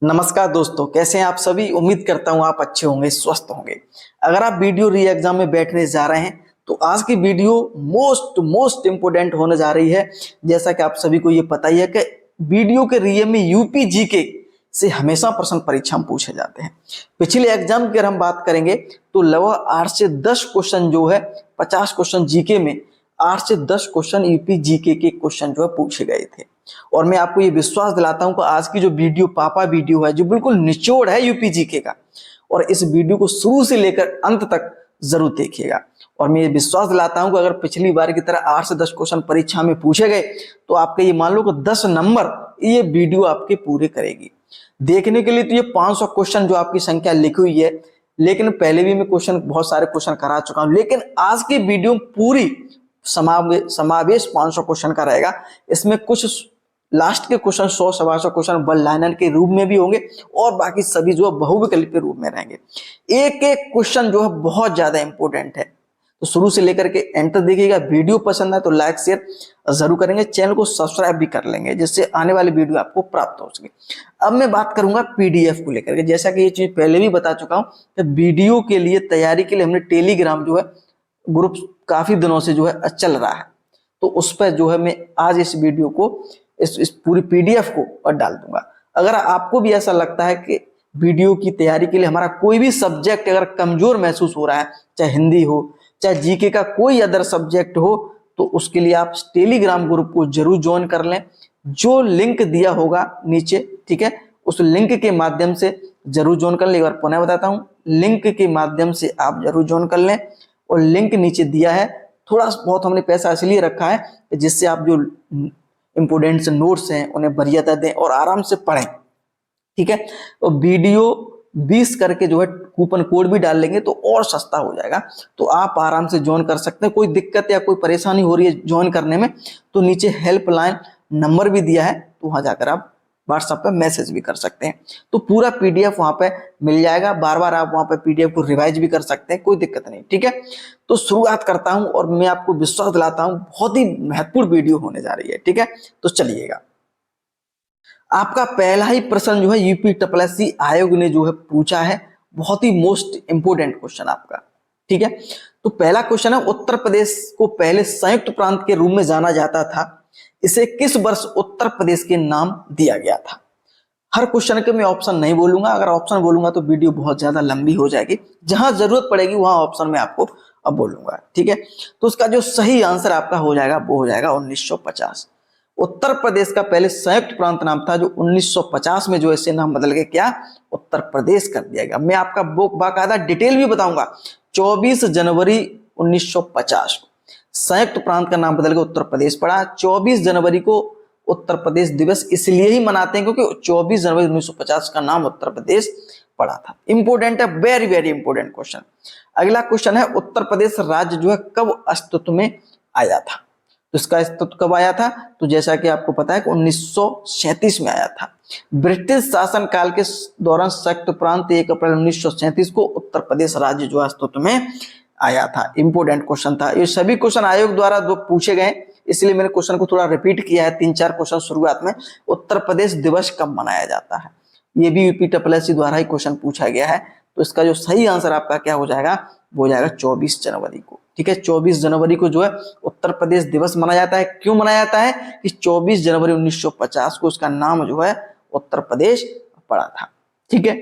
नमस्कार दोस्तों, कैसे हैं आप सभी। उम्मीद करता हूं आप अच्छे होंगे, स्वस्थ होंगे। अगर आप वीडियो री एग्जाम में बैठने जा रहे हैं तो आज की वीडियो मोस्ट इंपोर्टेंट होने जा रही है। जैसा कि आप सभी को ये पता ही है कि वीडियो के री में यूपी जीके से हमेशा प्रश्न परीक्षा में पूछे जाते हैं। पिछले एग्जाम की अगर हम बात करेंगे तो लगभग 8 से 10 क्वेश्चन जो है, 50 क्वेश्चन जीके में 8 से 10 क्वेश्चन यूपी जीके के क्वेश्चन जो है पूछे गए थे। और मैं आपको ये विश्वास दिलाता हूं कि आज की जो वीडियो पापा वीडियो है, जो बिल्कुल निचोड़ है यूपी जीके का, और इस वीडियो को शुरू से लेकर अंत तक जरूर देखिएगा। और मैं ये विश्वास दिलाता हूं कि अगर पिछली बार की तरह 8 से 10 क्वेश्चन परीक्षा में पूछे गए तो आपके ये मान लो कि 10 नंबर ये वीडियो आपके पूरे करेगी। देखने के लिए तो ये 500 क्वेश्चन जो आपकी संख्या लिखी हुई है, लेकिन पहले भी मैं क्वेश्चन बहुत सारे क्वेश्चन करा चुका हूं, लेकिन आज की वीडियो पूरी समावेश 500 क्वेश्चन का रहेगा। इसमें कुछ लास्ट के क्वेश्चन 100 सवा 100 क्वेश्चन वन लाइनर के रूप में भी होंगे और बाकी सभी जो है बहुविकल्प के रूप में रहेंगे। एक एक क्वेश्चन जो है बहुत ज्यादा इंपॉर्टेंट है, तो शुरू से लेकर के एंड तक देखिएगा। वीडियो पसंद है तो लाइक शेयर जरूर करेंगे, चैनल को सब्सक्राइब भी कर लेंगे जिससे आने वाली वीडियो आपको प्राप्त हो सके। अब मैं बात करूंगा पीडीएफ को लेकर के। जैसा कि ये चीज पहले भी बता चुका हूं कि वीडियो के लिए तैयारी के लिए हमने टेलीग्राम जो है ग्रुप काफी दिनों से जो है चल रहा है, तो उस पर जो है मैं आज इस वीडियो को इस पूरी पीडीएफ को और डाल दूंगा। अगर आपको भी ऐसा लगता है कि वीडियो की तैयारी के लिए हमारा कोई भी सब्जेक्ट अगर कमजोर महसूस हो रहा है, चाहे हिंदी हो चाहे जीके का कोई अदर सब्जेक्ट हो, तो उसके लिए आप टेलीग्राम ग्रुप को जरूर ज्वाइन कर लें। जो लिंक दिया होगा नीचे, ठीक है, उस लिंक के माध्यम से जरूर ज्वाइन कर लें। एक बार पुनः बताता हूं, लिंक के माध्यम से आप जरूर ज्वाइन कर लें और लिंक नीचे दिया है। थोड़ा बहुत हमने पैसा इसलिए रखा है जिससे आप जो इंपोर्टेंट नोट्स हैं उन्हें वरीयता दें और आराम से पढ़ें, ठीक है। तो वीडियो 20 करके जो है कूपन कोड भी डाल लेंगे तो और सस्ता हो जाएगा, तो आप आराम से ज्वाइन कर सकते हैं। कोई दिक्कत या कोई परेशानी हो रही है ज्वाइन करने में तो नीचे हेल्पलाइन नंबर भी दिया है, तो वहां जाकर आप व्हाट्सएप पे मैसेज भी कर सकते हैं। तो पूरा पीडीएफ वहां पे मिल जाएगा, बार बार आप वहां पे पीडीएफ को रिवाइज भी कर सकते हैं, कोई दिक्कत नहीं, ठीक है। तो शुरुआत करता हूं और मैं आपको विश्वास दिलाता हूं बहुत ही महत्वपूर्ण वीडियो होने जा रही है, ठीक है। तो चलिएगा, आपका पहला ही प्रश्न जो है यूपी TSS आयोग ने जो है पूछा है, बहुत ही मोस्ट इंपोर्टेंट क्वेश्चन आपका, ठीक है। तो पहला क्वेश्चन है, उत्तर प्रदेश को पहले संयुक्त प्रांत के रूप में जाना जाता था, इसे किस वर्ष उत्तर प्रदेश के नाम दिया गया था। हर क्वेश्चन के मैं ऑप्शन नहीं बोलूंगा, अगर ऑप्शन बोलूंगा तो वीडियो बहुत ज्यादा लंबी हो जाएगी। जहां जरूरत पड़ेगी वहां ऑप्शन में आपको अब बोलूंगा, ठीक है। तो उसका जो सही आंसर आपका हो जाएगा वो हो जाएगा 1950। उत्तर प्रदेश का पहले संयुक्त प्रांत नाम था, जो 1950 में जो ऐसे नाम बदल के क्या उत्तर प्रदेश कर दिया गया। मैं आपका बाकायदा डिटेल भी बताऊंगा। 24 जनवरी 1950 को संयुक्त प्रांत का नाम बदल के उत्तर प्रदेश पड़ा। 24 जनवरी को उत्तर प्रदेश दिवस इसलिए ही मनाते हैं क्योंकि 24 जनवरी 1950 का नाम उत्तर प्रदेश पड़ा था। इंपोर्टेंट है, वेरी वेरी इंपोर्टेंट क्वेश्चन। अगला क्वेश्चन है, उत्तर प्रदेश राज्य जो है कब अस्तित्व में आया था। तो इसका अस्तित्व कब आया था, तो जैसा कि आपको पता है कि 1937 में आया था। ब्रिटिश शासन काल के दौरान संयुक्त प्रांत 1 अप्रैल 1937 को उत्तर प्रदेश राज्य जो अस्तित्व में आया था। इंपोर्टेंट क्वेश्चन था। ये सभी क्वेश्चन आयोग द्वारा जो पूछे गए, इसलिए मैंने क्वेश्चन को थोड़ा रिपीट किया है, 3-4 क्वेश्चन शुरुआत में। उत्तर प्रदेश दिवस कब मनाया जाता है, ये भी यूपी TSS द्वारा ही क्वेश्चन पूछा गया है। तो इसका जो सही आंसर आपका क्या हो जाएगा, वो हो जाएगा 24 जनवरी को, ठीक है। 24 जनवरी को जो है उत्तर प्रदेश दिवस मनाया जाता है। क्यों मनाया जाता है कि 24 जनवरी 1950 को उसका नाम जो है उत्तर प्रदेश पड़ा था, ठीक है।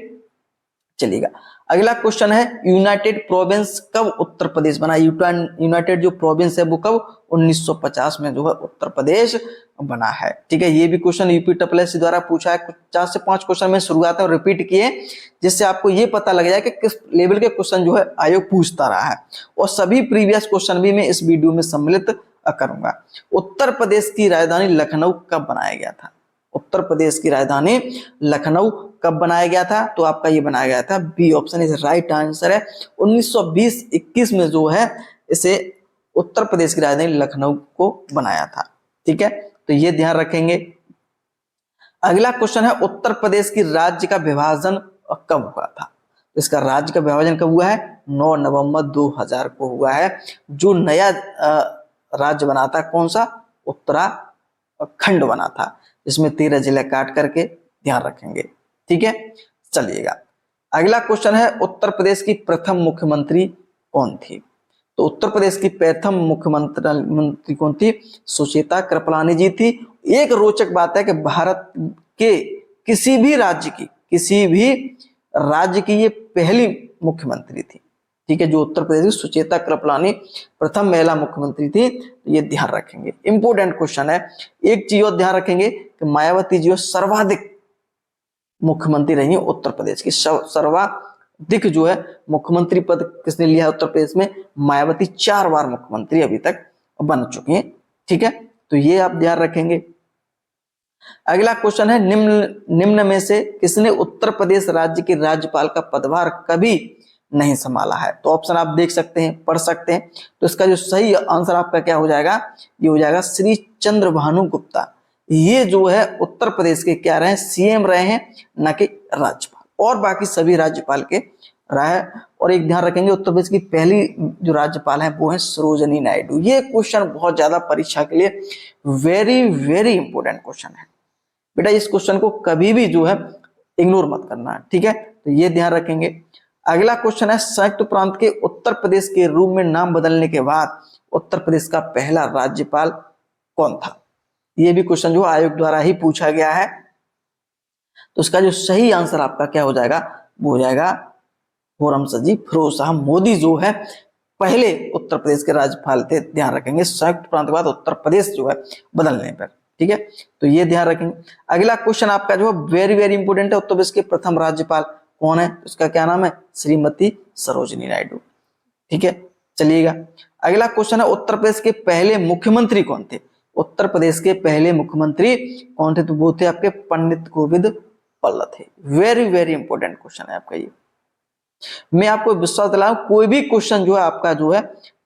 चलिएगा, अगला क्वेश्चन है, यूनाइटेड प्रोविंस कब उत्तर प्रदेश बना। यूनाइटेड जो प्रोविंस है वो कब 1950 में जो है उत्तर प्रदेश बना है, ठीक है। ये भी क्वेश्चन यूपी TSS द्वारा पूछा है। 4 से 5 क्वेश्चन में शुरुआत में रिपीट किए, जिससे आपको ये पता लग जाए कि किस लेवल के क्वेश्चन जो है आयोग पूछता रहा है। और सभी प्रीवियस क्वेश्चन भी मैं इस वीडियो में सम्मिलित करूंगा। उत्तर प्रदेश की राजधानी लखनऊ कब बनाया गया था। उत्तर प्रदेश की राजधानी लखनऊ कब बनाया गया था, तो आपका ये बनाया गया था, B option is right answer है। 1920-21 में जो है इसे उत्तर प्रदेश की राजधानी लखनऊ को बनाया था, ठीक है। तो ये ध्यान रखेंगे। अगला क्वेश्चन है, उत्तर प्रदेश की राज्य का विभाजन कब हुआ था। इसका राज्य का विभाजन कब हुआ है, 9 नवंबर 2000 को हुआ है। जो नया राज्य बना था, कौन सा, उत्तराखंड बना था, इसमें 13 जिले काट करके, ध्यान रखेंगे, ठीक है, चलिएगा। अगला क्वेश्चन है उत्तर प्रदेश की प्रथम मुख्यमंत्री कौन थी? तो उत्तर प्रदेश की प्रथम मुख्यमंत्री कौन थी? सुचेता कृपलानी जी थी। एक रोचक बात है कि भारत के किसी भी राज्य की ये पहली मुख्यमंत्री थी, ठीक है, जो उत्तर प्रदेश की सुचेता कृपलानी प्रथम महिला मुख्यमंत्री थी। तो ये ध्यान रखेंगे, इंपॉर्टेंट क्वेश्चन है। एक चीज और ध्यान रखेंगे कि मायावती जी सर्वाधिक मुख्यमंत्री रही है उत्तर प्रदेश की। सर्वाधिक जो है मुख्यमंत्री पद किसने लिया है उत्तर प्रदेश में? मायावती 4 बार मुख्यमंत्री अभी तक बन चुकी हैं, ठीक है, तो ये आप ध्यान रखेंगे। अगला क्वेश्चन है निम्न में से किसने उत्तर प्रदेश राज्य के राज्यपाल का पदभार कभी नहीं संभाला है? तो ऑप्शन आप देख सकते हैं, पढ़ सकते हैं। तो इसका जो सही आंसर आपका क्या हो जाएगा? ये हो जाएगा श्री चंद्र भानु गुप्ता। ये जो है उत्तर प्रदेश के क्या रहे? सीएम रहे हैं, न कि राज्यपाल। और बाकी सभी राज्यपाल के रहा है। और एक ध्यान रखेंगे, उत्तर प्रदेश की पहली जो राज्यपाल है वो है सरोजनी नायडू। ये क्वेश्चन बहुत ज्यादा परीक्षा के लिए वेरी वेरी इंपॉर्टेंट क्वेश्चन है बेटा। इस क्वेश्चन को कभी भी जो है इग्नोर मत करना है, ठीक है, तो ये ध्यान रखेंगे। अगला क्वेश्चन है संयुक्त प्रांत के उत्तर प्रदेश के रूप में नाम बदलने के बाद उत्तर प्रदेश का पहला राज्यपाल कौन था? ये भी क्वेश्चन जो आयोग द्वारा ही पूछा गया है। तो इसका जो सही आंसर आपका क्या हो जाएगा? वो हो जाएगा खुर्रमसजी फिरोज शाह मोदी जो है पहले उत्तर प्रदेश के राज्यपाल थे। ध्यान रखेंगे, संयुक्त प्रांत के बाद उत्तर प्रदेश जो है बदलने पर, ठीक है, तो ये ध्यान रखेंगे। अगला क्वेश्चन आपका जो है वेरी वेरी इंपोर्टेंट है, उत्तर प्रदेश के प्रथम राज्यपाल कौन है? उसका क्या नाम है? श्रीमती सरोजिनी नायडू, ठीक है, चलिएगा। अगला क्वेश्चन है उत्तर प्रदेश के पहले मुख्यमंत्री कौन थे? उत्तर प्रदेश के पहले मुख्यमंत्री कौन थे? तो वो थे आपके पंडित गोविंद बल्लभ थे। वेरी वेरी इंपोर्टेंट क्वेश्चन है आपका ये। मैं आपको विश्वास दिलाऊं, कोई भी क्वेश्चन जो है आपका जो है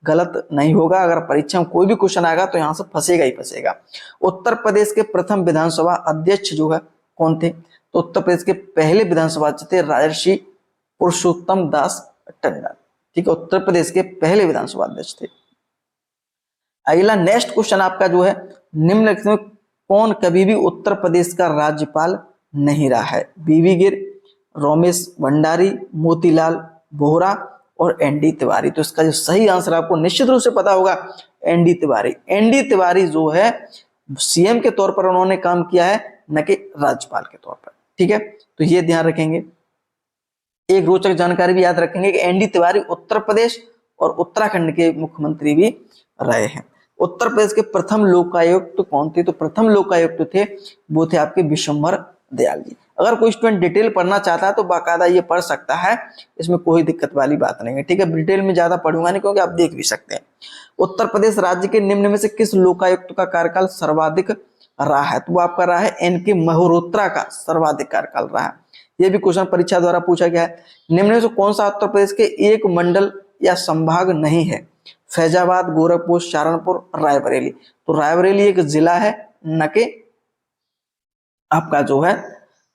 गलत नहीं होगा। अगर परीक्षा में कोई भी क्वेश्चन आएगा तो यहां से फंसेगा ही फंसेगा। उत्तर प्रदेश के प्रथम विधानसभा अध्यक्ष जो है कौन थे? तो उत्तर प्रदेश के पहले विधानसभा अध्यक्ष थे राजर्षि पुरुषोत्तम दास टंडन, ठीक है, उत्तर प्रदेश के पहले विधानसभा अध्यक्ष थे। अगला नेक्स्ट क्वेश्चन आपका जो है निम्नलिखित में कौन कभी भी उत्तर प्रदेश का राज्यपाल नहीं रहा है? बीवी गिर, रोमेश भंडारी, मोतीलाल वोहरा और एनडी तिवारी। तो इसका जो सही आंसर आपको निश्चित रूप से पता होगा, एनडी तिवारी। एनडी तिवारी जो है सीएम के तौर पर उन्होंने काम किया है, न कि राज्यपाल के तौर पर, ठीक है, तो ये ध्यान रखेंगे। एक रोचक जानकारी भी याद रखेंगे कि एनडी तिवारी उत्तर प्रदेश और उत्तराखंड के मुख्यमंत्री भी रहे हैं। उत्तर प्रदेश के प्रथम लोकायुक्त कौन थे? तो प्रथम लोकायुक्त थे वो थे आपके विशंभर दयाल जी। अगर कोई स्टूडेंट डिटेल पढ़ना चाहता है तो बाकायदा ये पढ़ सकता है, इसमें कोई दिक्कत वाली बात नहीं है, ठीक है। डिटेल में ज्यादा पढ़ूंगा नहीं क्योंकि आप देख भी सकते हैं। उत्तर प्रदेश राज्य के निम्न में से किस लोकायुक्त का कार्यकाल सर्वाधिक रहा है? तो वो आपका रहा है एनके मल्होत्रा का सर्वाधिक कार्यकाल रहा है। यह भी क्वेश्चन परीक्षा द्वारा पूछा गया है। निम्न में से कौन सा उत्तर प्रदेश के एक मंडल या संभाग नहीं है? फैजाबाद, गोरखपुर, सहारनपुर, रायबरेली। तो रायबरेली एक जिला है, न कि आपका जो है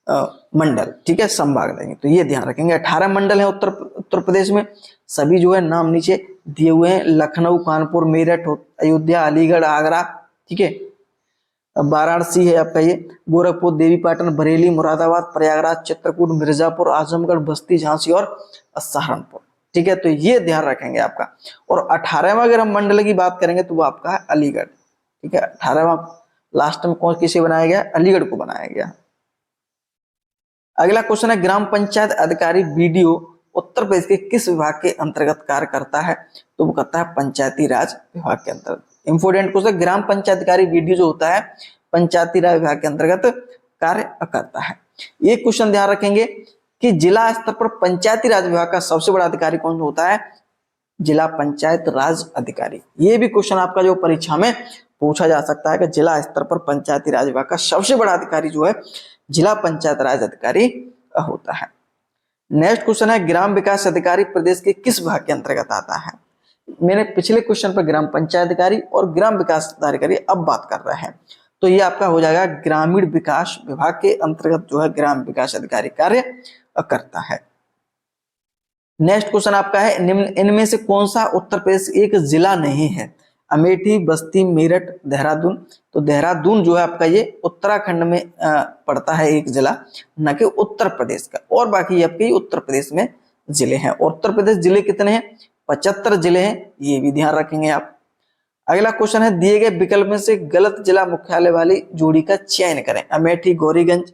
मंडल, ठीक है, संभाग नहीं। तो ये ध्यान रखेंगे। 18 मंडल है उत्तर प्रदेश में। सभी जो है नाम नीचे दिए हुए हैं, लखनऊ, कानपुर, मेरठ, अयोध्या, अलीगढ़, आगरा, ठीक है, वाराणसी है आपका ये, गोरखपुर, देवीपाटन, बरेली, मुरादाबाद, प्रयागराज, चित्रकूट, मिर्जापुर, आजमगढ़, बस्ती, झांसी और सहारनपुर, ठीक है, तो ये ध्यान रखेंगे आपका। और 18वां अगर हम मंडल की बात करेंगे तो वो आपका है अलीगढ़, ठीक है। 18वां लास्ट में कौन किसे बनाया गया? अलीगढ़ को बनाया गया। अगला क्वेश्चन है ग्राम पंचायत अधिकारी बीडीओ उत्तर प्रदेश के किस विभाग के अंतर्गत कार्य करता है? तो वो करता है पंचायती राज विभाग के अंतर्गत। इंपोर्टेंट क्वेश्चन, ग्राम पंचायत अधिकारी बीडीओ जो होता है पंचायती राज विभाग के अंतर्गत कार्य करता है। ये क्वेश्चन ध्यान रखेंगे कि जिला स्तर पर पंचायती राज विभाग का सबसे बड़ा अधिकारी कौन होता है? जिला पंचायत राज अधिकारी। ये भी क्वेश्चन आपका जो परीक्षा में पूछा जा सकता है कि जिला स्तर पर पंचायती राज विभाग का सबसे बड़ा अधिकारी जो है जिला पंचायत राज अधिकारी होता है। नेक्स्ट क्वेश्चन है ग्राम विकास अधिकारी प्रदेश के किस विभाग के अंतर्गत आता है? मैंने पिछले क्वेश्चन पर ग्राम पंचायत अधिकारी और ग्राम विकास अधिकारी अब बात कर रहे हैं, तो ये आपका हो जाएगा ग्रामीण विकास विभाग के अंतर्गत जो है ग्राम विकास अधिकारी कार्य करता है। नेक्स्ट क्वेश्चन आपका है निम्न इनमें से कौन सा उत्तर प्रदेश एक जिला नहीं है? अमेठी, बस्ती, मेरठ, देहरादून। तो देहरादून जो है आपका ये उत्तराखंड में पड़ता है एक जिला, न कि उत्तर प्रदेश का। और बाकी आपके उत्तर प्रदेश में जिले हैं। और उत्तर प्रदेश जिले कितने हैं? 75 जिले हैं, ये भी ध्यान रखेंगे आप। अगला क्वेश्चन है, दिए गए विकल्प में से गलत जिला मुख्यालय वाली जोड़ी का चयन करें। अमेठी, गौरीगंज,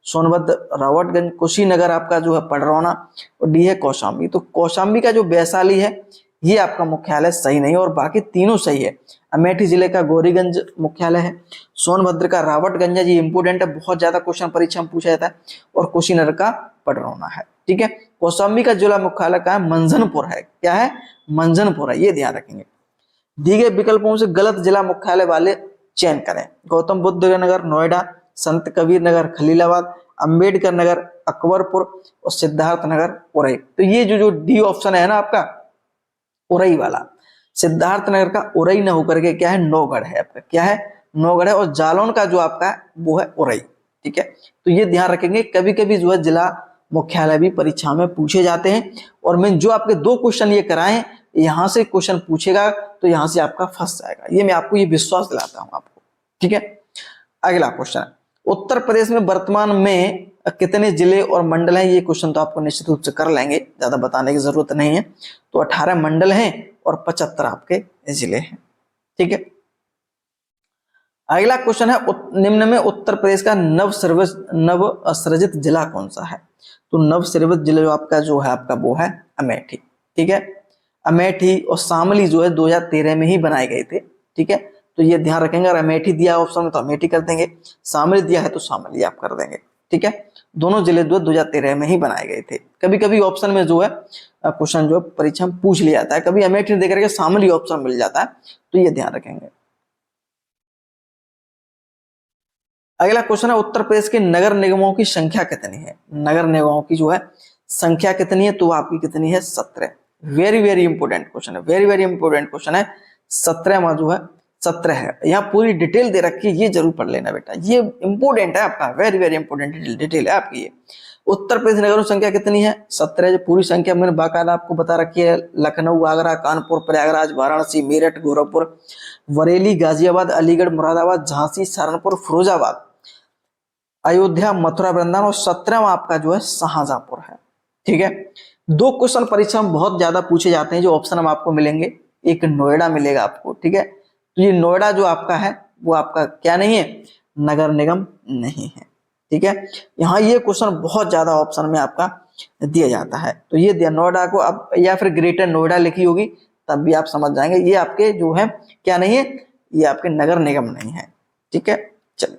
सोनभद्र, रावतगंज, कुशीनगर आपका जो है पडरौना, और डी है कौशाम्बी। तो कौशाम्बी का जो वैशाली है ये आपका मुख्यालय सही नहीं है, और बाकी तीनों सही है। अमेठी जिले का गौरीगंज मुख्यालय है, सोनभद्र का रावतगंज है, ये इंपोर्टेंट है, बहुत ज्यादा क्वेश्चन परीक्षा में पूछा जाता है, और कुशीनगर का पडरौना है। ठीक है, कौशाम्बी का जिला मुख्यालय का है मंझनपुर है। क्या है? मंझनपुर है, ये ध्यान रखेंगे। दिए गए विकल्पों से गलत जिला मुख्यालय वाले चयन करें। गौतम बुद्ध नगर नोएडा, संत कबीर नगर खलीलाबाद, अंबेडकर नगर अकबरपुर, और सिद्धार्थ नगर उरई। तो ये जो डी ऑप्शन है ना आपका उरई वाला, सिद्धार्थ नगर का उरई न होकर के क्या है? नौगढ़ है आपका। क्या है? नौगढ़ है। और जालौन का जो आपका है वो है उरई। ठीक है, तो ये ध्यान रखेंगे। कभी कभी जो है जिला मुख्यालय भी परीक्षा में पूछे जाते हैं, और मैं जो आपके दो क्वेश्चन ये कराए यहां से क्वेश्चन पूछेगा तो यहां से आपका फंस जाएगा, ये मैं आपको ये विश्वास दिलाता हूं आपको। ठीक है, अगला क्वेश्चन है, उत्तर प्रदेश में वर्तमान में कितने जिले और मंडल हैं? ये क्वेश्चन तो आपको निश्चित रूप से कर लेंगे, ज्यादा बताने की जरूरत नहीं है। तो 18 मंडल हैं और 75 आपके जिले हैं। ठीक है, अगला क्वेश्चन है, निम्न में उत्तर प्रदेश का नवसृजित जिला कौन सा है? तो नवसृजित जिला जो आपका है आपका वो है अमेठी। ठीक है, अमेठी और शामली जो है 2013 में ही बनाए गए थे। ठीक है, तो ये ध्यान रखेंगे। अगर अमेठी दिया ऑप्शन में तो अमेठी कर देंगे, शामली दिया है तो शामली आप कर देंगे। ठीक है, दोनों जिले 2013 में ही बनाए गए थे। कभी कभी ऑप्शन में जो है क्वेश्चन जो परीक्षा में पूछ लिया जाता है, कभी अमेठी देकर के शामली ऑप्शन मिल जाता है, तो ये ध्यान रखेंगे। अगला क्वेश्चन है, उत्तर प्रदेश के नगर निगमों की संख्या कितनी है? नगर निगमों की जो है संख्या कितनी है? तो आपकी कितनी है? 17। वेरी वेरी इंपोर्टेंट क्वेश्चन है, वेरी वेरी इंपोर्टेंट क्वेश्चन है। 17 में जो है 17 है। यहाँ पूरी डिटेल दे रखी है, ये जरूर पढ़ लेना बेटा, ये इंपोर्टेंट है आपका, वेरी वेरी इंपोर्टेंट डिटेल है आपकी ये। उत्तर प्रदेश नगरों की संख्या कितनी है? 17। जो पूरी संख्या मैंने बाकायदा आपको बता रखी है, लखनऊ, आगरा, कानपुर, प्रयागराज, वाराणसी, मेरठ, गोरखपुर, बरेली, गाजियाबाद, अलीगढ़, मुरादाबाद, झांसी, सहारनपुर, फिरोजाबाद, अयोध्या, मथुरा, वृंदावन, और 17वां आपका जो है शाहजहांपुर है। ठीक है, दो क्वेश्चन परीक्षा में बहुत ज्यादा पूछे जाते हैं, जो ऑप्शन हम आपको मिलेंगे, एक नोएडा मिलेगा आपको। ठीक है, तो ये नोएडा जो आपका है वो आपका क्या नहीं है? नगर निगम नहीं है। ठीक है, यहाँ ये क्वेश्चन बहुत ज्यादा ऑप्शन में आपका दिया जाता है, तो ये नोएडा को अब या फिर ग्रेटर नोएडा लिखी होगी तब भी आप समझ जाएंगे, ये आपके जो है क्या नहीं है? ये आपके नगर निगम नहीं है। ठीक है, चलिए,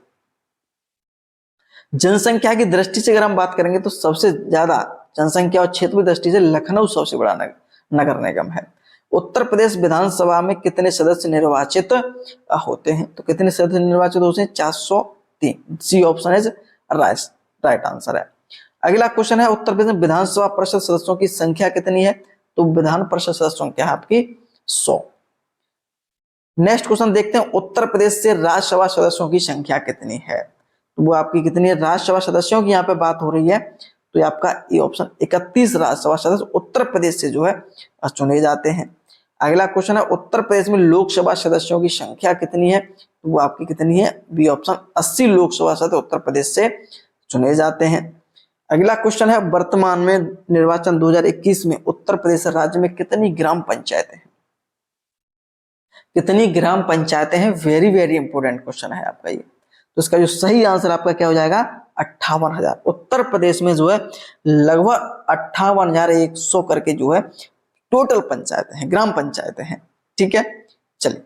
जनसंख्या की दृष्टि से अगर हम बात करेंगे तो सबसे ज्यादा जनसंख्या और क्षेत्र की दृष्टि से लखनऊ सबसे बड़ा नगर निगम है। उत्तर प्रदेश विधानसभा में कितने सदस्य निर्वाचित होते हैं? तो कितने सदस्य निर्वाचित होते हैं? 403। C option is right answer है। अगला क्वेश्चन है, उत्तर प्रदेश में विधानसभा परिषद सदस्यों की संख्या कितनी है? तो विधान परिषद सदस्यों की है आपकी 100। नेक्स्ट क्वेश्चन देखते हैं, उत्तर प्रदेश से राज्यसभा सदस्यों की संख्या कितनी है? तो वो आपकी कितनी है? राज्यसभा सदस्यों की यहाँ पे बात हो रही है, तो ये आपका ये ऑप्शन 31 राज्यसभा सदस्य उत्तर प्रदेश से जो है चुने जाते हैं। अगला क्वेश्चन है, उत्तर प्रदेश में लोकसभा सदस्यों की संख्या कितनी है? तो वो आपकी कितनी है? बी ऑप्शन 80 लोकसभा सदस्य उत्तर प्रदेश से चुने जाते हैं। अगला क्वेश्चन है, वर्तमान में निर्वाचन 2021 में उत्तर प्रदेश राज्य में कितनी ग्राम पंचायतें हैं? कितनी ग्राम पंचायतें हैं? वेरी वेरी इंपोर्टेंट क्वेश्चन है आपका ये। तो इसका जो सही आंसर आपका क्या हो जाएगा? 58,000। उत्तर प्रदेश में जो है लगभग 58,100 करके जो है टोटल पंचायतें हैं, ग्राम पंचायतें हैं। ठीक है, चलिए,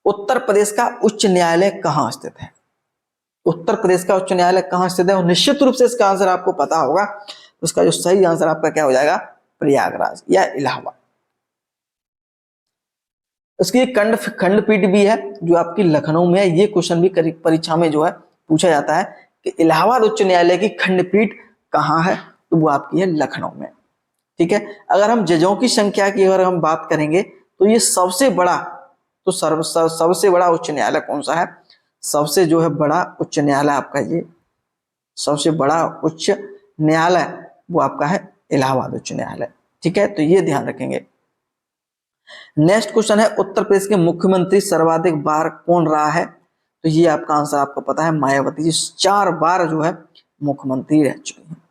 उत्तर प्रदेश का उच्च न्यायालय कहां स्थित है? उत्तर प्रदेश का उच्च न्यायालय कहां स्थित है? और निश्चित रूप से इसका आंसर आपको पता होगा, तो इसका जो सही आंसर आपका क्या हो जाएगा? प्रयागराज या इलाहाबाद। इसकी एक खंडपीठ भी है जो आपकी लखनऊ में है। ये क्वेश्चन भी परीक्षा में जो है पूछा जाता है कि इलाहाबाद उच्च न्यायालय की खंडपीठ कहाँ है? तो वो आपकी है लखनऊ में। ठीक है, अगर हम जजों की संख्या की अगर हम बात करेंगे तो ये सबसे बड़ा, तो सबसे बड़ा उच्च न्यायालय कौन सा है? सबसे जो है बड़ा उच्च न्यायालय आपका ये, सबसे बड़ा उच्च न्यायालय वो आपका है इलाहाबाद उच्च न्यायालय। ठीक है, तो ये ध्यान रखेंगे। नेक्स्ट क्वेश्चन है उत्तर प्रदेश के मुख्यमंत्री सर्वाधिक बार कौन रहा है? तो ये आपका आंसर आपको पता है, मायावती जी 4 बार जो है मुख्यमंत्री रह चुकी हैं।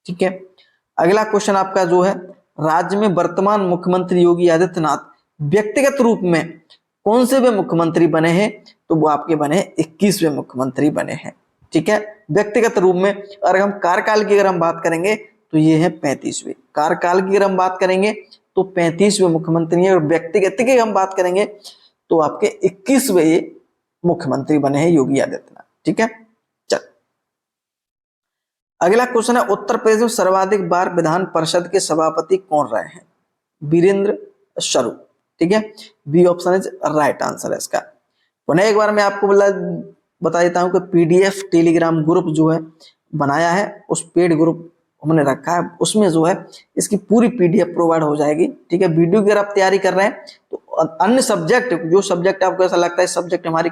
ठीक है, अगला क्वेश्चन आपका जो है, राज्य में वर्तमान मुख्यमंत्री योगी आदित्यनाथ व्यक्तिगत रूप में कौन से वे मुख्यमंत्री बने हैं? तो वो आपके बने 21वें मुख्यमंत्री बने हैं। ठीक है, व्यक्तिगत रूप में। और हम कार्यकाल की अगर हम बात करेंगे तो ये है 35वें। कार्यकाल की अगर हम बात करेंगे तो 35वें मुख्यमंत्री है, और व्यक्तिगत की हम बात करेंगे तो आपके 21वें मुख्यमंत्री बने हैं योगी आदित्यनाथ। ठीक है, चल अगला क्वेश्चन है उत्तर प्रदेश में सर्वाधिक बार विधान परिषद के सभापति कौन रहे हैं? वीरेंद्र स्वरूप। ठीक है, B option is right answer है इसका। पुनः एक बार मैं आपको बता देता हूं कि पीडीएफ टेलीग्राम ग्रुप जो है बनाया है, उस पेड ग्रुप हमने रखा है, उसमें जो है इसकी पूरी पीडीएफ प्रोवाइड हो जाएगी। ठीक है, वीडियो की अगर आप तैयारी कर रहे हैं तो अन्य सब्जेक्ट, जो सब्जेक्ट आपको ऐसा लगता है सब्जेक्ट हमारी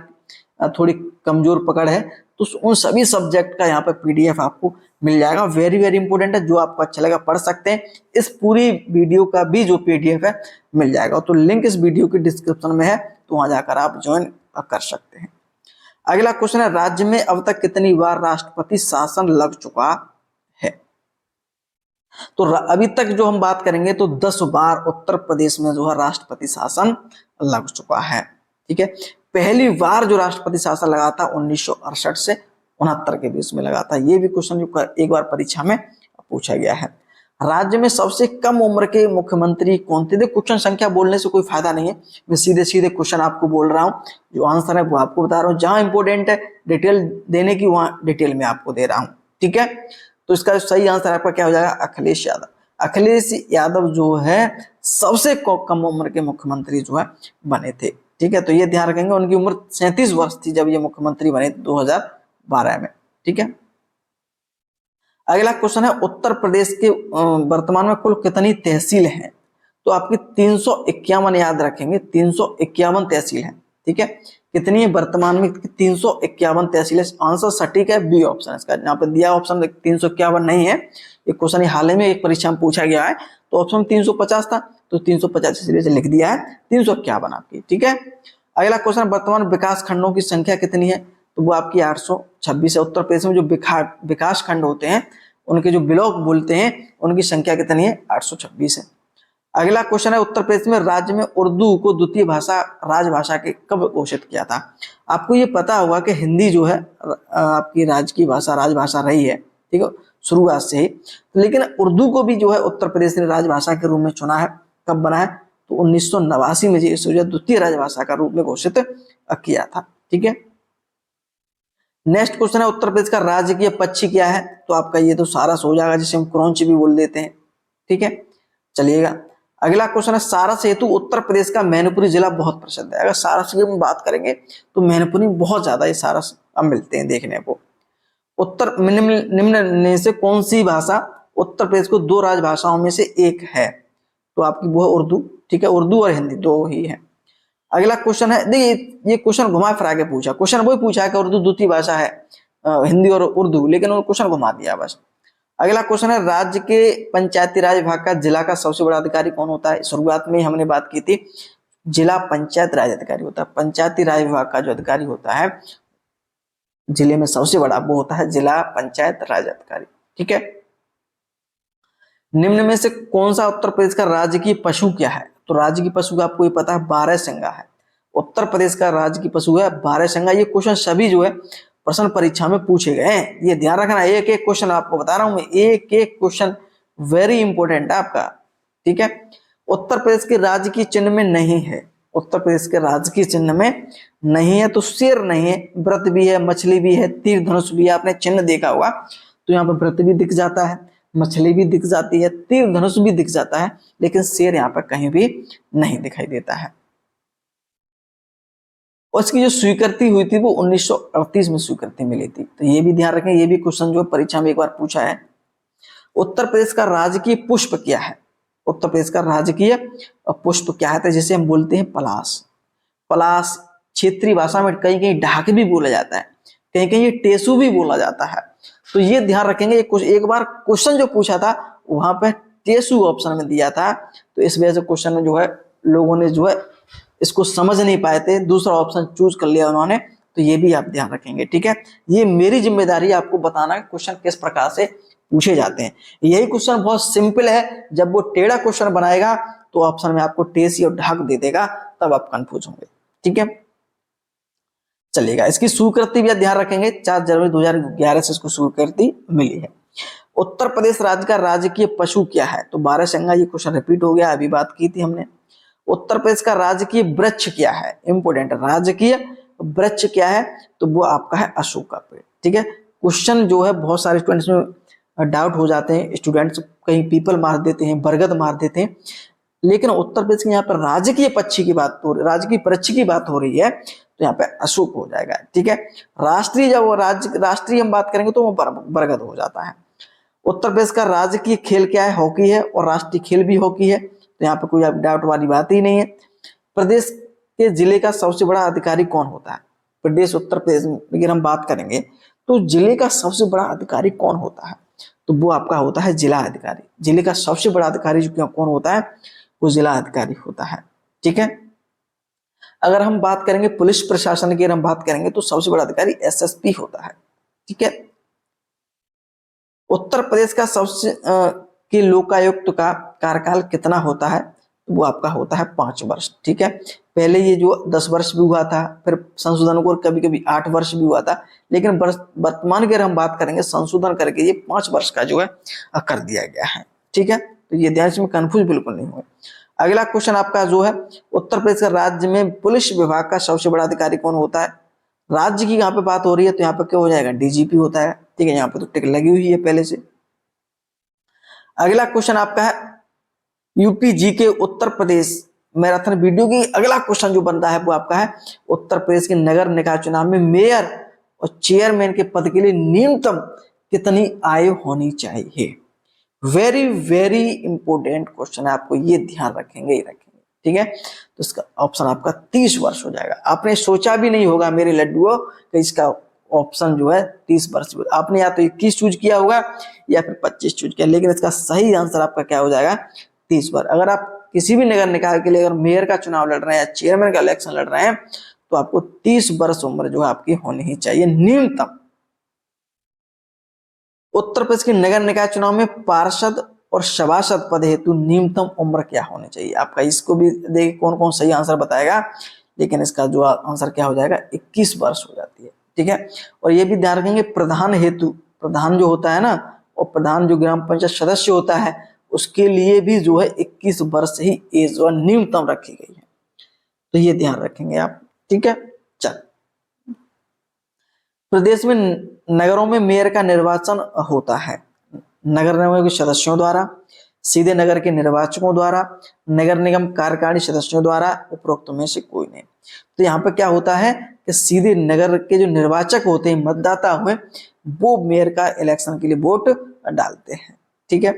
थोड़ी कमजोर पकड़ है, तो उन सभी सब्जेक्ट का यहाँ पे पीडीएफ आपको मिल जाएगा। वेरी वेरी इंपॉर्टेंट है, जो आपको अच्छा लगा पढ़ सकते हैं। इस पूरी वीडियो का भी जो पीडीएफ है मिल जाएगा, तो लिंक इस वीडियो की डिस्क्रिप्शन में है, तो वहां जाकर आप ज्वाइन कर सकते हैं। अगला क्वेश्चन है राज्य में अब तक कितनी बार राष्ट्रपति शासन लग चुका है? तो अभी तक जो हम बात करेंगे तो 10 बार उत्तर प्रदेश में जो है राष्ट्रपति शासन लग चुका है। ठीक है, पहली बार जो राष्ट्रपति शासन लगा था 1968 से 69 के बीच में लगा था। ये भी क्वेश्चन जो एक बार परीक्षा में पूछा गया है। राज्य में सबसे कम उम्र के मुख्यमंत्री कौन थे? देखो क्वेश्चन संख्या बोलने से कोई फायदा नहीं है, मैं सीधे सीधे क्वेश्चन आपको बोल रहा हूँ, जो आंसर है वो आपको बता रहा हूँ। जहां इंपॉर्टेंट है डिटेल देने की, वहां डिटेल में आपको दे रहा हूँ। ठीक है, तो इसका सही आंसर आपका क्या हो जाएगा? अखिलेश यादव। अखिलेश यादव जो है सबसे कम उम्र के मुख्यमंत्री जो है बने थे। ठीक है, तो ये ध्यान रखेंगे, उनकी उम्र 37 वर्ष थी जब ये मुख्यमंत्री बने 2012 में। ठीक है, अगला क्वेश्चन है उत्तर प्रदेश के वर्तमान में कुल कितनी तहसील हैं? तो आपकी 351 याद रखेंगे, 351 तहसील है। ठीक है, कितनी है वर्तमान में? 351 तहसील है। आंसर सटीक है बी ऑप्शन इसका। यहाँ पे दिया ऑप्शन 351 नहीं है, ये क्वेश्चन हाल ही में एक परीक्षा में पूछा गया है, तो ऑप्शन 350 था, तो 350 इसलिए लिख दिया है 351 आपकी। ठीक है, अगला क्वेश्चन वर्तमान विकास खंडों की संख्या कितनी है? तो वो आपकी 826 है। उत्तर प्रदेश में जो विकास खंड होते हैं, उनके जो ब्लॉक बोलते हैं, उनकी संख्या कितनी है? 826 है। अगला क्वेश्चन है उत्तर प्रदेश में राज्य में उर्दू को द्वितीय भाषा राजभाषा के कब घोषित किया था? आपको ये पता होगा कि हिंदी जो है आपकी राज्य की भाषा राजभाषा रही है, ठीक है, शुरुआत से ही, लेकिन उर्दू को भी जो है उत्तर प्रदेश ने राजभाषा के रूप में चुना है। कब बना है? तो 1989 में इसे द्वितीय राजभाषा का रूप में घोषित किया था। ठीक है, नेक्स्ट क्वेश्चन है उत्तर प्रदेश का राजकीय पक्षी क्या है? तो आपका ये तो सारस हो जाएगा, जिसे हम क्रौंच भी बोल देते हैं। ठीक है, चलिएगा अगला क्वेश्चन है सारस हेतु उत्तर प्रदेश का मैनपुरी जिला बहुत प्रसिद्ध है। अगर सारस की हम बात करेंगे तो मैनपुरी में बहुत ज्यादा ये सारस अब मिलते हैं देखने को। उत्तर निम्न में से कौन सी भाषा उत्तर प्रदेश को 2 राजभाषाओं में से एक है? तो आपकी वो है उर्दू। ठीक है, उर्दू और हिंदी 2 ही है। अगला क्वेश्चन है, देखिए ये क्वेश्चन घुमा फिरा के पूछा, क्वेश्चन वही पूछा है कि उर्दू द्वितीय भाषा है, हिंदी और उर्दू, लेकिन वो क्वेश्चन घुमा दिया बस। अगला क्वेश्चन है राज्य के पंचायती राज विभाग का जिला का सबसे बड़ा अधिकारी कौन होता है? शुरुआत में हमने बात की थी, जिला पंचायत राज अधिकारी होता है। पंचायती राज विभाग का जो अधिकारी होता है जिले में सबसे बड़ा, वो होता है जिला पंचायत राज अधिकारी। ठीक है, निम्न में से कौन सा उत्तर प्रदेश का राजकीय पशु क्या है? तो राजकीय पशु आपको ये पता है बारहसिंगा है। उत्तर प्रदेश का राजकीय पशु है बारहसिंगा। ये क्वेश्चन सभी जो है प्रश्न परीक्षा में पूछे गए हैं, ये ध्यान रखना। एक एक क्वेश्चन आपको बता रहा हूं मैं, एक एक क्वेश्चन वेरी इंपॉर्टेंट है आपका। ठीक है, उत्तर प्रदेश के राजकीय चिन्ह में नहीं है, उत्तर प्रदेश के राजकीय चिन्ह में नहीं है, तो शेर नहीं है, व्रत भी है, मछली भी है, तीर धनुष भी है। आपने चिन्ह देखा होगा तो यहाँ पर व्रत भी दिख जाता है, मछली भी दिख जाती है, तीर धनुष भी दिख जाता है, लेकिन शेर यहाँ पर कहीं भी नहीं दिखाई देता है। और इसकी जो स्वीकृति हुई थी वो 1938 में स्वीकृति मिली थी, तो ये भी ध्यान रखें। ये भी क्वेश्चन जो परीक्षा में एक बार पूछा है। उत्तर प्रदेश का राजकीय पुष्प क्या है? उत्तर प्रदेश का राजकीय पुष्प क्या है? तो जिसे हम बोलते हैं पलाश। पलाश क्षेत्रीय भाषा में कहीं कहीं ढाक भी बोला जाता है, कहीं कहीं ये टेसू भी बोला जाता है। तो ये ध्यान रखेंगे, एक बार क्वेश्चन जो पूछा था वहां पे टेसू ऑप्शन में दिया था, तो इस वजह से क्वेश्चन में जो है लोगों ने जो है इसको समझ नहीं पाए थे, दूसरा ऑप्शन चूज कर लिया उन्होंने, तो ये भी आप ध्यान रखेंगे। ठीक है, ये मेरी जिम्मेदारी है आपको बताना कि क्वेश्चन किस प्रकार से पूछे जाते हैं। यही क्वेश्चन बहुत सिंपल है, जब वो टेढ़ा क्वेश्चन बनाएगा तो ऑप्शन में आपको टेसी और ढाक दे देगा, तब आप कंफ्यूज होंगे। ठीक है, चलिएगा। इसकी स्वीकृति भी ध्यान रखेंगे, 4 जनवरी 2011 से इसको स्वीकृति मिली है। उत्तर प्रदेश राज्य का राजकीय पशु क्या है? तो बारहसिंगा, ये क्वेश्चन रिपीट हो गया, अभी बात की थी हमने। उत्तर प्रदेश का राजकीय वृक्ष क्या है? इंपोर्टेंट, राजकीय वृक्ष क्या है? तो वो आपका है अशोक का पेड़। ठीक है, क्वेश्चन जो है बहुत सारे स्टूडेंट्स में डाउट हो जाते हैं, स्टूडेंट्स कहीं पीपल मार देते हैं, बरगद मार देते हैं, लेकिन उत्तर प्रदेश के यहाँ पर राजकीय पक्षी की बात हो रही, राजकीय वृक्ष की बात हो रही है, तो यहाँ पे अशोक हो जाएगा। ठीक है, राष्ट्रीय, जब राष्ट्रीय हम बात करेंगे तो वो बरगद हो जाता है। उत्तर प्रदेश का राजकीय खेल क्या है? हॉकी है, और राष्ट्रीय खेल भी हॉकी है, तो यहाँ पे कोई डाउट वाली बात ही नहीं है। प्रदेश के जिले का सबसे बड़ा अधिकारी कौन होता है? प्रदेश, उत्तर प्रदेश में अगर हम बात करेंगे तो जिले का सबसे बड़ा अधिकारी कौन होता है? तो वो आपका होता है जिला अधिकारी। जिले का सबसे बड़ा अधिकारी जो कौन होता है? वो जिला अधिकारी होता है। ठीक है, अगर हम बात करेंगे पुलिस प्रशासन की, अगर हम बात करेंगे तो सबसे बड़ा अधिकारी एसएसपी होता है। ठीक है, उत्तर प्रदेश का सबसे के लोकायुक्त का कार्यकाल कितना होता है? वो आपका होता है 5 वर्ष। ठीक है, पहले ये जो 10 वर्ष भी हुआ था, फिर संशोधन को कभी कभी 8 वर्ष भी हुआ था, लेकिन वर्तमान की अगर हम बात करेंगे संशोधन करके ये 5 वर्ष का जो है कर दिया गया है। ठीक है, तो ये ध्यान में कंफ्यूज बिल्कुल नहीं हुए। अगला क्वेश्चन आपका जो है, उत्तर प्रदेश का राज्य में पुलिस विभाग का सबसे बड़ा अधिकारी कौन होता है? राज्य की यहाँ पे बात हो रही है तो यहाँ पे क्या हो जाएगा? डीजीपी होता है। ठीक है, यहाँ पे तो टिक लगी हुई है पहले से। अगला क्वेश्चन आपका है यूपी जी के उत्तर प्रदेश मैराथन वीडियो की अगला क्वेश्चन जो बनता है वो आपका है, उत्तर प्रदेश के नगर निकाय चुनाव में मेयर और चेयरमैन के पद के लिए न्यूनतम कितनी आयु होनी चाहिए? वेरी वेरी इंपोर्टेंट क्वेश्चन है, आपको ये ध्यान रखेंगे ही रखेंगे। ठीक है, तो इसका ऑप्शन आपका 30 वर्ष हो जाएगा। आपने सोचा भी नहीं होगा मेरे लड्डुओं कि इसका ऑप्शन जो है 30 वर्ष, आपने या तो 21 चूज किया होगा या फिर 25 चूज किया, लेकिन इसका सही आंसर आपका क्या हो जाएगा? 30 वर्ष। अगर आप किसी भी नगर निकाय के लिए अगर मेयर का चुनाव लड़ रहे हैं या चेयरमैन का इलेक्शन लड़ रहे हैं तो आपको 30 वर्ष उम्र जो है आपकी होनी ही चाहिए न्यूनतम। उत्तर प्रदेश के नगर निकाय चुनाव में पार्षद और सभासद पद हेतु न्यूनतम उम्र क्या होनी चाहिए आपका? इसको भी देखिए कौन कौन सही आंसर बताएगा, लेकिन इसका जो आंसर क्या हो जाएगा? 21 वर्ष हो जाती है। ठीक है, और ये भी ध्यान रखेंगे प्रधान हेतु, प्रधान जो होता है ना, और प्रधान जो ग्राम पंचायत सदस्य होता है उसके लिए भी जो है 21 वर्ष ही एज और न्यूनतम रखी गई है, तो ये ध्यान रखेंगे आप। ठीक है, चल। प्रदेश में नगरों में मेयर का निर्वाचन होता है नगर निगम के सदस्यों द्वारा, सीधे नगर के निर्वाचकों द्वारा, नगर निगम कार्यकारिणी सदस्यों द्वारा, उपरोक्त में से कोई नहीं। तो यहाँ पे क्या होता है कि सीधे नगर के जो निर्वाचक होते हैं, मतदाता हुए, वो मेयर का इलेक्शन के लिए वोट डालते हैं। ठीक है,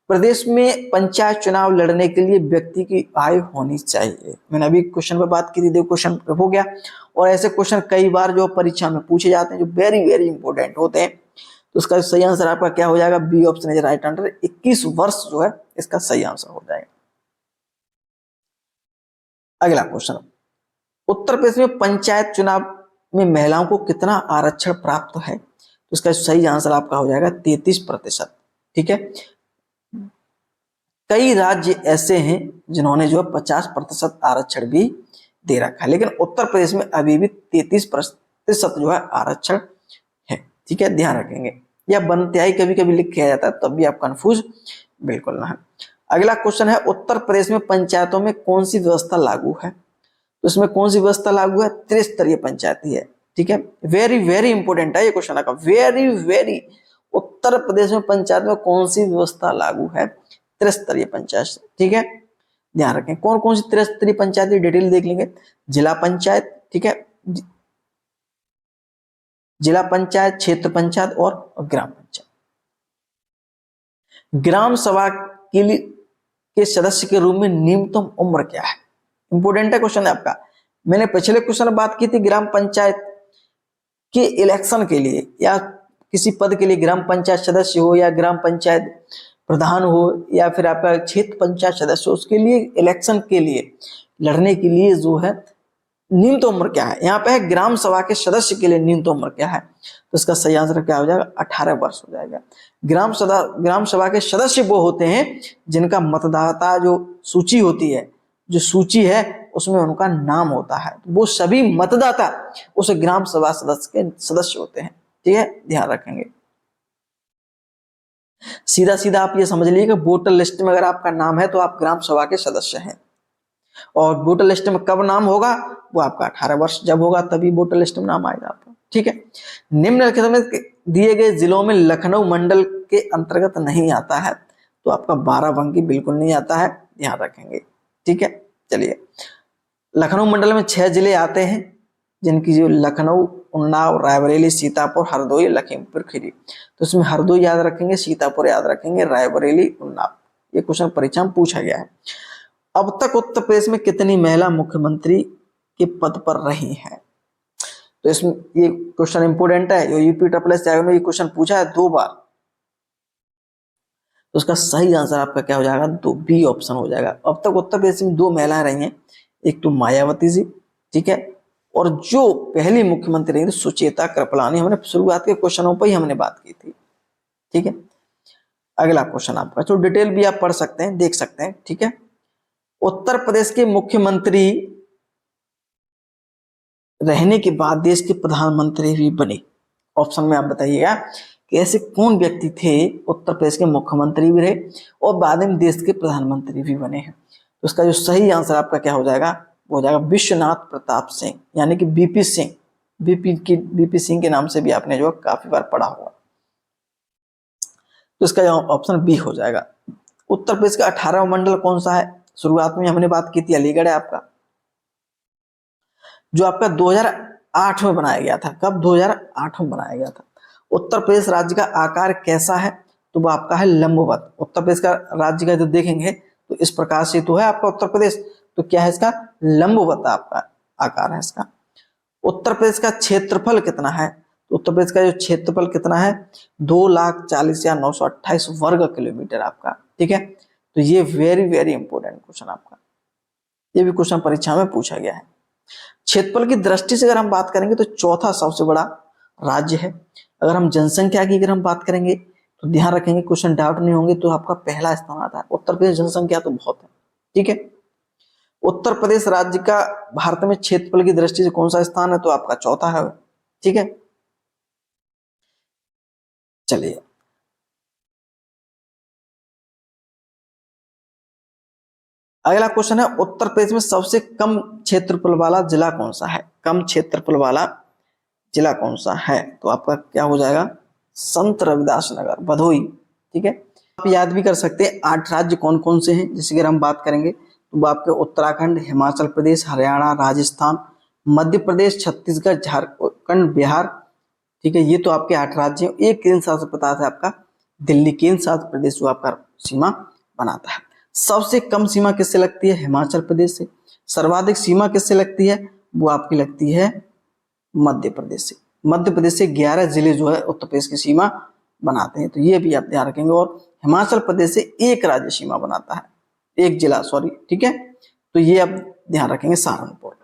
प्रदेश में पंचायत चुनाव लड़ने के लिए व्यक्ति की आयु होनी चाहिए। मैंने अभी क्वेश्चन पर बात की थी, देखो क्वेश्चन हो गया, और ऐसे क्वेश्चन कई बार जो परीक्षा में पूछे जाते हैं जो वेरी वेरी इंपॉर्टेंट होते हैं, तो उसका सही आंसर आपका क्या हो जाएगा? B option is right answer, 21 वर्ष जो है इसका सही आंसर हो जाएगा। अगला क्वेश्चन, उत्तर प्रदेश में पंचायत चुनाव में महिलाओं को कितना आरक्षण प्राप्त है? तो इसका सही आंसर आपका हो जाएगा 33%। ठीक है, कई राज्य ऐसे हैं जिन्होंने जो है 50% आरक्षण भी दे रखा है, लेकिन उत्तर प्रदेश में अभी भी 33% जो है आरक्षण है। ठीक है, ध्यान रखेंगे, या बनत्याई कभी कभी लिख किया जाता है, तब भी आप कंफ्यूज बिल्कुल ना है। अगला क्वेश्चन है, उत्तर प्रदेश में पंचायतों में कौन सी व्यवस्था लागू है? तो इसमें कौन सी व्यवस्था लागू है? त्रिस्तरीय पंचायती है। ठीक है, वेरी वेरी इंपोर्टेंट है ये क्वेश्चन आपका, वेरी वेरी। उत्तर प्रदेश में पंचायत में कौन सी व्यवस्था लागू है? त्रिस्तरीय पंचायत। ठीक है, ध्यान रखें कौन कौन सी त्रिस्तरीय पंचायत की डिटेल देख लेंगे। जिला पंचायत, ठीक है, जिला पंचायत, क्षेत्र पंचायत और ग्राम पंचायत। ग्राम सभा के लिए के सदस्य के रूप में न्यूनतम उम्र क्या है? इंपोर्टेंट है क्वेश्चन है आपका। मैंने पिछले क्वेश्चन में बात की थी ग्राम पंचायत के इलेक्शन के लिए या किसी पद के लिए, ग्राम पंचायत सदस्य हो या ग्राम पंचायत प्रधान हो या फिर आपका क्षेत्र पंचायत सदस्य हो, उसके लिए इलेक्शन के लिए लड़ने के लिए जो है न्यूनतम उम्र क्या है। यहाँ पे है ग्राम सभा के सदस्य के लिए न्यूनतम उम्र क्या है, तो इसका सही आंसर क्या हो जाएगा, 18 वर्ष हो जाएगा। ग्राम सभा के सदस्य वो होते हैं जिनका मतदाता जो सूची होती है, जो सूची है उसमें उनका नाम होता है, वो सभी मतदाता उस ग्राम सभा सदस्य के सदस्य होते हैं। ठीक है, ध्यान रखेंगे। सीधा सीधा आप ये समझ लीजिए कि वोटर लिस्ट में अगर आपका नाम है तो आप ग्राम सभा के सदस्य हैं, और वोटर लिस्ट में कब नाम होगा, वो आपका 18 वर्ष जब होगा तभी वोटर लिस्ट में नाम आएगा आपका। ठीक है, निम्नलिखित में दिए गए जिलों में लखनऊ मंडल के अंतर्गत नहीं आता है, तो आपका बाराबंकी बिल्कुल नहीं आता है, ध्यान रखेंगे। ठीक है, चलिए, लखनऊ मंडल में 6 जिले आते हैं, जिनकी जो लखनऊ, उन्नाव, रायबरेली, सीतापुर, हरदोई, लखीमपुर खीरी। तो इसमें हरदोई याद रखेंगे, सीतापुर याद रखेंगे, रायबरेली, उन्नाव। ये क्वेश्चन परीक्षा में पूछा गया है। अब तक उत्तर प्रदेश में कितनी महिला मुख्यमंत्री के पद पर रही हैं, तो इसमें ये क्वेश्चन इंपोर्टेंट है, जो यूपी ट्रिपल ने ये क्वेश्चन पूछा है 2 बार, तो उसका सही आंसर आपका क्या हो जाएगा, 2 बी ऑप्शन हो जाएगा। अब तक उत्तर प्रदेश में 2 महिलाएं रही हैं, एक तो मायावती जी, ठीक है, और जो पहली मुख्यमंत्री रही थी सुचेता कृपलानी। हमने शुरुआत के क्वेश्चनों पर ही हमने बात की थी। ठीक है, अगला क्वेश्चन आपका, तो डिटेल भी आप पढ़ सकते हैं, देख सकते हैं। ठीक है, उत्तर प्रदेश के मुख्यमंत्री रहने के बाद देश के प्रधानमंत्री भी बने। ऑप्शन में आप बताइएगा कि ऐसे कौन व्यक्ति थे उत्तर प्रदेश के मुख्यमंत्री भी रहे और बाद में देश के प्रधानमंत्री भी बने हैं। तो उसका जो सही आंसर आपका क्या हो जाएगा, वो हो जाएगा विश्वनाथ प्रताप सिंह, यानी कि बीपी सिंह। बीपी सिंह के नाम से भी आपने जो काफी बार पढ़ा होगा। तो इसका ऑप्शन बी हो जाएगा। उत्तर प्रदेश का 18वां मंडल कौन सा है, शुरुआत में हमने बात की थी, अलीगढ़ है आपका, जो आपका 2008 में बनाया गया था। कब, 2008 में बनाया गया था। उत्तर प्रदेश राज्य का आकार कैसा है, तो वो आपका है लंबवत। उत्तर प्रदेश का राज्य का जो देखेंगे तो इस प्रकार से तो है आपका उत्तर प्रदेश, तो क्या है इसका, लंबवत आपका आकार है इसका। उत्तर प्रदेश का क्षेत्रफल कितना है, तो उत्तर प्रदेश का जो क्षेत्रफल कितना है, 2,40,928 वर्ग किलोमीटर आपका। ठीक है, तो ये वेरी वेरी इंपॉर्टेंट क्वेश्चन आपका, ये भी क्वेश्चन परीक्षा में पूछा गया है। क्षेत्रफल की दृष्टि से अगर हम बात करेंगे तो चौथा सबसे बड़ा राज्य है। अगर हम जनसंख्या की अगर हम बात करेंगे तो ध्यान रखेंगे, क्वेश्चन डाउट नहीं होंगे, तो आपका पहला स्थान आता है। उत्तर प्रदेश जनसंख्या तो बहुत है। ठीक है, उत्तर प्रदेश राज्य का भारत में क्षेत्रफल की दृष्टि से कौन सा स्थान है, तो आपका चौथा है। ठीक है, चलिए, अगला क्वेश्चन है, उत्तर प्रदेश में सबसे कम क्षेत्रफल वाला जिला कौन सा है, कम क्षेत्रफल वाला जिला कौन सा है, तो आपका क्या हो जाएगा, संत रविदास नगर, भदोई। ठीक है, आप याद भी कर सकते हैं 8 राज्य कौन कौन से हैं, जैसे अगर हम बात करेंगे तो वो आपके उत्तराखंड, हिमाचल प्रदेश, हरियाणा, राजस्थान, मध्य प्रदेश, छत्तीसगढ़, झारखंड, बिहार। ठीक है, ये तो आपके 8 राज्य हैं। एक केंद्र शासित प्रदेश है आपका दिल्ली, केंद्र शासित प्रदेश जो आपका सीमा बनाता है। सबसे कम सीमा किससे लगती है, हिमाचल प्रदेश से। सर्वाधिक सीमा किससे लगती है, वो आपकी लगती है मध्य प्रदेश से। मध्य प्रदेश से 11 जिले जो है उत्तर प्रदेश की सीमा बनाते हैं, तो ये भी आप ध्यान रखेंगे। और हिमाचल प्रदेश से एक राज्य सीमा बनाता है, एक जिला, सॉरी। ठीक है, तो ये आप ध्यान रखेंगे, सहारनपुर।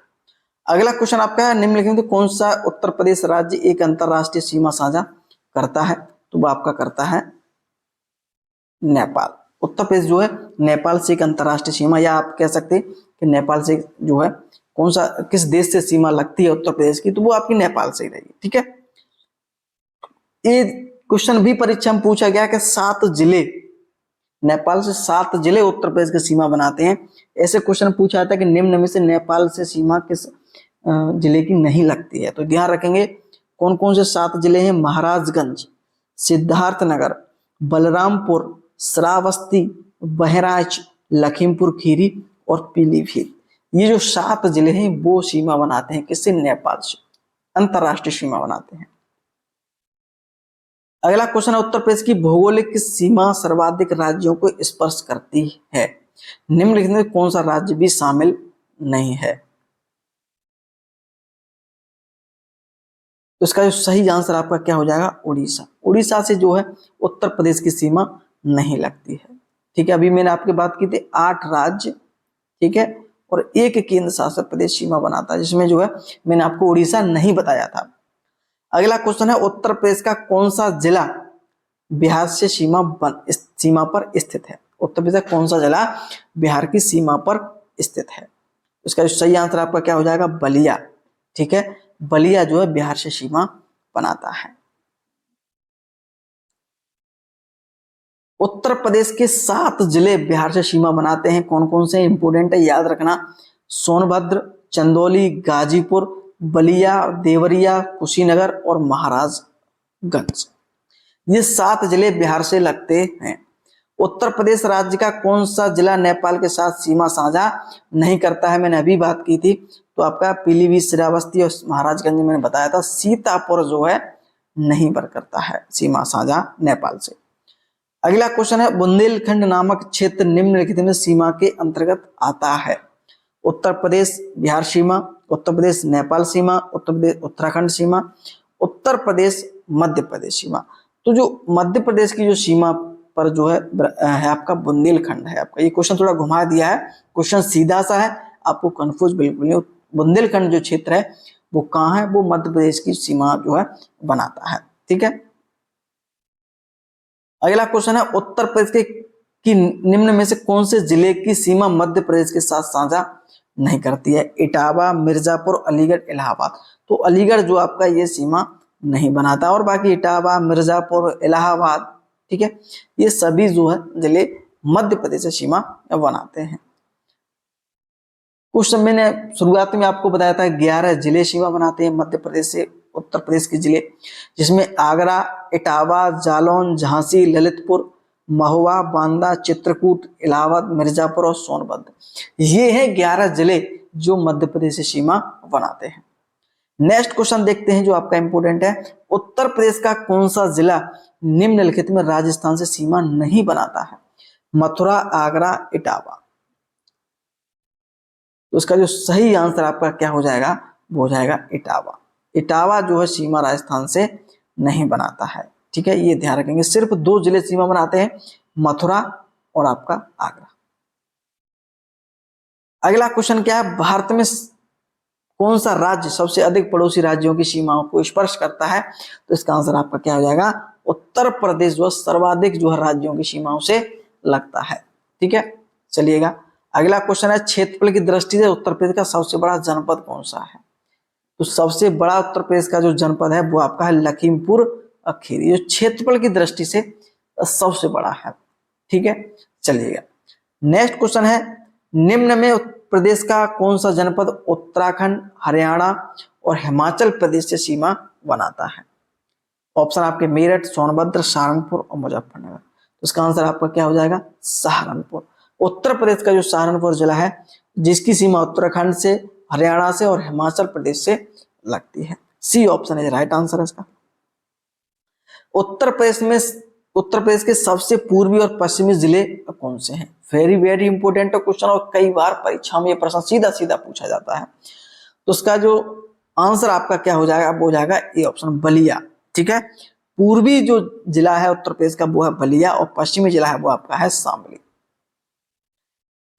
अगला क्वेश्चन आपका है, निम्नलिखित में कौन सा उत्तर प्रदेश राज्य एक अंतरराष्ट्रीय सीमा साझा करता है, तो वो आपका करता है नेपाल। उत्तर प्रदेश जो है नेपाल से एक अंतरराष्ट्रीय सीमा, या आप कह सकते हैं कि नेपाल से जो है कौन सा, किस देश से सीमा लगती है उत्तर प्रदेश की, तो वो आपकी नेपाल से ही रहेगी। ठीक है, ये क्वेश्चन भी परीक्षा में पूछा गया कि 7 जिले, नेपाल से 7 जिले उत्तर प्रदेश की सीमा बनाते हैं। ऐसे क्वेश्चन पूछा जाता है कि निम्न में से नेपाल से सीमा किस जिले की नहीं लगती है, तो ध्यान रखेंगे कौन कौन से 7 जिले हैं, महाराजगंज, सिद्धार्थनगर, बलरामपुर, श्रावस्ती, बहराइच, लखीमपुर खीरी और पीलीभीत। ये जो 7 जिले हैं वो सीमा बनाते हैं किससे, नेपाल से, अंतरराष्ट्रीय सीमा बनाते हैं। अगला क्वेश्चन है, उत्तर प्रदेश की भौगोलिक सीमा सर्वाधिक राज्यों को स्पर्श करती है, निम्नलिखित में कौन सा राज्य भी शामिल नहीं है, तो इसका जो सही आंसर आपका क्या हो जाएगा, उड़ीसा। उड़ीसा से जो है उत्तर प्रदेश की सीमा नहीं लगती है। ठीक है, अभी मैंने आपकी बात की थी 8 राज्य, ठीक है, और 1 केंद्र शासित प्रदेश सीमा बनाता है, जिसमें जो है मैंने आपको उड़ीसा नहीं बताया था। अगला क्वेश्चन है उत्तर प्रदेश का कौन सा जिला बिहार से सीमा पर स्थित है। उत्तर प्रदेश का कौन सा जिला बिहार की सीमा पर स्थित है। इसका जो सही आंसर आपका क्या हो जाएगा, बलिया। ठीक है, बलिया जो है बिहार से सीमा बनाता है। उत्तर प्रदेश के 7 जिले बिहार से सीमा बनाते हैं, कौन कौन से इंपोर्टेंट है याद रखना। सोनभद्र, चंदौली, गाजीपुर, बलिया, देवरिया, कुशीनगर और महाराजगंज। ये 7 जिले बिहार से लगते हैं। उत्तर प्रदेश राज्य का कौन सा जिला नेपाल के साथ सीमा साझा नहीं करता है, मैंने अभी बात की थी, तो आपका पीलीभीत, श्रावस्ती और महाराजगंज मैंने बताया था। सीतापुर जो है नहीं बर करता है सीमा साझा नेपाल से। अगला क्वेश्चन है बुंदेलखंड नामक क्षेत्र निम्नलिखित में सीमा के अंतर्गत आता है। उत्तर प्रदेश बिहार सीमा, उत्तर प्रदेश नेपाल सीमा, उत्तर प्रदेश उत्तराखंड सीमा, उत्तर प्रदेश मध्य प्रदेश सीमा। तो जो मध्य प्रदेश की जो सीमा पर जो है आपका बुंदेलखंड है। आपका ये क्वेश्चन थोड़ा घुमा दिया है, क्वेश्चन सीधा सा है, आपको कंफ्यूज बिल्कुल नहीं। बुंदेलखंड जो क्षेत्र है वो कहाँ है, वो मध्य प्रदेश की सीमा जो है बनाता है। ठीक है, अगला क्वेश्चन है उत्तर प्रदेश के कि निम्न में से कौन से जिले की सीमा मध्य प्रदेश के साथ साझा नहीं करती है। इटावा, मिर्जापुर, अलीगढ़, इलाहाबाद। तो अलीगढ़ जो आपका ये सीमा नहीं बनाता, और बाकी इटावा, मिर्जापुर, इलाहाबाद, ठीक है, ये सभी जो है जिले मध्य प्रदेश से सीमा बनाते हैं। कुछ मैंने शुरुआत में आपको बताया था 11 जिले सीमा बनाते हैं मध्य प्रदेश से उत्तर प्रदेश के जिले, जिसमें आगरा, इटावा, जालौन, झांसी, ललितपुर, महुआ, बांदा, चित्रकूट, इलाहाबाद, मिर्जापुर और सोनभद्र। ये हैं 11 जिले जो मध्य प्रदेश से सीमा बनाते हैं। नेक्स्ट क्वेश्चन देखते हैं जो आपका इंपोर्टेंट है। उत्तर प्रदेश का कौन सा जिला निम्नलिखित में राजस्थान से सीमा नहीं बनाता है। मथुरा, आगरा, इटावा। तो उसका जो सही आंसर आपका क्या हो जाएगा, वो हो जाएगा इटावा। इटावा जो है सीमा राजस्थान से नहीं बनाता है। ठीक है, ये ध्यान रखेंगे। सिर्फ 2 जिले सीमा बनाते हैं, मथुरा और आपका आगरा। अगला क्वेश्चन क्या है, भारत में कौन सा राज्य सबसे अधिक पड़ोसी राज्यों की सीमाओं को स्पर्श करता है। तो इसका आंसर आपका क्या हो जाएगा, उत्तर प्रदेश जो सर्वाधिक जो है राज्यों की सीमाओं से लगता है। ठीक है, चलिएगा अगला क्वेश्चन है क्षेत्रफल की दृष्टि से उत्तर प्रदेश का सबसे बड़ा जनपद कौन सा है। तो सबसे बड़ा उत्तर प्रदेश का जो जनपद है वो आपका है लखीमपुर खीरी, जो क्षेत्रफल की दृष्टि से सबसे बड़ा है। ठीक है, चलिएगा नेक्स्ट क्वेश्चन है निम्न में प्रदेश का कौन सा जनपद उत्तराखंड, हरियाणा और हिमाचल प्रदेश से सीमा बनाता है। ऑप्शन आपके मेरठ, सोनभद्र, सहारनपुर और मुजफ्फरनगर। तो इसका आंसर आपका क्या हो जाएगा, सहारनपुर। उत्तर प्रदेश का जो सहारनपुर जिला है जिसकी सीमा उत्तराखंड से, हरियाणा से और हिमाचल प्रदेश से लगती है। C option is right answer है इसका। उत्तर प्रदेश के सबसे पूर्वी और पश्चिमी जिले कौन से हैं। वेरी वेरी इंपोर्टेंट क्वेश्चन, और कई बार परीक्षा में ये प्रश्न सीधा सीधा पूछा जाता है। तो उसका जो आंसर आपका क्या हो जाएगा, वो हो जाएगा ए ऑप्शन बलिया। ठीक है, पूर्वी जो जिला है उत्तर प्रदेश का वो है बलिया, और पश्चिमी जिला है वो आपका है शामली।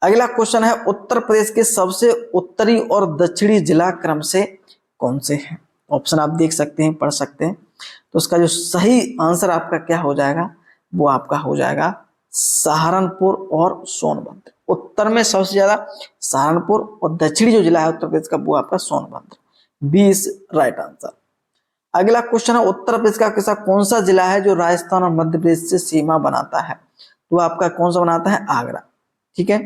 अगला क्वेश्चन है उत्तर प्रदेश के सबसे उत्तरी और दक्षिणी जिला क्रम से कौन से हैं। ऑप्शन आप देख सकते हैं, पढ़ सकते हैं। तो उसका जो सही आंसर आपका क्या हो जाएगा, वो आपका हो जाएगा सहारनपुर और सोनभद्र। उत्तर में सबसे ज्यादा सहारनपुर, और दक्षिणी जो जिला है उत्तर प्रदेश का वो आपका Sonbhadra. B is right answer. अगला क्वेश्चन है उत्तर प्रदेश का कैसा कौन सा जिला है जो राजस्थान और मध्य प्रदेश से सीमा बनाता है। तो आपका कौन सा बनाता है, आगरा। ठीक है,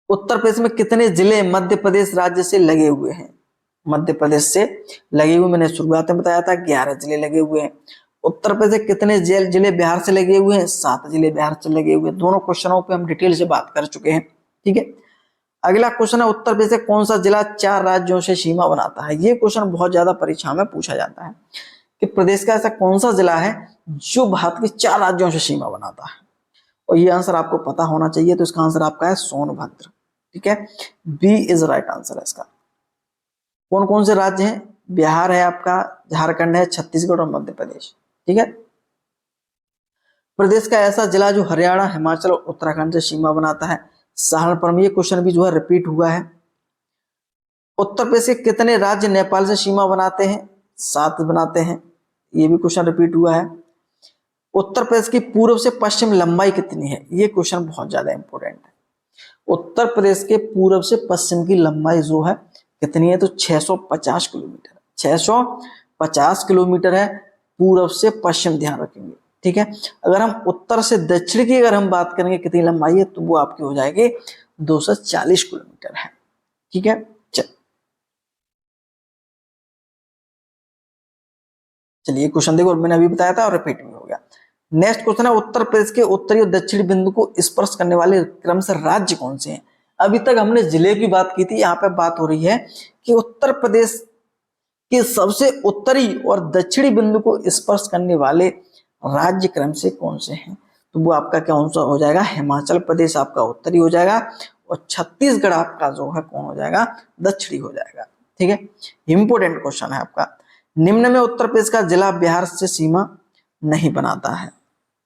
उत्तर प्रदेश में कितने जिले मध्य प्रदेश राज्य से लगे हुए हैं। मध्य प्रदेश से लगे हुए मैंने शुरुआत में बताया था 11 जिले लगे हुए हैं। उत्तर प्रदेश से कितने जिले बिहार से लगे हुए हैं, 7 जिले बिहार से लगे हुए हैं। दोनों क्वेश्चनों पे हम डिटेल से बात कर चुके हैं। ठीक है, अगला क्वेश्चन है उत्तर प्रदेश से कौन सा जिला 4 राज्यों से सीमा बनाता है। ये क्वेश्चन बहुत ज्यादा परीक्षा में पूछा जाता है कि प्रदेश का ऐसा कौन सा जिला है जो भारत के 4 राज्यों से सीमा बनाता है, और ये आंसर आपको पता होना चाहिए। तो इसका आंसर आपका है सोनभद्र। ठीक है, बी इज राइट आंसर है इसका। कौन कौन से राज्य हैं, बिहार है आपका, झारखंड है, छत्तीसगढ़ और मध्य प्रदेश। ठीक है, प्रदेश का ऐसा जिला जो हरियाणा, हिमाचल और उत्तराखंड से सीमा बनाता है, सहारनपुर में। ये क्वेश्चन भी जो है रिपीट हुआ है। उत्तर प्रदेश के कितने राज्य नेपाल से सीमा बनाते हैं? 7 बनाते हैं। ये भी क्वेश्चन रिपीट हुआ है। उत्तर प्रदेश की पूर्व से पश्चिम लंबाई कितनी है? ये क्वेश्चन बहुत ज्यादा इंपॉर्टेंट है। उत्तर प्रदेश के पूर्व से पश्चिम की लंबाई जो है कितनी है? तो 650 किलोमीटर। 650 किलोमीटर है पूर्व से पश्चिम, ध्यान रखेंगे, ठीक है। अगर हम उत्तर से दक्षिण की अगर हम बात करेंगे कितनी लंबाई है, तो वो आपकी हो जाएगी 240 किलोमीटर है, ठीक है। चलिए क्वेश्चन देखो, मैंने अभी बताया था और रिपीट भी हो गया। नेक्स्ट क्वेश्चन है, उत्तर प्रदेश के उत्तरी और दक्षिणी बिंदु को स्पर्श करने वाले क्रमशः राज्य कौन से हैं? अभी तक हमने जिले की बात की थी, यहाँ पे बात हो रही है कि उत्तर प्रदेश के सबसे उत्तरी और दक्षिणी बिंदु को स्पर्श करने वाले राज्य क्रम से कौन से हैं? तो वो आपका कौन सा हो जाएगा? हिमाचल प्रदेश आपका उत्तरी हो जाएगा और छत्तीसगढ़ आपका जो है कौन हो जाएगा? दक्षिणी हो जाएगा, ठीक है। इंपोर्टेंट क्वेश्चन है आपका। निम्न में उत्तर प्रदेश का जिला बिहार से सीमा नहीं बनाता है,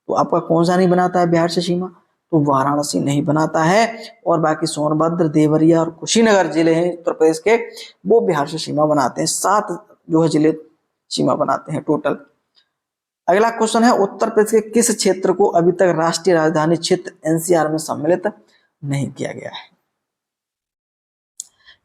तो आपका कौन सा नहीं बनाता है बिहार से सीमा? तो वाराणसी नहीं बनाता है, और बाकी सोनभद्र, देवरिया और कुशीनगर जिले हैं उत्तर प्रदेश के, वो बिहार से सीमा बनाते हैं। 7 जो है जिले सीमा बनाते हैं टोटल। अगला क्वेश्चन है, उत्तर प्रदेश के किस क्षेत्र को अभी तक राष्ट्रीय राजधानी क्षेत्र एनसीआर में सम्मिलित नहीं किया गया है?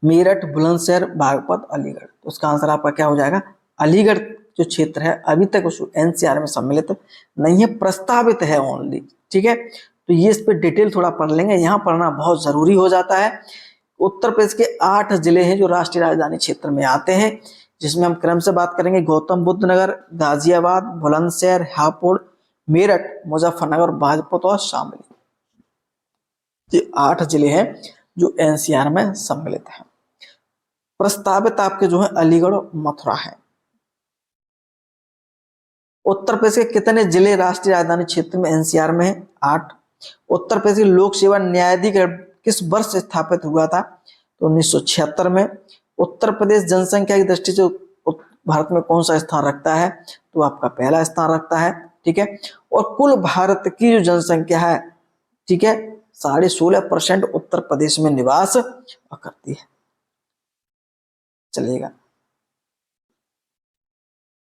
मेरठ, बुलंदशहर, बागपत, अलीगढ़। तो उसका आंसर आपका क्या हो जाएगा? अलीगढ़ जो क्षेत्र है अभी तक उस एनसीआर में सम्मिलित नहीं है, प्रस्तावित है ओनली, ठीक है। तो ये इस पे डिटेल थोड़ा पढ़ लेंगे, यहाँ पढ़ना बहुत जरूरी हो जाता है। उत्तर प्रदेश के 8 जिले हैं जो राष्ट्रीय राजधानी क्षेत्र में आते हैं, जिसमें हम क्रम से बात करेंगे। गौतम बुद्ध नगर, गाजियाबाद, बुलंदशहर, हापुड़, मेरठ, मुजफ्फरनगर, बागपत और शामली। ये 8 जिले हैं जो एनसीआर में सम्मिलित हैं। प्रस्तावित आपके जो है अलीगढ़ और मथुरा है। उत्तर प्रदेश के कितने जिले राष्ट्रीय राजधानी क्षेत्र में एनसीआर में है? 8। उत्तर प्रदेश की लोक सेवा न्यायाधिकरण किस वर्ष स्थापित हुआ था? तो 1976 में। उत्तर प्रदेश जनसंख्या की दृष्टि से भारत में कौन सा स्थान रखता है? तो आपका पहला स्थान रखता है, ठीक है। और कुल भारत की जो जनसंख्या है, ठीक है, 16.5% उत्तर प्रदेश में निवास करती है। चलिएगा,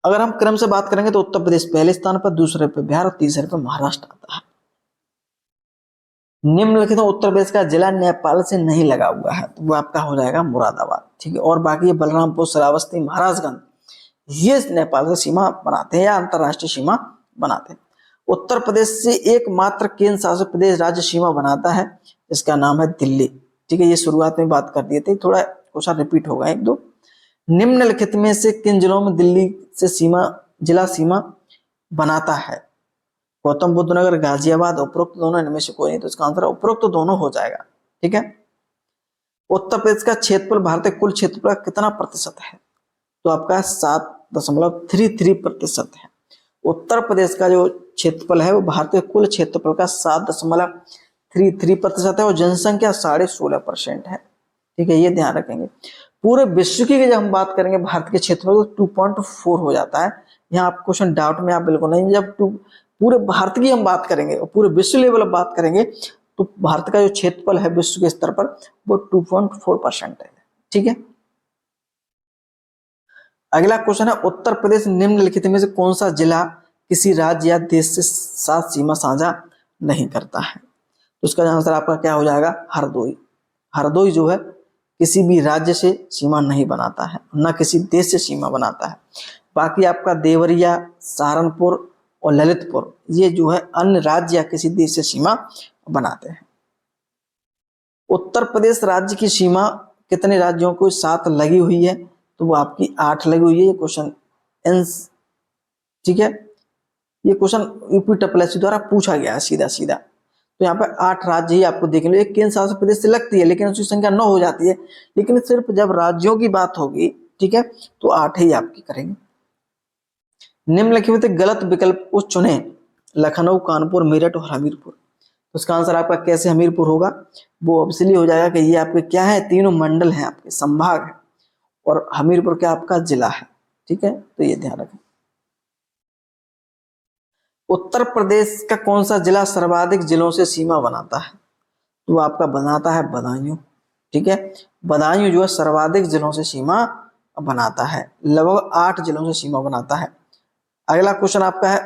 अगर हम क्रम से बात करेंगे तो उत्तर प्रदेश पहले स्थान पर, दूसरे पे बिहार और तीसरे पे महाराष्ट्र आता है। निम्नलिखित उत्तर प्रदेश का जिला नेपाल से नहीं लगा हुआ है, तो वो आपका हो जाएगा मुरादाबाद, ठीक है। और बाकी ये बलरामपुर, श्रावस्ती, महाराजगंज ये नेपाल से सीमा बनाते हैं या अंतरराष्ट्रीय सीमा बनाते हैं। उत्तर प्रदेश से एकमात्र केंद्र शासित प्रदेश राज्य सीमा बनाता है, इसका नाम है दिल्ली, ठीक है। ये शुरुआत में बात कर दिए थे, थोड़ा क्वेश्चन रिपीट होगा 1-2। निम्नलिखित में से किन जिलों में दिल्ली से जिला सीमा बनाता है? गौतम बुद्ध नगर, गाजियाबाद, उपरोक्त दोनों, इनमें से कोई नहीं। तो इसका आंसर उपरोक्त दोनों हो जाएगा, ठीक है। उत्तर प्रदेश का क्षेत्रफल भारत के कुल क्षेत्रफल का कितना प्रतिशत है? तो आपका 7.33% है। उत्तर प्रदेश का जो क्षेत्रफल है वो भारत के कुल क्षेत्रफल का 7.33% है, और जनसंख्या 16.5% है, ठीक है। ये ध्यान रखेंगे। पूरे विश्व की जब हम बात करेंगे भारत के क्षेत्रफल तो 2.4 हो जाता है। यहाँ आप क्वेश्चन डाउट में आप बिल्कुल नहीं, जब पूरे भारत की हम बात करेंगे और पूरे विश्व लेवल पर बात करेंगे तो भारत का जो क्षेत्रफल है विश्व के स्तर पर वो 2.4% है, ठीक है। अगला क्वेश्चन है, उत्तर प्रदेश निम्नलिखित में से कौन सा जिला किसी राज्य या देश से साथ सीमा साझा नहीं करता है? तो उसका आंसर आपका क्या हो जाएगा? हरदोई। हरदोई जो है किसी भी राज्य से सीमा नहीं बनाता है, ना किसी देश से सीमा बनाता है। बाकी आपका देवरिया, सहारनपुर और ललितपुर ये जो है अन्य राज्य या किसी देश से सीमा बनाते हैं। उत्तर प्रदेश राज्य की सीमा कितने राज्यों को साथ लगी हुई है? तो वो आपकी 8 लगी हुई है। ये क्वेश्चन ठीक है, ये क्वेश्चन यूपी द्वारा पूछा गया है सीधा सीधा। तो यहाँ पे 8 राज्य ही आपको देखने, एक केंद्र शासित प्रदेश से लगती है लेकिन उसकी संख्या 9 हो जाती है, लेकिन सिर्फ जब राज्यों की बात होगी, ठीक है, तो 8 ही आपकी करेंगे। निम्नलिखित में गलत विकल्प को चुने, लखनऊ, कानपुर, मेरठ और हमीरपुर। तो इसका आंसर आपका कैसे हमीरपुर होगा? वो ऑब्वियसली हो जाएगा कि ये आपके क्या है, तीनों मंडल हैं, आपके संभाग है, और हमीरपुर क्या आपका जिला है, ठीक है। तो ये ध्यान रखें। उत्तर प्रदेश का कौन सा जिला सर्वाधिक जिलों से सीमा बनाता है? तो आपका बनाता है बदायूं। ठीक है, बदायूं जो है सर्वाधिक जिलों से सीमा बनाता है, लगभग 8 जिलों से सीमा बनाता है। अगला क्वेश्चन आपका है,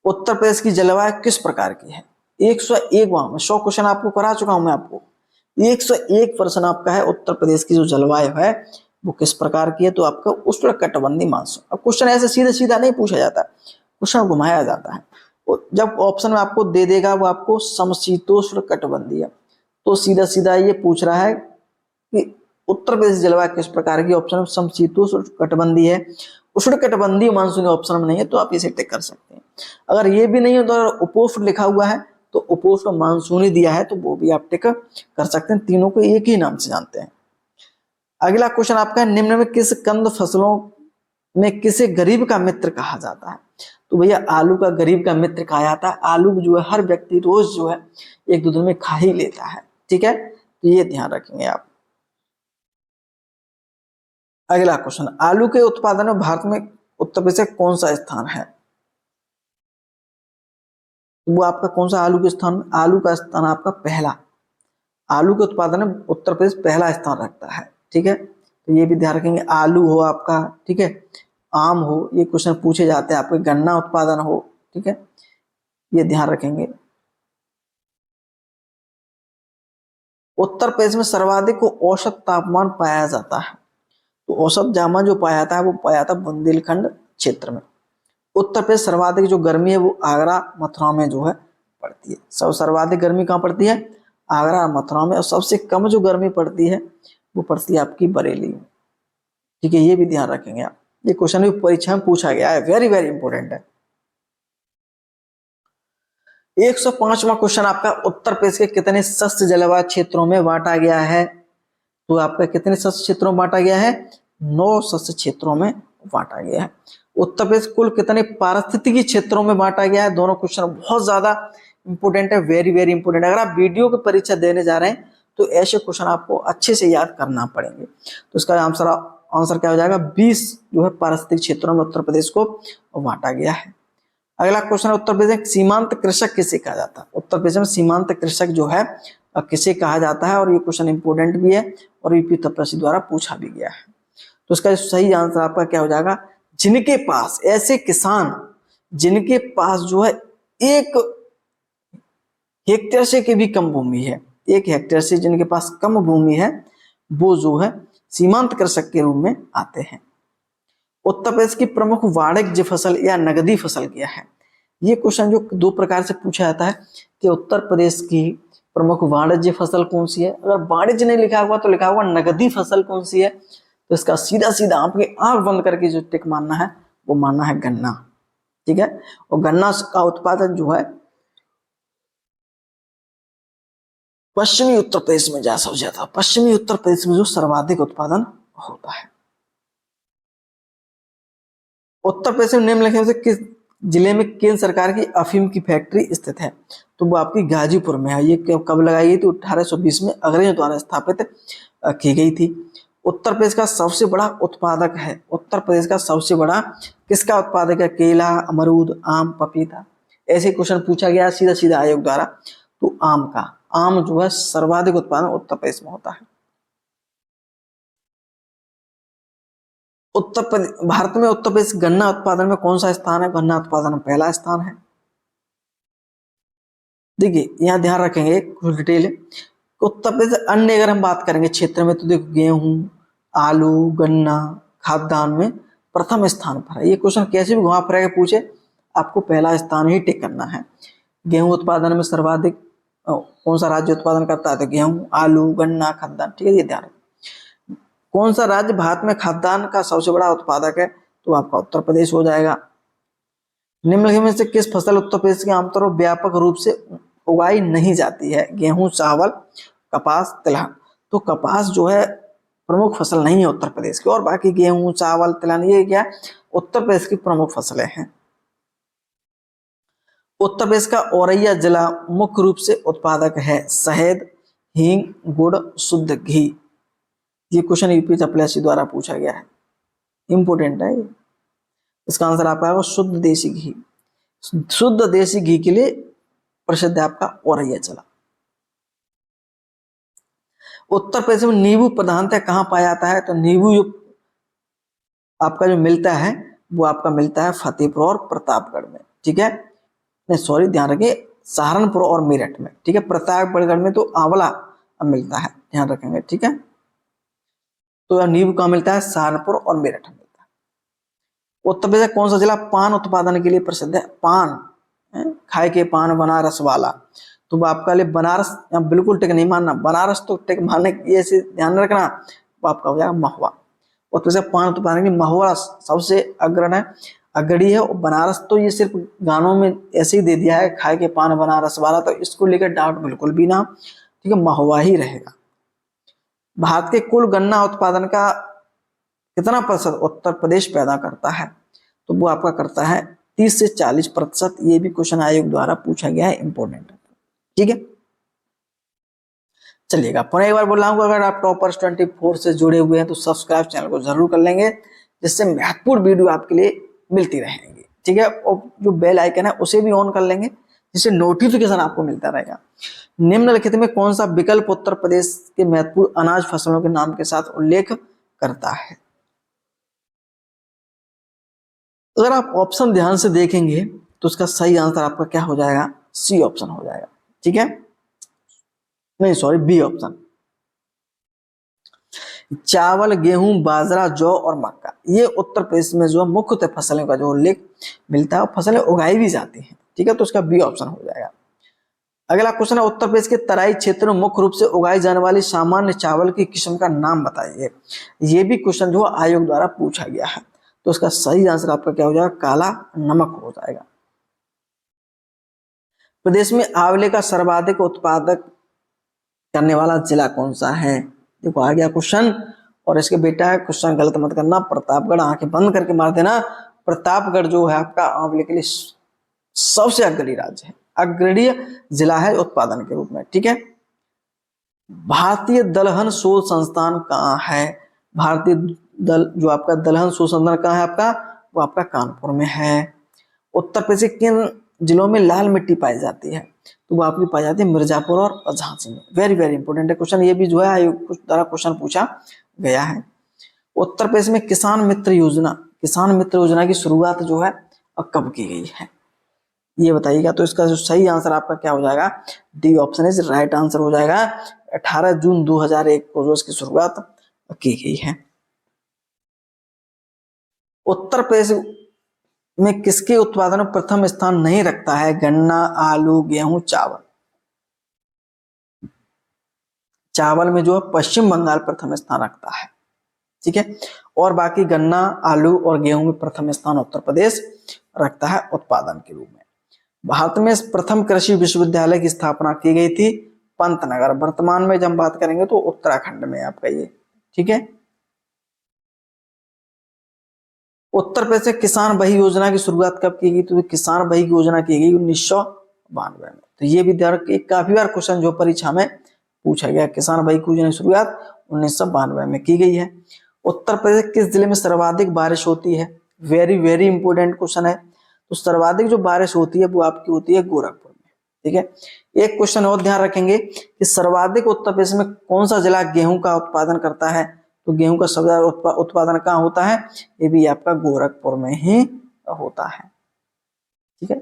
उत्तर प्रदेश की जलवायु किस प्रकार की है? 101 में 100 क्वेश्चन आपको करा चुका हूं मैं आपको। 101 प्रश्न आपका है, उत्तर प्रदेश की जो जलवायु है वो किस प्रकार की है? तो आपका उष्णकटिबंधीय मानसून। अब क्वेश्चन ऐसे सीधा सीधा नहीं पूछा जाता, क्वेश्चन घुमाया जाता है। जब ऑप्शन में आपको दे देगा वो आपको समशीतोष्ण कटिबंधीय, तो सीधा सीधा ये पूछ रहा है कि उत्तर प्रदेश जलवायु किस प्रकार की, ऑप्शन में समशीतोष्ण कटिबंधीय है। उष्णकटिबंधीय मानसून ऑप्शन में नहीं है तो आप इसे टिक कर सकते हैं। अगर ये भी नहीं है तो अगर उपोष्ण लिखा हुआ है तो उपोष्ण मानसूनी दिया है तो वो भी आप टिक कर सकते हैं, तीनों को एक ही नाम से जानते हैं। अगला क्वेश्चन आपका, निम्न में किस कंद फसलों में किसे गरीब का मित्र कहा जाता है? तो भैया आलू का गरीब का मित्र कहा जाता है। आलू जो है हर व्यक्ति रोज जो है 1-2 दिन में खा ही लेता है। ठीक है, तो ये ध्यान रखेंगे आप। अगला क्वेश्चन, आलू के उत्पादन में भारत में उत्तर प्रदेश का कौन सा स्थान है? वो आपका कौन सा आलू के स्थान? आलू का स्थान आपका पहला, आलू के उत्पादन में उत्तर प्रदेश पहला स्थान रखता है। ठीक है, तो ये भी ध्यान रखेंगे। आलू हो आपका, ठीक है, आम हो, ये क्वेश्चन पूछे जाते हैं आपके, गन्ना उत्पादन हो, ठीक है, ये ध्यान रखेंगे। उत्तर प्रदेश में सर्वाधिक औसत तापमान पाया जाता है, तो औसत तापमान जो पाया जाता है वो पाया जाता है बुंदेलखंड क्षेत्र में। उत्तर प्रदेश सर्वाधिक जो गर्मी है वो आगरा मथुरा में जो है पड़ती है। सब सर्वाधिक गर्मी कहाँ पड़ती है? आगरा मथुरा में। और सबसे कम जो गर्मी पड़ती है वो पड़ती है आपकी बरेली में। ठीक है, ये भी ध्यान रखेंगे आप, ये क्वेश्चन भी परीक्षा में पूछा गया है, वेरी वेरी इंपॉर्टेंट है। 105वां क्वेश्चन आपका, उत्तर प्रदेश के कितने सस्त्र जलवायु क्षेत्रों में बांटा गया है? तो आपका कितने सस्त्र क्षेत्रों में बांटा गया है? 9 सस्त्र क्षेत्रों में बांटा गया है। उत्तर प्रदेश कुल कितने पारिस्थितिकी क्षेत्रों में बांटा गया है? दोनों क्वेश्चन बहुत ज्यादा इंपोर्टेंट है, वेरी वेरी इंपोर्टेंट। अगर आप वीडियो की परीक्षा देने जा रहे हैं तो ऐसे क्वेश्चन आपको अच्छे से याद करना पड़ेंगे। तो इसका आंसर क्या हो जाएगा? 20 जो है पारिस्थितिक क्षेत्रों में उत्तर प्रदेश को बांटा गया है। अगला क्वेश्चन है, उत्तर प्रदेश में सीमांत कृषक किसे कहा जाता है? उत्तर प्रदेश में सीमांत कृषक जो है किसे कहा जाता है? और ये क्वेश्चन इंपोर्टेंट भी है और यूपी तपस्वी द्वारा पूछा भी गया है। तो इसका सही आंसर आपका क्या हो जाएगा? जिनके पास, ऐसे किसान जिनके पास जो है 1 हेक्टेयर से के भी कम भूमि है, 1 हेक्टेयर से जिनके पास कम भूमि है वो जो है सीमांत कृषक के रूप में आते हैं। उत्तर प्रदेश की प्रमुख वाणिज्य फसल या नगदी फसल क्या है? ये क्वेश्चन जो 2 प्रकार से पूछा जाता है कि उत्तर प्रदेश की प्रमुख वाणिज्य फसल कौन सी है। अगर वाणिज्य नहीं लिखा हुआ तो लिखा हुआ नगदी फसल कौन सी है, तो इसका सीधा सीधा आपके आंख बंद करके जो टिक मानना है वो मानना है गन्ना। ठीक है, और गन्ना का उत्पादन जो है पश्चिमी उत्तर प्रदेश में ज्यादा हो जाता है, पश्चिमी उत्तर प्रदेश में जो सर्वाधिक उत्पादन होता है। उत्तर प्रदेश में निम्नलिखित में से किस जिले में केंद्र सरकार की अफीम की फैक्ट्री स्थित है? तो वो आपकी गाजीपुर में है। ये कब लगाई गई थी? 1820 में अंग्रेजों द्वारा स्थापित की गई थी। उत्तर प्रदेश का सबसे बड़ा उत्पादक है, उत्तर प्रदेश का सबसे बड़ा किसका उत्पादक है? केला, अमरूद, आम, पपीता। ऐसे क्वेश्चन पूछा गया सीधा सीधा आयोग द्वारा, तो आम का, आम जो है सर्वाधिक उत्पादन उत्तर प्रदेश में होता है। उत्तर प्रदेश, भारत में उत्तर प्रदेश गन्ना उत्पादन में कौन सा स्थान है? गन्ना उत्पादन में पहला स्थान है। देखिए यहाँ ध्यान रखेंगे कुछ डिटेल है। उत्तर प्रदेश अन्य अगर हम बात करेंगे क्षेत्र में तो देखो गेहूं, आलू, गन्ना, खाद्यान्न में प्रथम स्थान पर है। ये क्वेश्चन कैसे भी घुमा फिरा के पूछे आपको पहला स्थान ही टिक करना है। गेहूं उत्पादन में सर्वाधिक कौन सा राज्य उत्पादन करता है? तो गेहूं, आलू, गन्ना, खाद्यान्न। ठीक है, ये ध्यान रखें। कौन सा राज्य भारत में खाद्यान्न का सबसे बड़ा उत्पादक है? तो आपका उत्तर प्रदेश हो जाएगा। निम्नलिखित में से किस फसल उत्तर प्रदेश के आमतौर पर व्यापक रूप से उगाई नहीं जाती है? गेहूं, चावल, कपास, तिलहन। तो कपास जो है प्रमुख फसल नहीं है उत्तर प्रदेश की, और बाकी गेहूं, चावल, तिलहन ये क्या उत्तर प्रदेश की प्रमुख फसलें हैं। उत्तर प्रदेश का औरैया जिला मुख्य रूप से उत्पादक है शहद, हींग, गुड़, शुद्ध घी। ये क्वेश्चन यूपी तपस्वी द्वारा पूछा गया है, इंपोर्टेंट है ये। इसका आंसर आपका आएगा शुद्ध देसी घी। शुद्ध देसी घी के लिए प्रसिद्ध है आपका औरैयाचला। उत्तर प्रदेश में नींबू प्रधानतः कहाँ पाया जाता है? तो नींबू जो आपका जो मिलता है वो आपका मिलता है फतेहपुर और प्रतापगढ़ में, ठीक है। नहीं सॉरी, ध्यान रखिए, सहारनपुर और मेरठ में, ठीक है। प्रतापगढ़ में तो आंवला मिलता है, ध्यान रखेंगे, ठीक है। तो नींबू कहाँ मिलता है? सहारनपुर और मेरठ में मिलता है। उत्तर प्रदेश कौन सा जिला पान उत्पादन के लिए प्रसिद्ध है? पान, खाए के पान बनारस वाला, तो वो आपका लिए बनारस बिल्कुल टिक नहीं मानना, बनारस तो टिक मानने ये से ध्यान रखना, वो आपका हो जाएगा महुआ। उत्तर प्रदेश पान उत्पादन के लिए महुआ सबसे अग्रणी है, अग्रणी है। और बनारस तो ये सिर्फ गानों में ऐसे ही दे दिया है, खाए के पान बनारस वाला, तो इसको लेकर डाउट बिल्कुल भी ना, ठीक है, महुआ ही रहेगा। भारत के कुल गन्ना उत्पादन का कितना प्रतिशत उत्तर प्रदेश पैदा करता है? तो वो आपका करता है 30 से 40%। ये भी क्वेश्चन आयोग द्वारा पूछा गया है, इंपॉर्टेंट है, ठीक है। चलिएगा, पुनः एक बार बोल रहा हूँ, अगर आप टॉपर्स 24 से जुड़े हुए हैं तो सब्सक्राइब चैनल को जरूर कर लेंगे, जिससे महत्वपूर्ण वीडियो आपके लिए मिलती रहेंगी, ठीक है। और जो बेल आइकन है उसे भी ऑन कर लेंगे, जिससे नोटिफिकेशन आपको मिलता रहेगा। निम्नलिखित में कौन सा विकल्प उत्तर प्रदेश के महत्वपूर्ण अनाज फसलों के नाम के साथ उल्लेख करता है? अगर आप ऑप्शन ध्यान से देखेंगे तो उसका सही आंसर आपका क्या हो जाएगा? सी ऑप्शन हो जाएगा, ठीक है। नहीं सॉरी, बी ऑप्शन। चावल, गेहूं, बाजरा, जौ और मक्का, ये उत्तर प्रदेश में जो मुख्यतः फसलों का जो उल्लेख मिलता है, फसलें उगाई भी जाती हैं, ठीक है। तो उसका बी ऑप्शन हो जाएगा। अगला क्वेश्चन है, उत्तर प्रदेश के तराई क्षेत्र में मुख्य रूप से उगाई जाने वाली सामान्य चावल की किस्म का नाम बताइए। ये भी क्वेश्चन जो आयोग द्वारा पूछा गया है, तो उसका सही आंसर आपका क्या हो जाएगा? काला नमक हो जाएगा। प्रदेश में आंवले का सर्वाधिक उत्पादक करने वाला जिला कौन सा है? देखो आ गया क्वेश्चन, और इसके बेटा है क्वेश्चन गलत मत करना, प्रतापगढ़, आंखें बंद करके मार देना। प्रतापगढ़ जो है आपका आंवले के लिए सबसे अग्रणी राज्य है, अग्रणी जिला है उत्पादन के रूप में, ठीक है। भारतीय दलहन शोध संस्थान कहाँ है? भारतीय दल जो आपका दलहन शोध संस्थान कहाँ है आपका? वो आपका कानपुर में है। उत्तर प्रदेश के किन जिलों में लाल मिट्टी पाई जाती है? तो वो आपकी पाई जाती है मिर्जापुर और झांसी में। वेरी वेरी इंपॉर्टेंट है क्वेश्चन, ये भी जो है आयोग कुछ द्वारा क्वेश्चन पूछा गया है। उत्तर प्रदेश में किसान मित्र योजना की शुरुआत जो है कब की गई है? ये बताइएगा। तो इसका जो सही आंसर आपका क्या हो जाएगा? D option is right answer हो जाएगा। 18 जून 2001 को जो इसकी शुरुआत की गई है। उत्तर प्रदेश में किसके उत्पादन में प्रथम स्थान नहीं रखता है? गन्ना, आलू, गेहूं, चावल। चावल में जो है पश्चिम बंगाल प्रथम स्थान रखता है, ठीक है। और बाकी गन्ना, आलू और गेहूं में प्रथम स्थान उत्तर प्रदेश रखता है उत्पादन के रूप में। भारत में प्रथम कृषि विश्वविद्यालय की स्थापना की गई थी पंतनगर। वर्तमान में जब बात करेंगे तो उत्तराखंड में आपका ये, ठीक है। उत्तर प्रदेश में किसान बही योजना की शुरुआत कब की गई? तो किसान बही योजना की गई 1992 में। तो ये भी काफी बार क्वेश्चन जो परीक्षा में पूछा गया, किसान बही योजना की शुरुआत 1992 में की गई है। उत्तर प्रदेश किस जिले में सर्वाधिक बारिश होती है? वेरी वेरी इंपोर्टेंट क्वेश्चन है। तो सर्वाधिक जो बारिश होती है वो आपकी होती है गोरखपुर में, ठीक है। एक क्वेश्चन और ध्यान रखेंगे कि सर्वाधिक उत्तर प्रदेश में कौन सा जिला गेहूं का उत्पादन करता है? तो गेहूं का सबसे उत्पादन कहाँ होता है? ये भी आपका गोरखपुर में ही होता है, ठीक है।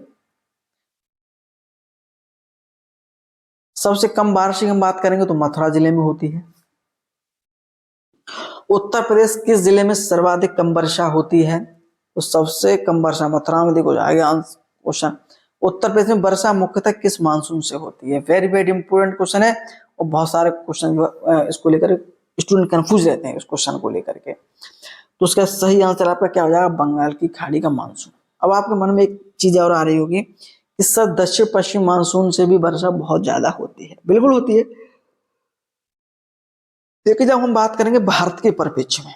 सबसे कम बारिश की हम बात करेंगे तो मथुरा जिले में होती है। उत्तर प्रदेश किस जिले में सर्वाधिक कम वर्षा होती है? तो सबसे कम वर्षा मथुरा में। देखो आगे क्वेश्चन, उत्तर प्रदेश में वर्षा मुख्यतः किस मानसून से होती है? वेरी वेरी इंपोर्टेंट क्वेश्चन है, और बहुत सारे क्वेश्चन जो इसको लेकर स्टूडेंट कंफ्यूज रहते हैं इस क्वेश्चन को लेकर के। तो उसका सही आंसर आपका क्या हो जाएगा? बंगाल की खाड़ी का मानसून। अब आपके मन में एक चीज और आ रही होगी कि सर दक्षिण पश्चिम मानसून से भी वर्षा बहुत ज्यादा होती है। बिल्कुल होती है, देखिए जब हम बात करेंगे भारत के परिप्रेक्ष्य में,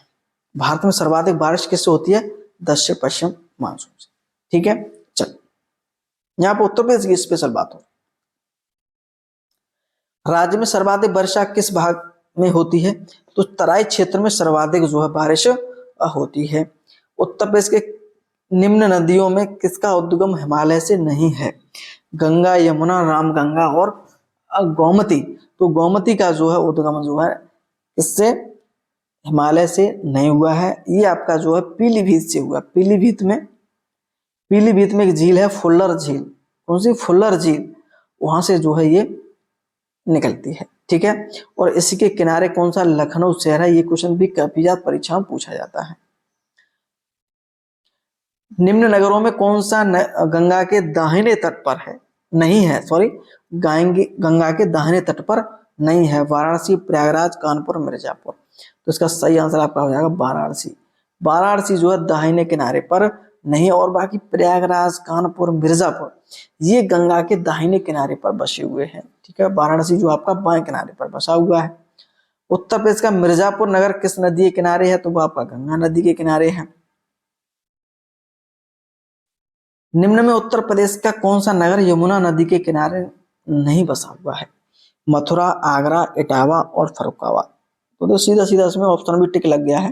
भारत में सर्वाधिक बारिश किससे होती है? दक्षिण पश्चिम मानसून से, ठीक है। चल यहाँ पर उत्तर प्रदेश की स्पेशल बात हो, राज्य में सर्वाधिक वर्षा किस भाग में होती है? तो तराई क्षेत्र में सर्वाधिक जो है बारिश होती है। उत्तर प्रदेश के निम्न नदियों में किसका उद्गम हिमालय से नहीं है? गंगा, यमुना, रामगंगा और गोमती। तो गोमती का जो है उद्गम जो है इससे हिमालय से नहीं हुआ है, ये आपका जो है पीलीभीत से हुआ। पीलीभीत में एक झील है फुल्लर झील, कौन सी? फुल्लर झील, वहां से जो है ये निकलती है, ठीक है। और इसी के किनारे कौन सा लखनऊ शहर है? ये क्वेश्चन भी काफी ज्यादा परीक्षा में पूछा जाता है। निम्न नगरों में कौन सा गंगा के दाहिने तट पर है? नहीं है, सॉरी, गंगा के दाहिने तट पर नहीं है। वाराणसी, प्रयागराज, कानपुर, मिर्जापुर। तो इसका सही आंसर आपका हो जाएगा वाराणसी। वाराणसी जो है दाहिने किनारे पर नहीं, और बाकी प्रयागराज, कानपुर, मिर्जापुर ये गंगा के दाहिने किनारे पर बसे हुए हैं, ठीक है। वाराणसी जो आपका बाएं किनारे पर बसा हुआ है। उत्तर प्रदेश का मिर्जापुर नगर किस नदी के किनारे है? तो वो आपका गंगा नदी के किनारे है। निम्न में उत्तर प्रदेश का कौन सा नगर यमुना नदी के किनारे नहीं बसा हुआ है? मथुरा, आगरा, इटावा और फरुखाबाद। तो सीधा सीधा इसमें ऑप्शन भी टिक लग गया है,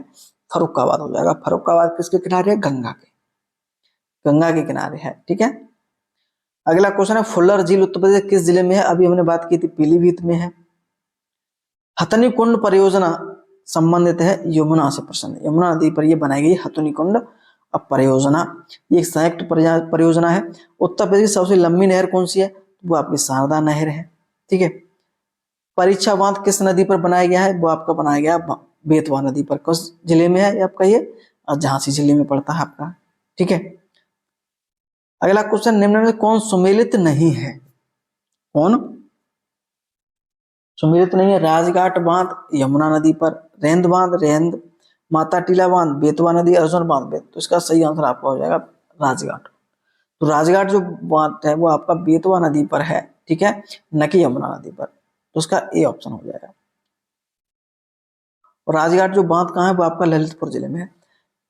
फरुखाबाद हो जाएगा। फरुखाबाद किसके किनारे है? गंगा के किनारे है, ठीक है। अगला क्वेश्चन है फुल्लर झील उत्तर प्रदेश किस जिले में है? अभी हमने बात की थी पीलीभीत में है। हथनी कुंड परियोजना संबंधित है यमुना से। प्रश्न, यमुना नदी पर यह बनाई गई हथनी कुंड परियोजना, ये एक संयुक्त परियोजना है। उत्तर प्रदेश की सबसे लंबी नहर कौन सी है? वो आपकी शारदा नहर है, ठीक है। परीक्षा बांध किस नदी पर बनाया गया है? वो आपका बनाया गया बेतवा नदी पर। किस जिले में है आपका ये? झांसी जिले में पड़ता है आपका, ठीक है। अगला क्वेश्चन, निम्न में कौन सुमेलित नहीं है? कौन सुमेलित नहीं है? राजघाट बांध यमुना नदी पर, रेंद बांध रेंद, माता टीला बांध, बेतवा नदी, अर्जुन बांध। तो इसका सही आंसर आपका हो जाएगा राजघाट। तो राजघाट जो बांध है वो आपका बेतवा नदी पर है, ठीक है, न कि यमुना नदी पर। तो उसका ए ऑप्शन हो जाएगा। और राजघाट जो बांध कहाँ है? वो आपका ललितपुर जिले में है।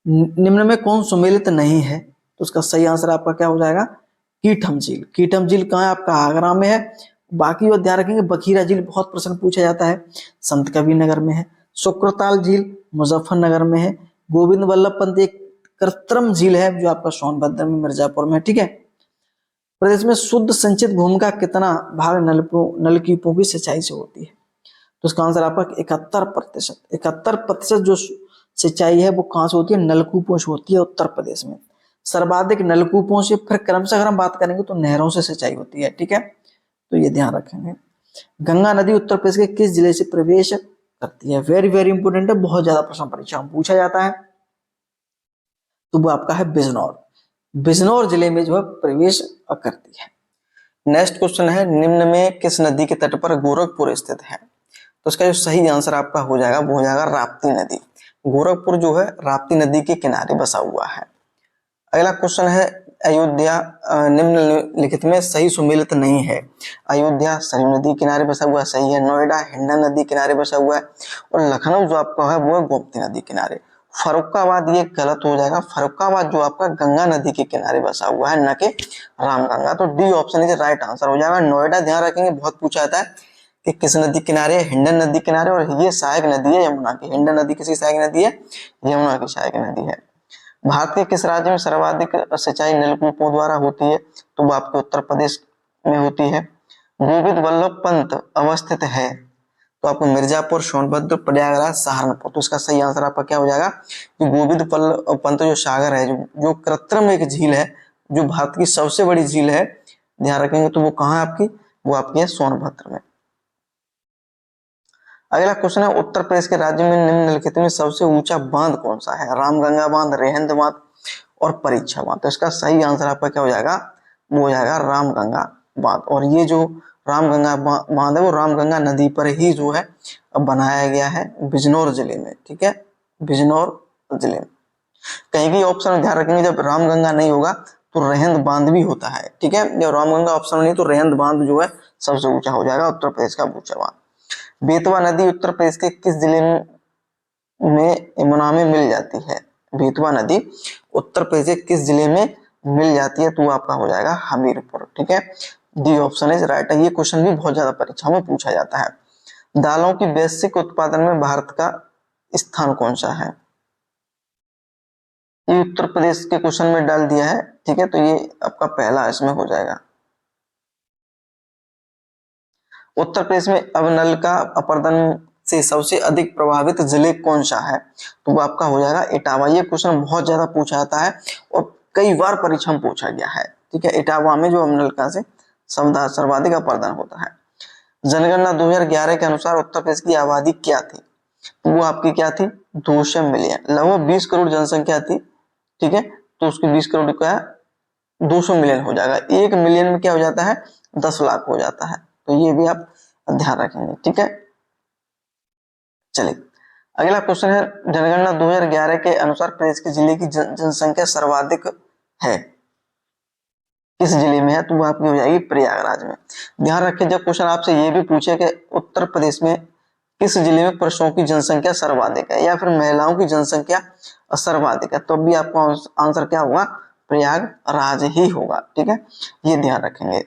निम्न में कौन सुमेलित नहीं है? तो उसका सही आंसर आपका क्या हो जाएगा? कीटम झील। कीटम झील कहाँ है? आपका आगरा में है। बाकी और ध्यान रखेंगे, बखीरा झील बहुत प्रश्न पूछा जाता है, संत कबीर नगर में है। शुक्रताल झील मुजफ्फरनगर में है। गोविंद वल्लभ पंत एक कृत्रिम झील है जो आपका सोनभद्र में, मिर्जापुर में, ठीक है। प्रदेश में शुद्ध संचित भूमि का कितना भाग नलकूपों की सिंचाई से होती है? तो इसका आंसर आपका 71%। 71% जो सिंचाई है वो कहां से होती है? नलकूपों से होती है उत्तर प्रदेश में। सर्वाधिक नलकूपों से, फिर क्रम से अगर हम बात करेंगे तो नहरों से सिंचाई होती है, ठीक है। तो ये ध्यान रखेंगे। गंगा नदी उत्तर प्रदेश के किस जिले से प्रवेश करती है? वेरी वेरी इंपोर्टेंट है, बहुत ज्यादा प्रश्न परीक्षा में पूछा जाता है। तो वो आपका है बिजनौर। बिजनौर जिले में जो है प्रवेश करती है। नेक्स्ट क्वेश्चन है, निम्न में किस नदी के तट पर गोरखपुर स्थित है? तो इसका जो सही आंसर आपका हो जाएगा वो हो जाएगा राप्ती नदी। गोरखपुर जो है राप्ती नदी के किनारे बसा हुआ है। अगला क्वेश्चन है, अयोध्या निम्नलिखित में सही सुमेलित नहीं है। अयोध्या सरयू नदी किनारे बसा हुआ है, सही है। नोएडा हिंडन नदी किनारे बसा हुआ है। और लखनऊ जो आपका है वो है गोमती नदी किनारे। फर्रुखाबाद ये गलत हो जाएगा। फर्रुखाबाद जो आपका गंगा नदी के किनारे बसा हुआ है, न कि रामगंगा। तो D option is right answer हो जाएगा। नोएडा ध्यान रखेंगे, बहुत पूछा जाता है कि किस नदी किनारे है? हिंडन नदी किनारे, और ये सहायक नदी है यमुना की। हिंडन नदी किसकी सहायक नदी है? यमुना की सहायक नदी है। भारत के किस राज्य में सर्वाधिक सिंचाई नलकूपों द्वारा होती है? तो वो आपके उत्तर प्रदेश में होती है। गोविंद वल्लभ पंत अवस्थित है? तो आपको मिर्जापुर, सोनभद्र, प्रयागराज, सहारनपुर। तो इसका सही आंसर आपका क्या हो जाएगा? कि गोविंद पंत जो सागर है, जो कृत्रिम एक झील है, जो भारत की सबसे बड़ी झील है, ध्यान रखेंगे, तो वो कहाँ है आपकी? वो आपकी है सोनभद्र में। अगला क्वेश्चन है, उत्तर प्रदेश के राज्य में निम्नलिखित में सबसे ऊंचा बांध कौन सा है? रामगंगा बांध, रेहंद बांध और परीक्षा बांध। तो इसका सही आंसर आपका क्या हो जाएगा? वो हो जाएगा रामगंगा बांध। और ये जो रामगंगा बांध है वो रामगंगा नदी पर ही जो है बनाया गया है बिजनौर जिले में, ठीक है, बिजनौर जिले में। कहीं भी ऑप्शन ध्यान रखेंगे, जब रामगंगा नहीं होगा तो रेहंद बांध भी होता है, ठीक है। जब रामगंगा ऑप्शन नहीं तो रेहंद बांध जो है सबसे ऊंचा हो जाएगा, उत्तर प्रदेश का ऊंचा बांध। बेतवा नदी उत्तर प्रदेश के किस जिले में यमुना में मिल जाती है? बेतवा नदी उत्तर प्रदेश के किस जिले में मिल जाती है? तो आपका हो जाएगा हमीरपुर, ठीक है। डी ऑप्शन इज राइट है। ये क्वेश्चन भी बहुत ज्यादा परीक्षा में पूछा जाता है। दालों की वैश्विक उत्पादन में भारत का स्थान कौन सा है? ये उत्तर प्रदेश के क्वेश्चन में डाल दिया है, ठीक है। तो ये आपका पहला इसमें हो जाएगा। उत्तर प्रदेश में अब नल का अपरदन से सबसे अधिक प्रभावित जिले कौन सा है, तो वो आपका हो जाएगा इटावा। ये क्वेश्चन बहुत ज्यादा पूछा जाता है और कई बार परीक्षा में पूछा गया है, ठीक है। इटावा में जो नलका से सर्वाधिक अपरदन होता है। जनगणना 2011 के अनुसार उत्तर प्रदेश की आबादी क्या थी, तो वो आपकी क्या थी, 200 मिलियन। लगभग 20 करोड़ जनसंख्या थी, ठीक है। तो उसकी 20 करोड़ का 200 मिलियन हो जाएगा। 1 मिलियन में क्या हो जाता है, 10 लाख हो जाता है। तो ये भी आप ध्यान रखेंगे, ठीक है। चलिए अगला क्वेश्चन है, जनगणना 2011 के अनुसार प्रदेश के जिले की जनसंख्या सर्वाधिक है, किस जिले में है, तो वो आपकी हो जाएगी प्रयागराज में। ध्यान रखें जब क्वेश्चन आपसे ये भी पूछे कि उत्तर प्रदेश में किस जिले में पुरुषों की जनसंख्या सर्वाधिक है या फिर महिलाओं की जनसंख्या सर्वाधिक है, तो भी आपका आंसर क्या होगा, प्रयागराज ही होगा, ठीक है। ये ध्यान रखेंगे।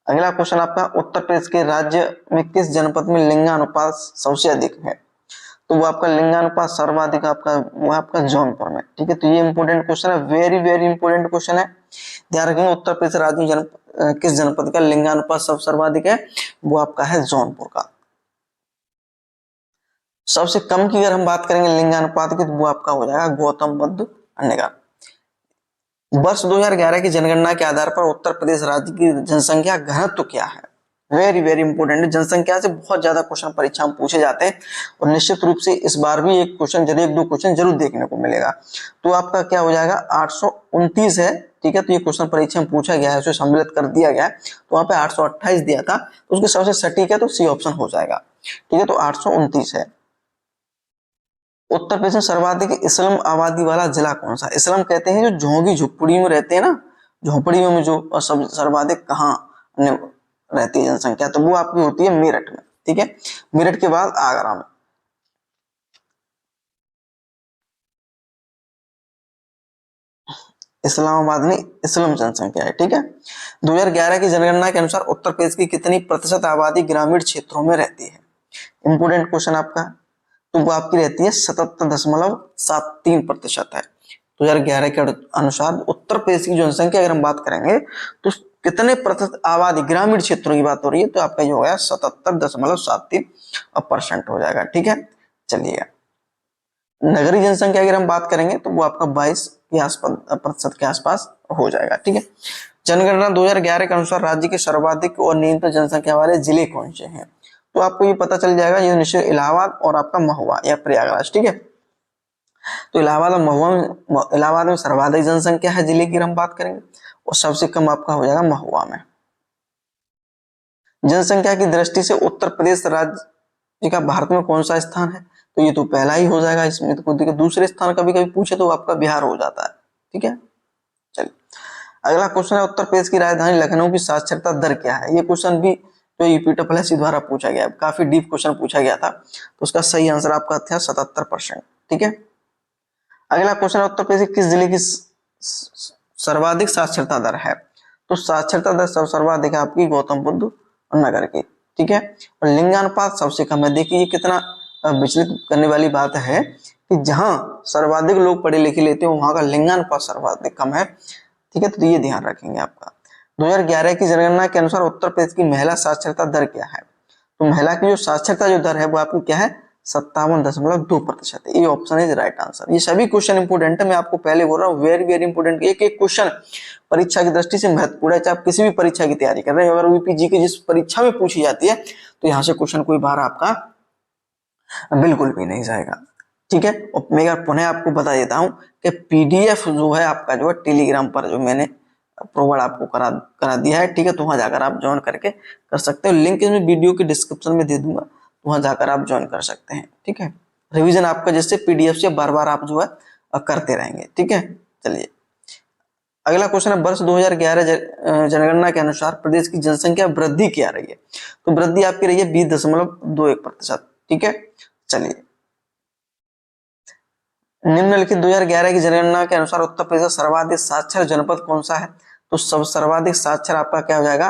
अगला क्वेश्चन आपका, उत्तर प्रदेश के राज्य में किस जनपद में लिंगानुपात सबसे अधिक है, तो वो आपका लिंगानुपात सर्वाधिक आपका वो आपका जौनपुर में, ठीक है। तो ये इंपॉर्टेंट क्वेश्चन है, वेरी वेरी इंपॉर्टेंट क्वेश्चन है। ध्यान रखेंगे उत्तर प्रदेश राज्य में किस जनपद का लिंगानुपात सब सर्वाधिक है, वो आपका है जौनपुर का। सबसे कम की अगर हम बात करेंगे लिंगानुपात की, तो वो आपका हो जाएगा गौतम बुद्ध नगर। वर्ष 2011 की जनगणना के आधार पर उत्तर प्रदेश राज्य की जनसंख्या घनत्व क्या है, वेरी वेरी इंपॉर्टेंट है। जनसंख्या से बहुत ज्यादा क्वेश्चन परीक्षा में पूछे जाते हैं और निश्चित रूप से इस बार भी एक क्वेश्चन जरूर, एक दो क्वेश्चन जरूर देखने को मिलेगा। तो आपका क्या हो जाएगा, 829 है, ठीक है। तो ये क्वेश्चन परीक्षा में पूछा गया है, उसे सम्मिलित कर दिया गया है, तो वहां पे 828 दिया था, तो उसके सबसे सटीक है तो सी ऑप्शन हो जाएगा, ठीक है। तो 829 है। उत्तर प्रदेश में सर्वाधिक इस्लाम आबादी वाला जिला कौन सा, इस्लाम कहते हैं जो झोंगी झुपड़ी में रहते हैं ना, झोपड़ियों में जो सब सर्वाधिक कहाँ रहती है जनसंख्या, तो वो आपकी होती है मेरठ में, ठीक है। मेरठ के बाद आगरा में। इस्लामाबाद में इस्लाम जनसंख्या है, ठीक है। 2011 की जनगणना के अनुसार उत्तर प्रदेश की कितनी प्रतिशत आबादी ग्रामीण क्षेत्रों में रहती है, इंपोर्टेंट क्वेश्चन आपका। तो वो आपकी रहती है 77.73% है। 2011 के अनुसार उत्तर प्रदेश की जनसंख्या अगर हम बात करेंगे तो कितने प्रतिशत आबादी ग्रामीण क्षेत्रों की बात हो रही है, तो आपका जो है 77.73% हो जाएगा, ठीक है। चलिए नगरीय जनसंख्या अगर हम बात करेंगे तो वो आपका 22 के आसपास प्रतिशत के आसपास हो जाएगा, ठीक है। जनगणना 2011 के अनुसार राज्य के सर्वाधिक और न्यूनतम जनसंख्या वाले जिले कौन से हैं, तो आपको ये पता चल जाएगा, ये निश्चित इलाहाबाद और आपका महुआ या प्रयागराज, ठीक है। तो इलाहाबाद और महुआ में, इलाहाबाद में सर्वाधिक जनसंख्या है जिले की हम बात करेंगे, और सबसे कम आपका हो जाएगा महुआ में। जनसंख्या की दृष्टि से उत्तर प्रदेश राज्य का भारत में कौन सा स्थान है, तो ये तो पहला ही हो जाएगा। इसमें तो देखिए दूसरे स्थान कभी कभी पूछे तो आपका बिहार हो जाता है, ठीक है। चलिए अगला क्वेश्चन है, उत्तर प्रदेश की राजधानी लखनऊ की साक्षरता दर क्या है। ये क्वेश्चन भी तो यूपीएससी द्वारा पूछा गया, काफी डीप क्वेश्चन पूछा गया था, तो उसका सही आंसर आपका था 77%, ठीक है। अगला क्वेश्चन है, उत्तर प्रदेश किस जिले की सर्वाधिक साक्षरता दर है, तो साक्षरता दर सर्वाधिक है आपकी गौतम बुद्ध नगर की, ठीक है। और लिंगानुपात सबसे कम है। देखिए ये कितना विचलित करने वाली बात है कि जहां सर्वाधिक लोग पढ़े लिखे लेते हैं वहां का लिंगानुपात सर्वाधिक कम है, ठीक है। तो ये ध्यान रखेंगे आपका। 2011 की जनगणना के अनुसार उत्तर प्रदेश की महिला साक्षरता दर क्या है, तो महिला की जो साक्षरता जो दर है वो आपकी क्या है, 57.2% है। ये ऑप्शन इज राइट आंसर। ये सभी क्वेश्चन इंपोर्टेंट है, मैं आपको पहले बोल रहा हूँ, वेरी वेरी इंपोर्टेंट। एक एक क्वेश्चन परीक्षा की दृष्टि से महत्वपूर्ण है, चाहे आप किसी भी परीक्षा की तैयारी कर रहे हो। अगर यूपीजी की जिस परीक्षा में पूछी जाती है तो यहाँ से क्वेश्चन कोई बाहर आपका बिल्कुल भी नहीं जाएगा, ठीक है। और मैं पुनः आपको बता देता हूँ कि पीडीएफ जो है आपका जो है टेलीग्राम पर जो मैंने प्रोवाइड आपको करा दिया है, ठीक है। तो वहां जाकर आप ज्वाइन करके कर सकते हो, लिंक इसमें वीडियो के डिस्क्रिप्शन में दे दूंगा, तो वहां जाकर आप ज्वाइन कर सकते हैं, ठीक है। रिवीजन आपका जैसे पीडीएफ से बार बार आप जो है करते रहेंगे, ठीक है। चलिए अगला क्वेश्चन है, वर्ष 2011 जनगणना के अनुसार प्रदेश की जनसंख्या वृद्धि क्या रही है, तो वृद्धि आपकी रही है 20.21%, ठीक है। चलिए निम्नलिखित 2011 की जनगणना के अनुसार उत्तर प्रदेश का सर्वाधिक साक्षर जनपद कौन सा है, तो सब सर्वाधिक साक्षर आपका क्या हो जाएगा,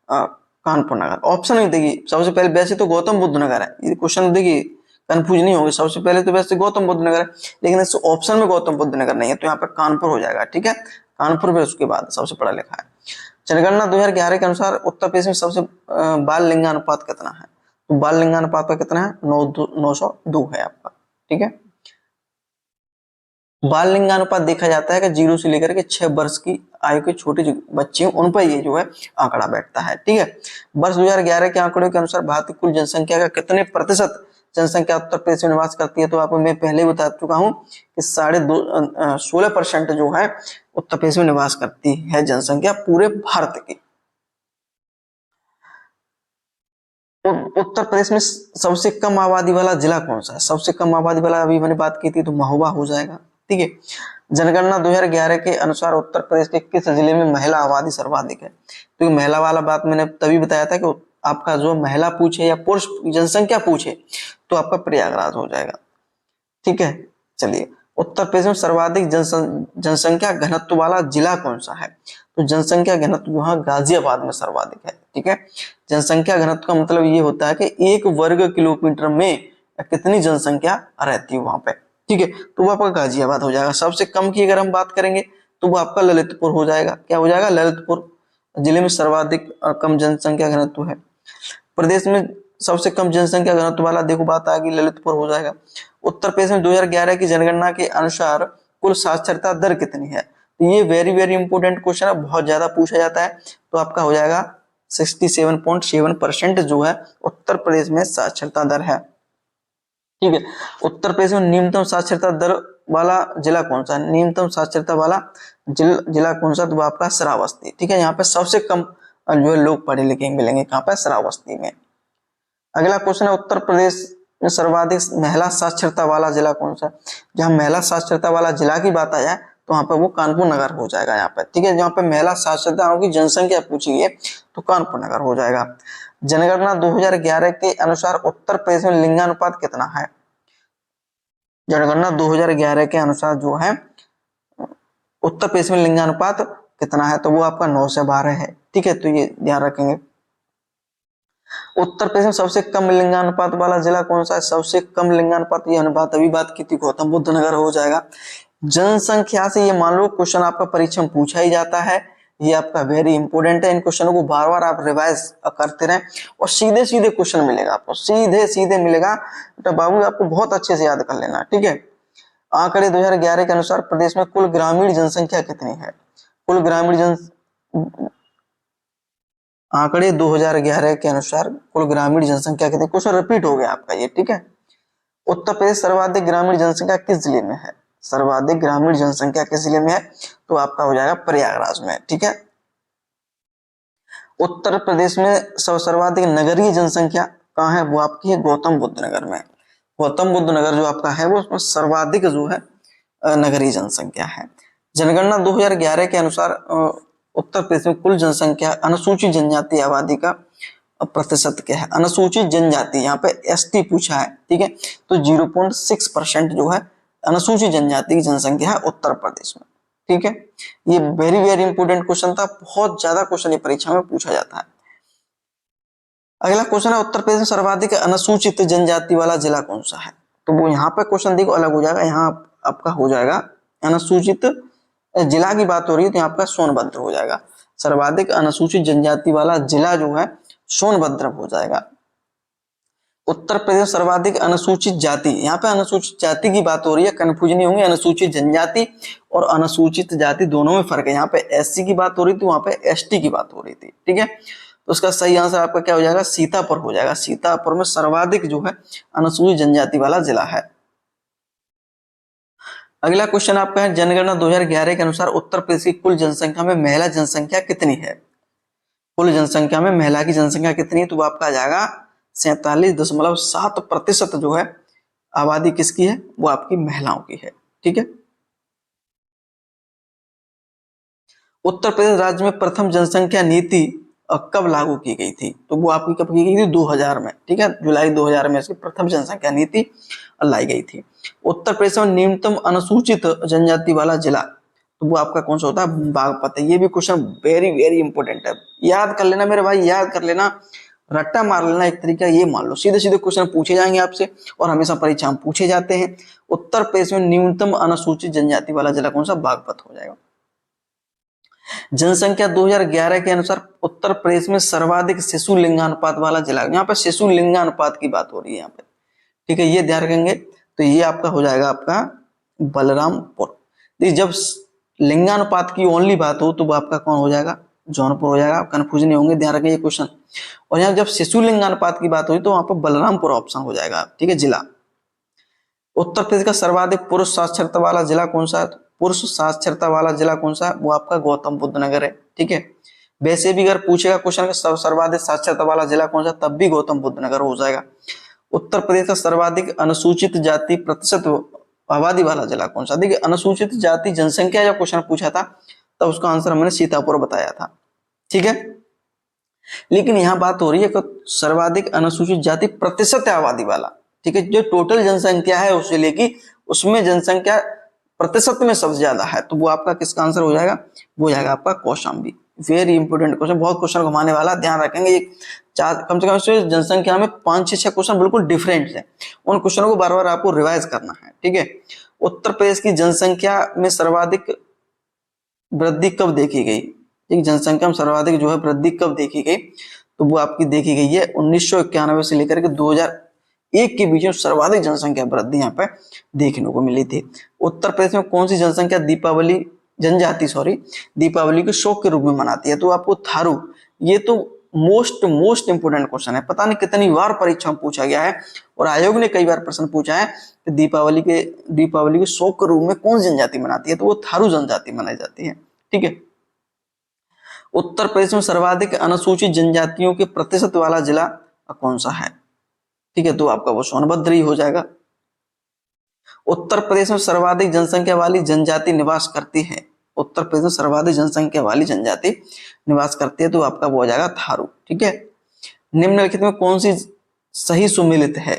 कानपुर नगर। ऑप्शन नहीं देखिए, सबसे पहले वैसे तो गौतम बुद्ध नगर है, ये क्वेश्चन देखिए कंफ्यूज नहीं होंगे। सबसे पहले तो वैसे गौतम बुद्ध नगर है, लेकिन इस ऑप्शन में गौतम बुद्ध नगर नहीं है, तो यहाँ पे कानपुर हो जाएगा। ठीक है, कानपुर में उसके बाद सबसे पढ़ा लिखा है। जनगणना 2011 के अनुसार उत्तर प्रदेश में सबसे बाल लिंगानुपात कितना है? तो बाल लिंगानुपात का कितना है? 902 है आपका। ठीक है, बाल लिंगानुपात देखा जाता है कि 0 से लेकर के 6 वर्ष की आयु के छोटे जो बच्चे हैं उन पर ये जो है आंकड़ा बैठता है। ठीक है, वर्ष 2011 के आंकड़ों के अनुसार भारत की कुल जनसंख्या का कितने प्रतिशत जनसंख्या उत्तर प्रदेश में निवास करती है? तो आपको मैं पहले ही बता चुका हूं कि 16.5% जो है उत्तर प्रदेश में निवास करती है जनसंख्या पूरे भारत की। उत्तर प्रदेश में सबसे कम आबादी वाला जिला कौन सा है? सबसे कम आबादी वाला अभी मैंने बात की थी, तो महोबा हो जाएगा। ठीक है, जनगणना 2011 के अनुसार उत्तर प्रदेश के किस जिले में महिला आबादी सर्वाधिक है? तो महिला वाला बात मैंने तभी बताया था कि आपका जो महिला पूछे या पुरुष जनसंख्या पूछे तो आपका प्रयागराज हो जाएगा। ठीक है, चलिए, उत्तर प्रदेश में सर्वाधिक जनसंख्या घनत्व वाला जिला कौन सा है? तो जनसंख्या घनत्व यहाँ गाजियाबाद में सर्वाधिक है। ठीक है, जनसंख्या घनत्व का मतलब ये होता है कि 1 वर्ग किलोमीटर में कितनी जनसंख्या रहती है वहां पे। ठीक है, तो वो आपका गाजियाबाद हो जाएगा। सबसे कम की अगर हम बात करेंगे तो वो आपका ललितपुर हो जाएगा। क्या हो जाएगा? ललितपुर जिले में सर्वाधिक कम जनसंख्या घनत्व है। प्रदेश में सबसे कम जनसंख्या घनत्व वाला देखो बात आ गई, ललितपुर हो जाएगा। उत्तर प्रदेश में 2011 की जनगणना के अनुसार कुल साक्षरता दर कितनी है? तो ये वेरी वेरी इंपोर्टेंट क्वेश्चन है, बहुत ज्यादा पूछा जाता है। तो आपका हो जाएगा 67.7% जो है उत्तर प्रदेश में साक्षरता दर है। ठीक है, उत्तर प्रदेश में न्यूनतम साक्षरता दर वाला जिला कौन सा है? न्यूनतम साक्षरता वाला जिला कौन सा? तो आपका श्रावस्ती। ठीक है, यहाँ पे सबसे कम जो है लोग पढ़े लिखे मिलेंगे कहाँ पे? श्रावस्ती में। अगला क्वेश्चन है उत्तर प्रदेश में सर्वाधिक महिला साक्षरता वाला जिला कौन सा? जहां महिला साक्षरता वाला जिला की बात आ जाए तो वहां पे वो कानपुर नगर हो जाएगा यहाँ पे। ठीक है, जहाँ पे महिला साक्षरता की जनसंख्या पूछी है तो कानपुर नगर हो जाएगा। जनगणना 2011 के अनुसार उत्तर प्रदेश में लिंगानुपात कितना है? जनगणना 2011 के अनुसार जो है उत्तर प्रदेश में लिंगानुपात कितना है? तो वो आपका 9 से 12 है। ठीक है, तो ये ध्यान रखेंगे। उत्तर प्रदेश में सबसे कम लिंगानुपात वाला जिला कौन सा है? सबसे कम लिंगानुपात, ये अनुपात अभी बात की थी, गौतम बुद्ध नगर हो जाएगा। जनसंख्या से ये मान लो क्वेश्चन आपका परीक्षा में पूछा ही जाता है, ये आपका वेरी इंपोर्टेंट है। इन क्वेश्चनों को बार बार आप रिवाइज करते रहें और सीधे सीधे क्वेश्चन मिलेगा आपको, सीधे सीधे मिलेगा। तो बाबू आपको बहुत अच्छे से याद कर लेना। ठीक है, आंकड़े 2011 के अनुसार प्रदेश में कुल ग्रामीण जनसंख्या कितनी है? कुल ग्रामीण आंकड़े 2011 के अनुसार कुल ग्रामीण जनसंख्या कितनी? क्वेश्चन रिपीट हो गया आपका ये। ठीक है, उत्तर प्रदेश सर्वाधिक ग्रामीण जनसंख्या किस जिले में है? सर्वाधिक ग्रामीण जनसंख्या किस जिले में है? तो आपका हो जाएगा प्रयागराज में। ठीक है, उत्तर प्रदेश में सर्वाधिक नगरीय जनसंख्या कहाँ है? वो आपकी है गौतम बुद्ध नगर में। गौतम बुद्ध नगर जो आपका है वो उसमें सर्वाधिक जो है नगरीय जनसंख्या है। जनगणना 2011 के अनुसार उत्तर प्रदेश में कुल जनसंख्या अनुसूचित जनजाति आबादी का प्रतिशत क्या है? अनुसूचित जनजाति, यहाँ पे एसटी पूछा है। ठीक है, तो 0.6% जो है अनुसूचित जनजाति की जनसंख्या है उत्तर प्रदेश में। ठीक है, ये वेरी वेरी इंपोर्टेंट क्वेश्चन था, बहुत ज्यादा क्वेश्चन ये परीक्षा में पूछा जाता है। अगला क्वेश्चन है उत्तर प्रदेश में सर्वाधिक अनुसूचित जनजाति वाला जिला कौन सा है? तो वो यहाँ पे क्वेश्चन देखो अलग हो जाएगा, यहाँ आपका हो जाएगा अनुसूचित जिला की बात हो रही है तो यहाँ आपका सोनभद्र हो जाएगा। सर्वाधिक अनुसूचित जनजाति वाला जिला जो है सोनभद्र हो जाएगा। उत्तर प्रदेश सर्वाधिक अनुसूचित जाति, यहाँ पे अनुसूचित जाति की बात हो रही है, कंफ्यूज नहीं होंगे। अनुसूचित जनजाति और अनुसूचित जाति दोनों में फर्क है। यहाँ पे एससी की बात हो रही थी, वहां पे एसटी की बात हो रही थी। ठीक है, तो उसका सही आंसर आपका क्या हो जाएगा? सीतापुर हो जाएगा। सीतापुर में सर्वाधिक जो है अनुसूचित जनजाति वाला जिला है। अगला क्वेश्चन आपका है जनगणना 2011 के अनुसार उत्तर प्रदेश की कुल जनसंख्या में महिला जनसंख्या कितनी है? कुल जनसंख्या में महिला की जनसंख्या कितनी है? तो वो आपका आ जाएगा 47.7% जो है आबादी किसकी है? वो आपकी महिलाओं की है। ठीक है, उत्तर प्रदेश राज्य में प्रथम जनसंख्या नीति कब लागू की गई थी? तो वो आपकी कब की गई थी? 2000 में। ठीक है, जुलाई 2000 में इसकी प्रथम जनसंख्या नीति लाई गई थी। उत्तर प्रदेश में न्यूनतम अनुसूचित जनजाति वाला जिला, तो वो आपका कौन सा होता है? बागपत है। ये भी क्वेश्चन वेरी वेरी इंपॉर्टेंट है, याद कर लेना मेरे भाई, याद कर लेना। रट्टा मार लेना एक तरीका, ये मान लो। सीधे सीधे क्वेश्चन पूछे जाएंगे आपसे और हमेशा परीक्षा में पूछे जाते हैं। उत्तर प्रदेश में न्यूनतम अनुसूचित जनजाति वाला जिला कौन सा? बागपत हो जाएगा। जनसंख्या 2011 के अनुसार उत्तर प्रदेश में सर्वाधिक शिशु लिंगानुपात वाला जिला, यहाँ पे शिशु लिंगानुपात की बात हो रही है यहाँ पे, ठीक है, ये ध्यान रखेंगे। तो ये आपका हो जाएगा आपका बलरामपुर। देखिए जब लिंगानुपात की ओनली बात हो तो वो आपका कौन हो जाएगा? जौनपुर हो जाएगा। आप कंफ्यूज नहीं होंगे, ध्यान रखेंगे ये क्वेश्चन। और यहाँ जब शिशु लिंगानुपात की बात हुई तो वहां पर बलरामपुर ऑप्शन हो जाएगा, ठीक है, जिला। उत्तर प्रदेश का सर्वाधिक पुरुष साक्षरता वाला जिला कौन सा है? पुरुष साक्षरता वाला जिला कौन सा है? वो आपका गौतम बुद्ध नगर है, ठीक है। वैसे भी अगर पूछेगा क्वेश्चन सर्वाधिक साक्षरता वाला जिला कौन सा, तब भी गौतम बुद्ध नगर हो जाएगा। उत्तर प्रदेश का सर्वाधिक अनुसूचित जाति प्रतिशत आबादी वाला जिला कौन सा? देखिए अनुसूचित जाति जनसंख्या जब क्वेश्चन पूछा था तब उसका आंसर हमने सीतापुर बताया था, ठीक है। लेकिन यहाँ बात हो रही है कि सर्वाधिक अनुसूचित जाति प्रतिशत आबादी वाला, ठीक है, जो टोटल जनसंख्या है उसे लेके उसमें जनसंख्या प्रतिशत में सबसे ज्यादा है, तो वो आपका किसका आंसर हो जाएगा? वो जाएगा आपका कौशाम्बी। वेरी इंपोर्टेंट क्वेश्चन, बहुत क्वेश्चन घुमाने वाला, ध्यान रखेंगे। एक चार कम से कम जनसंख्या में 5-6 क्वेश्चन बिल्कुल डिफरेंट है, उन क्वेश्चनों को बार बार आपको रिवाइज करना है, ठीक है। उत्तर प्रदेश की जनसंख्या में सर्वाधिक वृद्धि कब देखी गई? एक जनसंख्या में सर्वाधिक जो है वृद्धि कब देखी गई? तो वो आपकी देखी गई है 1991 से लेकर के 2001 के बीच में सर्वाधिक जनसंख्या वृद्धि यहाँ पे देखने को मिली थी। उत्तर प्रदेश में कौन सी जनसंख्या दीपावली को शौक के रूप में मनाती है? तो आपको थारू, ये तो मोस्ट इंपोर्टेंट क्वेश्चन है, पता नहीं कितनी बार परीक्षा में पूछा गया है और आयोग ने कई बार प्रश्न पूछा है कि दीपावली के शौक के रूप में कौन सी जनजाति मनाती है? तो वो थारू जनजाति मनाई जाती है, ठीक है। उत्तर प्रदेश में सर्वाधिक अनुसूचित जनजातियों के प्रतिशत वाला जिला कौन सा है? ठीक है, तो आपका वो सोनभद्र ही हो जाएगा। उत्तर प्रदेश में सर्वाधिक जनसंख्या वाली जनजाति निवास करती है, उत्तर प्रदेश में सर्वाधिक जनसंख्या वाली जनजाति निवास करती है, तो आपका वो हो जाएगा थारू, ठीक है। निम्नलिखित में कौन सी सही सुमेलित है?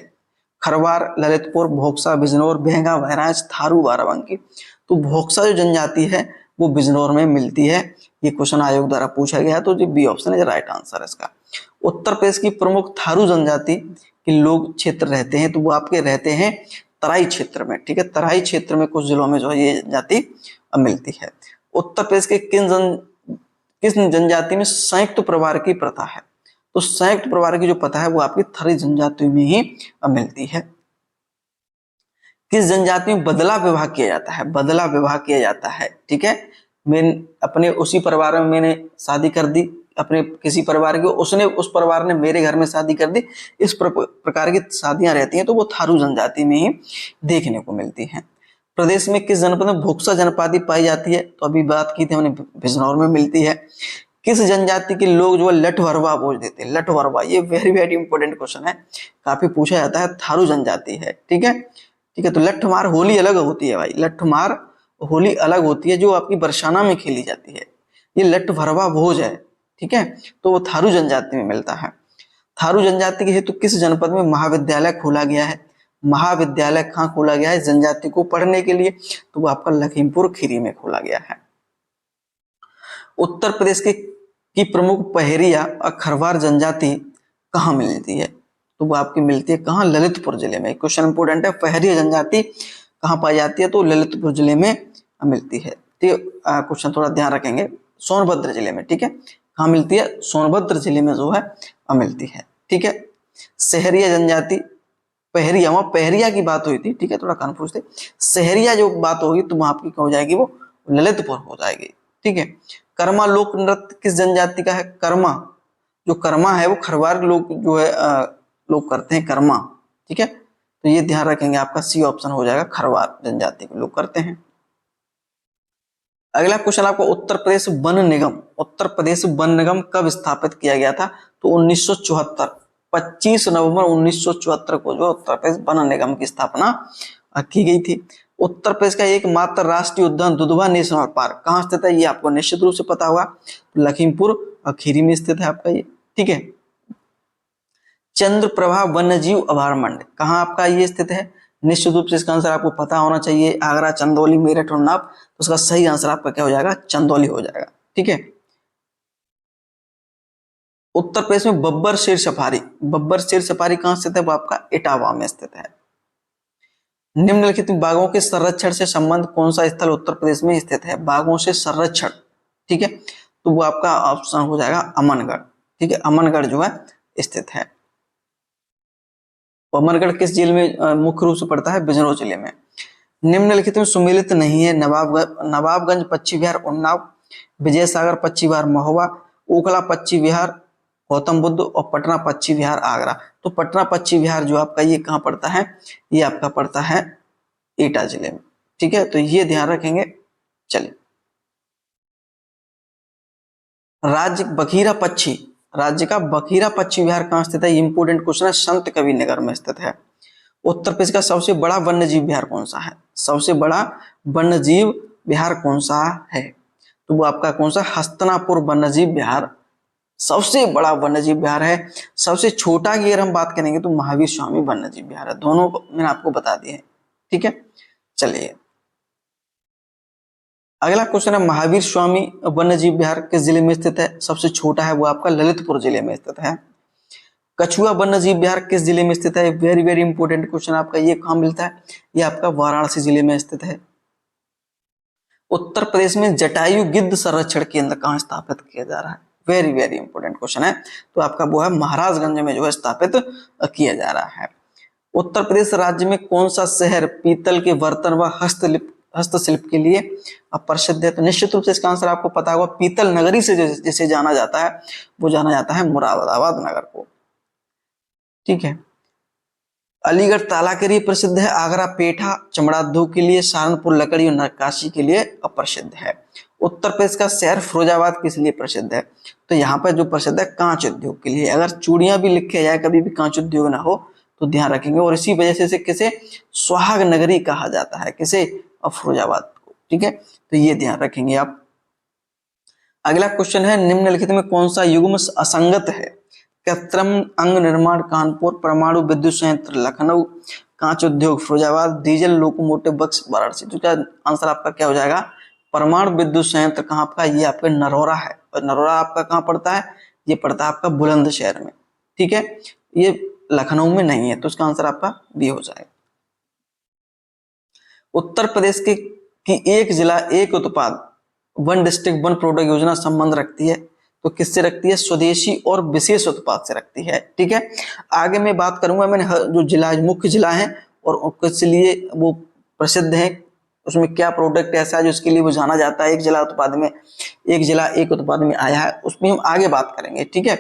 खरवार, ललितपुर, भोक्सा, बिजनौर, भेंगा, बहराइच, थारू, बाराबंकी। तो भोक्सा जो जनजाति है वो बिजनौर में मिलती है, ये क्वेश्चन आयोग द्वारा पूछा गया है, तो जो बी ऑप्शन है राइट आंसर है इसका। उत्तर प्रदेश की प्रमुख थारू जनजाति के लोग क्षेत्र रहते हैं, तो वो आपके रहते हैं तराई क्षेत्र में, ठीक है। तराई क्षेत्र में कुछ जिलों में जो है ये जाति मिलती है। उत्तर प्रदेश के किस जनजाति में संयुक्त परिवार की प्रथा है? तो संयुक्त परिवार की जो प्रथा है वो आपकी थरी जनजाति में ही मिलती है। किस जनजाति में बदला विवाह किया जाता है? बदला विवाह किया जाता है, ठीक है। मैं अपने उसी परिवार में मैंने शादी कर दी अपने किसी परिवार की, उसने उस परिवार ने मेरे घर में शादी कर दी, इस प्रकार की शादियां रहती हैं, तो वो थारू जनजाति में ही देखने को मिलती हैं। प्रदेश में किस जनपद में भोक्सा जनजाति पाई जाती है? तो अभी बात की थी हमने, बिजनौर में मिलती है। किस जनजाति के लोग जो है लठवरवा बोल देते हैं? लठवरवा, ये वेरी इंपोर्टेंट क्वेश्चन है, काफी पूछा जाता है। थारू जनजाति है, ठीक है, ठीक है। तो लठमार होली अलग होती है भाई, लठमार होली अलग होती है जो आपकी बरसाना में खेली जाती है, ये लठभरवा भोज है, ठीक है। तो वो थारू जनजाति में मिलता है। थारू जनजाति के हेतु किस जनपद में महाविद्यालय खोला गया है? महाविद्यालय कहाँ खोला गया है जनजाति को पढ़ने के लिए? तो वो आपका लखीमपुर खीरी में खोला गया है। उत्तर प्रदेश की प्रमुख पहरिया और खरवार जनजाति कहाँ मिलती है? तो वो आपकी मिलती है कहाँ? ललितपुर जिले में। क्वेश्चन इंपोर्टेंट है, पहरिया जनजाति कहाँ पाई जाती है? तो ललितपुर जिले में मिलती है। तो क्वेश्चन थोड़ा ध्यान रखेंगे, सोनभद्र जिले में, ठीक है। कहाँ मिलती है? सोनभद्र जिले में जो है मिलती है, ठीक है। सहरिया जनजाति, पहरिया, वहां पहरिया की बात हुई थी, ठीक है, थोड़ा कंफ्यूज थे। सहरिया जो बात होगी तो वहां आपकी हो जाएगी वो ललितपुर हो जाएगी, ठीक है। कर्मा लोक नृत्य किस जनजाति का है? कर्मा, जो कर्मा है वो खरवार लोग जो है लोग करते हैं कर्मा, ठीक है। तो ये ध्यान रखेंगे, आपका सी ऑप्शन हो जाएगा, खरवार जनजाति के लोग करते हैं। अगला क्वेश्चन आपको उत्तर प्रदेश वन निगम कब स्थापित किया गया था? तो 1974, 25 नवंबर 1974 को जो उत्तर प्रदेश वन निगम की स्थापना की गई थी। उत्तर प्रदेश का एकमात्र राष्ट्रीय उद्यान दुधवा नेशनल पार्क कहाँ स्थित है? ये आपको निश्चित रूप से पता होगा, लखीमपुर खीरी में स्थित है आपका ये, ठीक है। चंद्रप्रभा वन्यजीव अभयारण्य कहाँ आपका ये स्थित है? निश्चित रूप से इसका आंसर आपको पता होना चाहिए, आगरा, चंदौली, मेरठ और नाप, तो उसका सही आंसर आपका क्या हो जाएगा? चंदौली हो जाएगा, ठीक है। उत्तर प्रदेश में बब्बर शेर सफारी कहाँ स्थित है? वो आपका इटावा में स्थित है। निम्नलिखित बाघों के संरक्षण से संबंध कौन सा स्थल उत्तर प्रदेश में स्थित है? बाघों से संरक्षण, ठीक है, तो वो आपका ऑप्शन हो जाएगा अमनगढ़, ठीक है, अमनगढ़ जो है स्थित है। अमरगढ़ किस जिले में मुख्य रूप से पड़ता है? बिजनौर जिले में। निम्नलिखित में सुमेलित नहीं है। नवाबगंज पक्षी विहार उन्नाव, विजय सागर पक्षी विहार महोबा, ओखला पक्षी विहार गौतम बुद्ध और पटना पक्षी विहार आगरा। तो पटना पक्षी विहार जो आपका ये कहाँ पड़ता है? ये आपका पड़ता है एटा जिले में, ठीक है, तो ये ध्यान रखेंगे। चलिए, राज्य का बखीरा पक्षी विहार कहाँ स्थित है? इंपोर्टेंट क्वेश्चन है, संत कबीर नगर में स्थित है। उत्तर प्रदेश का सबसे बड़ा वन्यजीव विहार कौन सा है? सबसे बड़ा वन्यजीव विहार कौन सा है? तो वो आपका कौन सा? हस्तिनापुर वन्यजीव विहार सबसे बड़ा वन्यजीव विहार है। सबसे छोटा की अगर हम बात करेंगे तो महावीर स्वामी वन्यजीव विहार है। दोनों मैंने आपको बता दिए हैं, ठीक है। चलिए, अगला क्वेश्चन है, महावीर स्वामी वन्यजीव विहार किस जिले में स्थित है? सबसे छोटा है वो आपका ललितपुर जिले में स्थित है। कछुआ वन्यजीव विहार किस जिले में स्थित है? वेरी वेरी इंपोर्टेंट क्वेश्चन आपका, ये कहाँ मिलता है? ये आपका वाराणसी जिले में स्थित है। उत्तर प्रदेश में जटायु गिद्ध संरक्षण केंद्र कहाँ स्थापित किया जा रहा है? वेरी वेरी इंपोर्टेंट क्वेश्चन है, तो आपका वो है महाराजगंज में जो है स्थापित किया जा रहा है। उत्तर प्रदेश राज्य में कौन सा शहर पीतल के बर्तन व हस्तशिल्प के लिए प्रसिद्ध है? तो निश्चित रूप से इसका आंसर आपको पता होगा, पीतल नगरी से जिसे जाना जाता है वो जाना जाता है मुरादाबाद नगर को, ठीक है। अलीगढ़ ताला के लिए प्रसिद्ध है, आगरा पेठा चमड़ा उद्योग के लिए, सहारनपुर लकड़ी और नक्काशी के लिए अप्रसिद्ध है। उत्तर प्रदेश का शहर फिरोजाबाद किस लिए प्रसिद्ध है? तो यहाँ पर जो प्रसिद्ध है कांच उद्योग के लिए। अगर चूड़ियां भी लिखे जाए कभी भी कांच उद्योग ना हो तो ध्यान रखेंगे, और इसी वजह से इसे किसे सुहाग नगरी कहा जाता है, किसे? फिरोजाबाद को, ठीक है, तो ये ध्यान रखेंगे आप। अगला क्वेश्चन है, निम्नलिखित में कौन सा युग्म असंगत है? कृत्रिम अंग निर्माण कानपुर, परमाणु विद्युत संयंत्र लखनऊ, कांच उद्योग फिरोजाबाद, डीजल लोकोमोटिव बक्स वाराणसी। तो क्या आंसर आपका क्या हो जाएगा? परमाणु विद्युत संयंत्र कहाँ आपका? ये आपका नरोरा है, और नरोरा आपका कहाँ पड़ता है? ये पड़ता है आपका बुलंदशहर में, ठीक है, ये लखनऊ में नहीं है, तो इसका आंसर आपका बी हो जाएगा। उत्तर प्रदेश की एक जिला एक उत्पाद, वन डिस्ट्रिक्ट वन प्रोडक्ट योजना संबंध रखती है, तो किससे रखती है? स्वदेशी और विशेष उत्पाद से रखती है, ठीक है। आगे मैं बात करूंगा, मैंने जो जिला मुख्य जिला है और किस लिए वो प्रसिद्ध है, उसमें क्या प्रोडक्ट ऐसा है जो इसके लिए वो जाना जाता है, एक जिला एक उत्पाद में आया है, उसमें हम आगे बात करेंगे, ठीक है।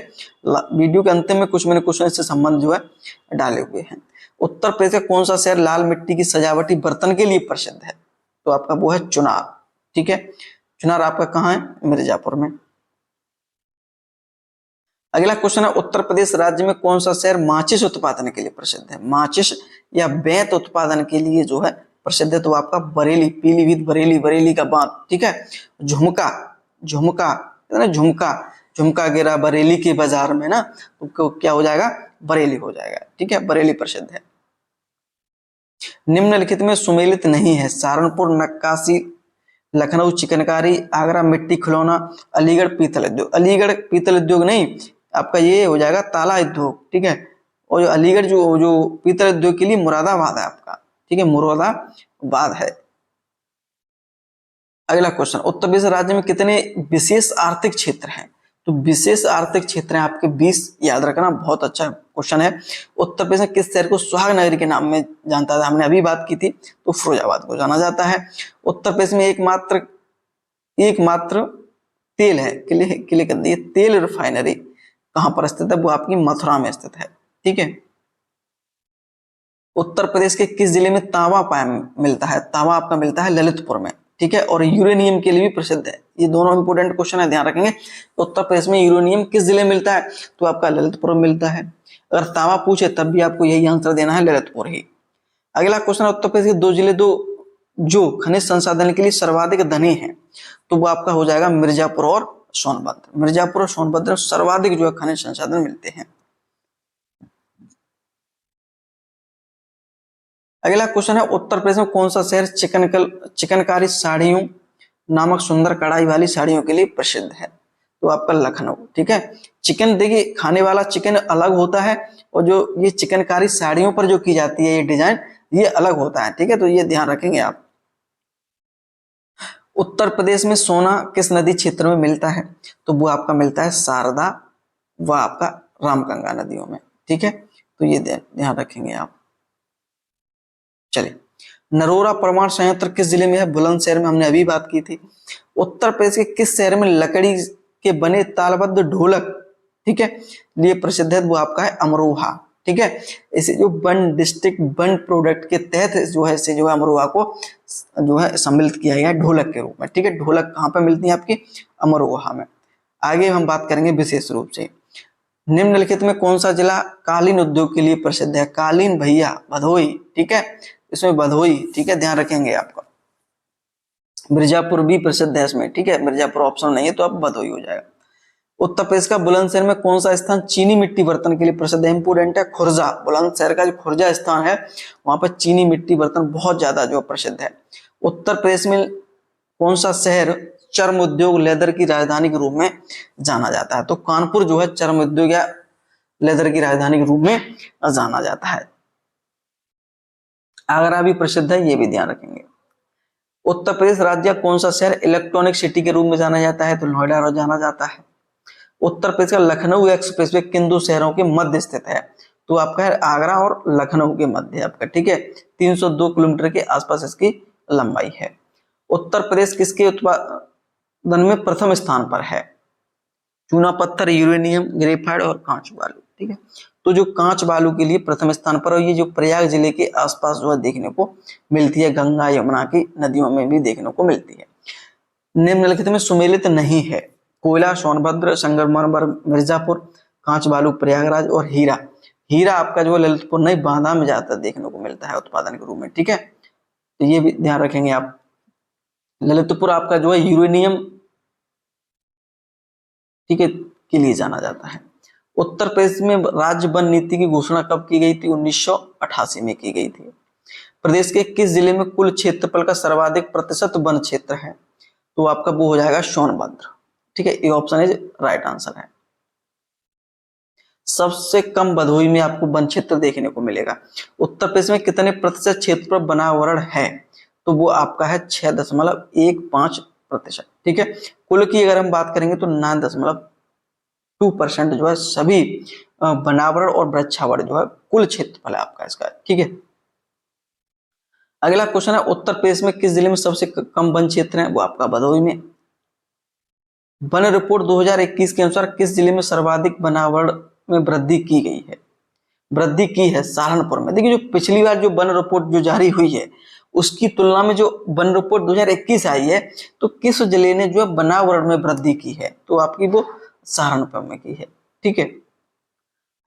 वीडियो के अंत में कुछ मैंने क्वेश्चन से संबंध जो है डाले हुए हैं। उत्तर प्रदेश का कौन सा शहर लाल मिट्टी की सजावटी बर्तन के लिए प्रसिद्ध है? तो आपका वो है चुनार, ठीक है। चुनार आपका कहाँ है? मिर्जापुर में। अगला क्वेश्चन है, उत्तर प्रदेश राज्य में कौन सा शहर माचिस उत्पादन के लिए प्रसिद्ध है? माचिस या बेंत उत्पादन के लिए जो है प्रसिद्ध है, तो आपका बरेली, पीलीभीत बरेली का बांध, ठीक है। झुमका गिरा बरेली के बाजार में ना, तो क्या हो जाएगा? बरेली हो जाएगा, ठीक है, बरेली प्रसिद्ध है। निम्नलिखित में सुमेलित नहीं है, सहारनपुर नक्काशी, लखनऊ चिकनकारी, आगरा मिट्टी खिलौना, अलीगढ़ पीतल उद्योग। अलीगढ़ पीतल उद्योग नहीं, आपका ये हो जाएगा ताला उद्योग, ठीक है। और जो अलीगढ़ जो पीतल उद्योग के लिए मुरादाबाद है आपका, ठीक है, मुरादाबाद है। अगला क्वेश्चन, उत्तर प्रदेश राज्य में कितने विशेष आर्थिक क्षेत्र हैं? तो विशेष आर्थिक क्षेत्र हैं आपके 20, याद रखना, बहुत अच्छा क्वेश्चन है। उत्तर प्रदेश में किस शहर को सुहाग नगरी के नाम में जानता था? हमने अभी बात की थी, तो फिरोजाबाद को जाना जाता है। उत्तर प्रदेश में एकमात्र तेल है, क्लियर कर दिए, तेल रिफाइनरी कहां पर स्थित है? वो आपकी मथुरा में स्थित है, ठीक है। उत्तर प्रदेश के किस जिले में तांबा पाया मिलता है? तांबा आपका मिलता है ललितपुर में, ठीक है, और यूरेनियम के लिए भी प्रसिद्ध है। ये दोनों इंपोर्टेंट क्वेश्चन है, ध्यान रखेंगे। उत्तर प्रदेश में यूरेनियम किस जिले में मिलता है? तो आपका ललितपुर में मिलता है। अगर तांबा पूछे तब भी आपको यही आंसर देना है, ललितपुर ही। अगला क्वेश्चन है, उत्तर प्रदेश के दो जिले जो खनिज संसाधन के लिए सर्वाधिक धनी हैं, तो वो आपका हो जाएगा मिर्जापुर और सोनभद्र। मिर्जापुर और सोनभद्र सर्वाधिक जो है खनिज संसाधन मिलते हैं। अगला क्वेश्चन है, उत्तर प्रदेश में कौन सा शहर चिकनकारी साड़ियों नामक सुंदर कढ़ाई वाली साड़ियों के लिए प्रसिद्ध है? तो आपका लखनऊ। ठीक है, चिकन देखिए खाने वाला चिकन अलग होता है और जो ये चिकनकारी साड़ियों पर जो की जाती है ये डिजाइन, ये अलग होता है। ठीक है, तो ये ध्यान रखेंगे आप। उत्तर प्रदेश में सोना किस नदी क्षेत्र में मिलता है? तो वो आपका मिलता है शारदा व आपका रामगंगा नदियों में। ठीक है, तो ये ध्यान रखेंगे आप। चलिए, नरोरा परमाणु संयंत्र किस जिले में है? बुलंदशहर में, हमने अभी बात की थी। उत्तर प्रदेश के किस शहर में लकड़ी के बने तालबद्ध ढोलक, ठीक है, लिए प्रसिद्ध है? वो आपका है अमरोहा। ठीक है, इसे जो वन डिस्ट्रिक्ट वन प्रोडक्ट के तहत जो है इसे जो है अमरोहा को जो है सम्मिलित किया गया है ढोलक के रूप में। ठीक है, ढोलक कहाँ पे मिलती है? आपकी अमरोहा में। आगे हम बात करेंगे विशेष रूप से, निम्नलिखित में कौन सा जिला कालीन उद्योग के लिए प्रसिद्ध है? कालीन भैया भदोई। ठीक है, इसमें भदोई। ठीक है, ध्यान रखेंगे आपका। मिर्जापुर भी प्रसिद्ध है इसमें। ठीक है, मिर्जापुर ऑप्शन नहीं है तो अब भदोई हो जाएगा। उत्तर प्रदेश का बुलंदशहर में कौन सा स्थान चीनी मिट्टी बर्तन के लिए प्रसिद्ध है? इंपोर्टेंट है, खुर्जा। बुलंदशहर का जो खुर्जा स्थान है वहां पर चीनी मिट्टी बर्तन बहुत ज्यादा जो प्रसिद्ध है। उत्तर प्रदेश में कौन सा शहर चर्म उद्योग लेदर की राजधानी के रूप में जाना जाता है? तो कानपुर जो है चर्म उद्योग या लेदर की राजधानी के रूप में जाना जाता है। आगरा भी प्रसिद्ध है, ये भी ध्यान रखेंगे। उत्तर प्रदेश राज्य कौन सा शहर इलेक्ट्रॉनिक सिटी के रूप में जाना जाता है? तो नोएडा जाना जाता है। उत्तर प्रदेश का लखनऊ एक्सप्रेसवे किन दो शहरों के मध्य स्थित है? तो आपका है आगरा और लखनऊ के मध्य आपका। ठीक है, 302 किलोमीटर के आसपास इसकी लंबाई है। उत्तर प्रदेश किसके उत्पादन में प्रथम स्थान पर है? चूना पत्थर, यूरेनियम, ग्रेफाइट और कांच बालू। ठीक है, तो जो कांच बालू के लिए प्रथम स्थान पर, और ये जो प्रयाग जिले के आसपास जो है देखने को मिलती है, गंगा यमुना की नदियों में भी देखने को मिलती है। निम्नलिखित में सुमेलित नहीं है? कोयला सोनभद्र, संगमरमर मिर्जापुर, कांच बालू प्रयागराज और हीरा। हीरा आपका जो ललितपुर नहीं बांदा में ज्यादा देखने को मिलता है उत्पादन के रूप में। ठीक है, तो ये भी ध्यान रखेंगे आप। ललितपुर आपका जो है यूरेनियम, ठीक है, के लिए जाना जाता है। उत्तर प्रदेश में राज्य वन नीति की घोषणा कब की गई थी? 1988 में की गई थी। प्रदेश के किस जिले में कुल क्षेत्रफल का सर्वाधिक प्रतिशत वन क्षेत्र है? तो आपका वो हो जाएगा सोनभद्र। ठीक है, ये ऑप्शन इज राइट आंसर है। सबसे कम भदोही में आपको वन क्षेत्र देखने को मिलेगा। उत्तर प्रदेश में कितने प्रतिशत क्षेत्र पर वनावरण है? तो वो आपका है 6.15%। ठीक है, कुल की अगर हम बात करेंगे तो 9.2% जो है सभी वनावरण और वृक्षावरण जो है कुल क्षेत्रफल है आपका इसका। ठीक है, अगला क्वेश्चन है उत्तर प्रदेश में किस जिले में सबसे कम वन क्षेत्र है? वो आपका भदोही में। वन रिपोर्ट 2021 के अनुसार किस जिले में सर्वाधिक वनावरण में वृद्धि की गई है? वृद्धि की है सहारनपुर में। देखिए, जो पिछली बार जो वन रिपोर्ट जो जारी हुई है उसकी तुलना में जो वन रिपोर्ट 2021 आई है तो किस जिले ने जो है वनावरण में वृद्धि की है? तो आपकी वो सहारनपुर में की है। ठीक है,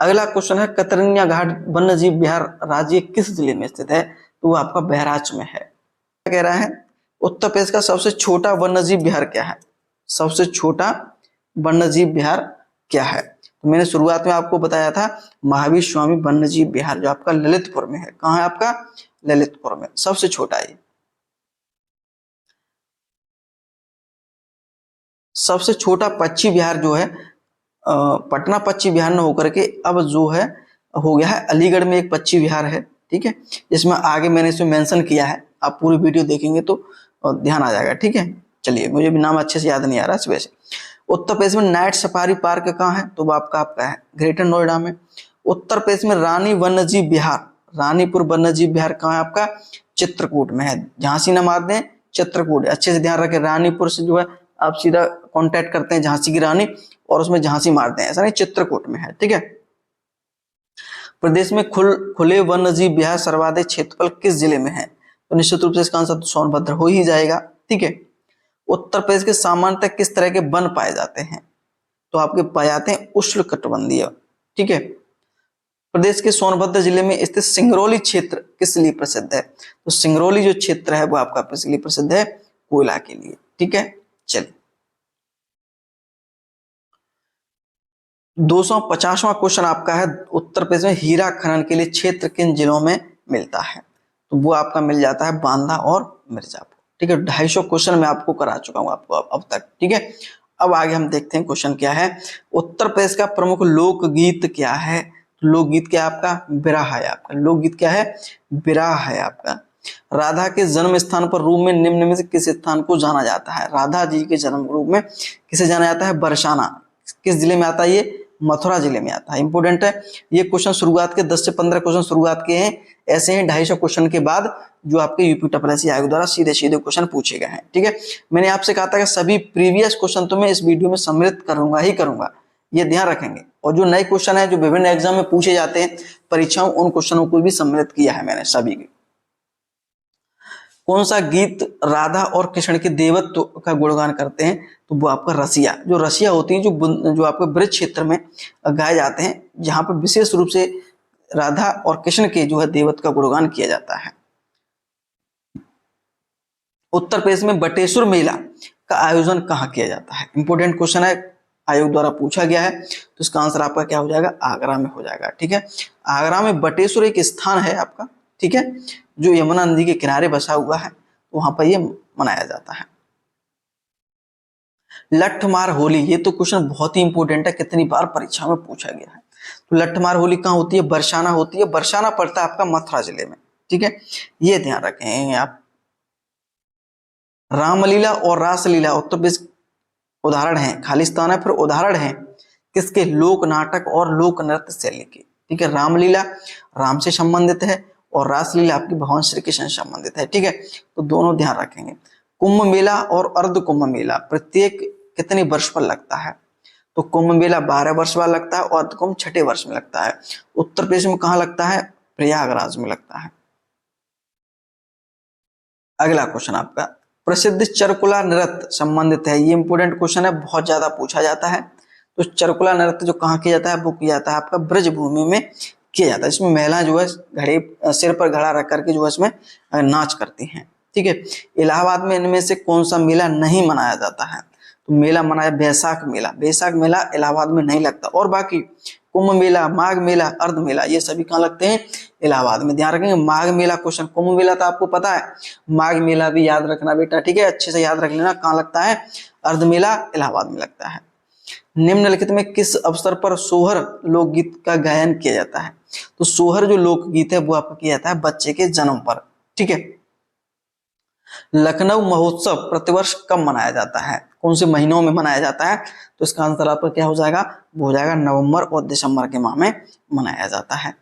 अगला क्वेश्चन है कतरनिया घाट वन्य जीव विहार राज्य किस जिले में स्थित है? तो वो आपका बहराइच में है। क्या कह रहा है? उत्तर प्रदेश का सबसे छोटा वन्य जीव विहार क्या है? सबसे छोटा वन्य जीव विहार क्या है? तो मैंने शुरुआत में आपको बताया था महावीर स्वामी वन्य जीव विहार जो आपका ललितपुर में है। कहाँ है आपका? ललितपुर में सबसे छोटा है। सबसे छोटा पक्षी विहार जो है पटना पक्षी विहार न होकर के अब जो है हो गया है अलीगढ़ में एक पक्षी विहार है। ठीक है, जिसमें आगे मैंने इसमें मेंशन किया है, आप पूरी वीडियो देखेंगे तो ध्यान आ जाएगा। ठीक है, चलिए, मुझे भी नाम अच्छे से याद नहीं आ रहा इस वजह से। उत्तर प्रदेश में नाइट सफारी पार्क कहाँ है? तो वो आपका है ग्रेटर नोएडा में। उत्तर प्रदेश में रानी वन्यजीव विहार, रानीपुर वन्यजीव विहार कहाँ है आपका? चित्रकूट में है। झांसी ना मार दें, चित्रकूट। अच्छे से ध्यान रखें, रानीपुर से जो है आप सीधा कांटेक्ट करते हैं झांसी की रानी और उसमें झांसी मारते हैं, ऐसा नहीं, चित्रकूट में है। ठीक है, प्रदेश में खुले वन्यजीव विहार सर्वाधिक क्षेत्रफल किस जिले में है? तो निश्चित रूप से इसका आंसर सोनभद्र हो ही जाएगा। ठीक है, उत्तर प्रदेश के सामान्यतः किस तरह के वन पाए जाते हैं? तो आपके पाए जाते हैं उष्णकटिबंधीय। ठीक है, प्रदेश के सोनभद्र जिले में स्थित सिंगरौली क्षेत्र किस लिए प्रसिद्ध है? तो सिंगरौली जो क्षेत्र है वो आपका किस लिए प्रसिद्ध है? कोयला के लिए। ठीक है, चलिए 250वां क्वेश्चन आपका है उत्तर प्रदेश में हीरा खनन के लिए क्षेत्र किन जिलों में मिलता है? तो वो आपका मिल जाता है बांदा और मिर्जापुर। ठीक है, 250 क्वेश्चन मैं आपको करा चुका हूं आपको अब तक। ठीक है, अब आगे हम देखते हैं क्वेश्चन क्या है। उत्तर प्रदेश का प्रमुख लोकगीत क्या है? लोकगीत क्या है आपका? बिरहा है आपका। लोकगीत क्या है? बिरहा है आपका। राधा के जन्म स्थान पर रूप में निम्न में से किस स्थान को जाना जाता है? राधा जी के जन्म रूप में किसे जाना जाता है? बरसाना। किस जिले में आता है ये? मथुरा जिले में आता है। इंपोर्टेंट है ये क्वेश्चन। शुरुआत के 10 से 15 क्वेश्चन शुरुआत के हैं, ऐसे ही 250 क्वेश्चन के बाद जो आपके यूपी ट्रिपल आयोग द्वारा सीधे सीधे क्वेश्चन पूछे गए हैं। ठीक है, मैंने आपसे कहा था कि सभी प्रीवियस क्वेश्चन तो मैं इस वीडियो में सम्मिलित करूंगा ही करूंगा, ये ध्यान रखेंगे। और जो नए क्वेश्चन है जो विभिन्न एग्जाम में पूछे जाते हैं परीक्षाओं, उन क्वेश्चनों को भी सम्मिलित किया है मैंने सभी की। कौन सा गीत राधा और कृष्ण के देवत्व का गुणगान करते हैं? तो वो आपका रसिया। जो रसिया होती है जो आपके ब्रज क्षेत्र में गाए जाते हैं, जहां पर विशेष रूप से राधा और कृष्ण के जो है देवत्व का गुणगान किया जाता है। उत्तर प्रदेश में बटेश्वर मेला का आयोजन कहाँ किया जाता है? इंपोर्टेंट क्वेश्चन है, आयोग द्वारा पूछा गया है, तो इसका आंसर आपका क्या हो जाएगा? आगरा में हो जाएगा। ठीक है, आगरा में बटेश्वर एक स्थान है आपका, ठीक है, जो यमुना नदी के किनारे बसा हुआ है, तो वहां पर यह मनाया जाता है। लठमार होली, ये तो क्वेश्चन बहुत ही इंपॉर्टेंट है, कितनी बार परीक्षा में पूछा गया है। तो लठमार होली कहाँ होती है? बरसाना होती है। बरसाना पड़ता है आपका मथुरा जिले में। ठीक है, ये ध्यान रखें आप। रामलीला और रासलीला उत्तर प्रदेश उदाहरण है, खालिस्तान है, फिर उदाहरण है किसके? लोक नाटक और लोक नृत्य शैली के। ठीक है, रामलीला राम से संबंधित है और रासलीला आपकी भगवान श्री कृष्ण से संबंधित है। ठीक है, तो दोनों ध्यान रखेंगे। कुंभ मेला और अर्ध कुंभ मेला प्रत्येक कितने वर्ष पर लगता है? तो कुंभ मेला 12 वर्ष बाद लगता है और अर्ध कुंभ 6ठे वर्ष में लगता है। उत्तर प्रदेश में कहाँ लगता है? प्रयागराज में लगता है। अगला क्वेश्चन आपका, प्रसिद्ध चरकुला नृत्य संबंधित है। ये इंपोर्टेंट क्वेश्चन है, बहुत ज्यादा पूछा जाता है। तो चरकुला नृत्य जो कहाँ किया जाता है? वो किया जाता है आपका ब्रज भूमि में किया जाता है। इसमें महिलाएं जो है घड़े सिर पर घड़ा रख करके जो है इसमें नाच करती हैं। ठीक है, इलाहाबाद में इनमें से कौन सा मेला नहीं मनाया जाता है? तो मेला मनाया बैसाख मेला। बैसाख मेला इलाहाबाद में नहीं लगता। और बाकी कुंभ मेला, माघ मेला, अर्ध मेला, ये सभी कहाँ लगते हैं? इलाहाबाद में। ध्यान रखेंगे, माघ मेला क्वेश्चन, कुंभ मेला तो आपको पता है, माघ मेला भी याद रखना बेटा। ठीक है, अच्छे से याद रख लेना कहाँ लगता है? अर्ध मेला इलाहाबाद में लगता है। निम्नलिखित में किस अवसर पर सोहर लोकगीत का गायन किया जाता है? तो सोहर जो लोकगीत है वो आपका किया जाता है बच्चे के जन्म पर। ठीक है, लखनऊ महोत्सव प्रतिवर्ष कब मनाया जाता है? कौन से महीनों में मनाया जाता है? तो इसका आंसर आपका क्या हो जाएगा? वो हो जाएगा नवंबर और दिसंबर के माह में मनाया जाता है।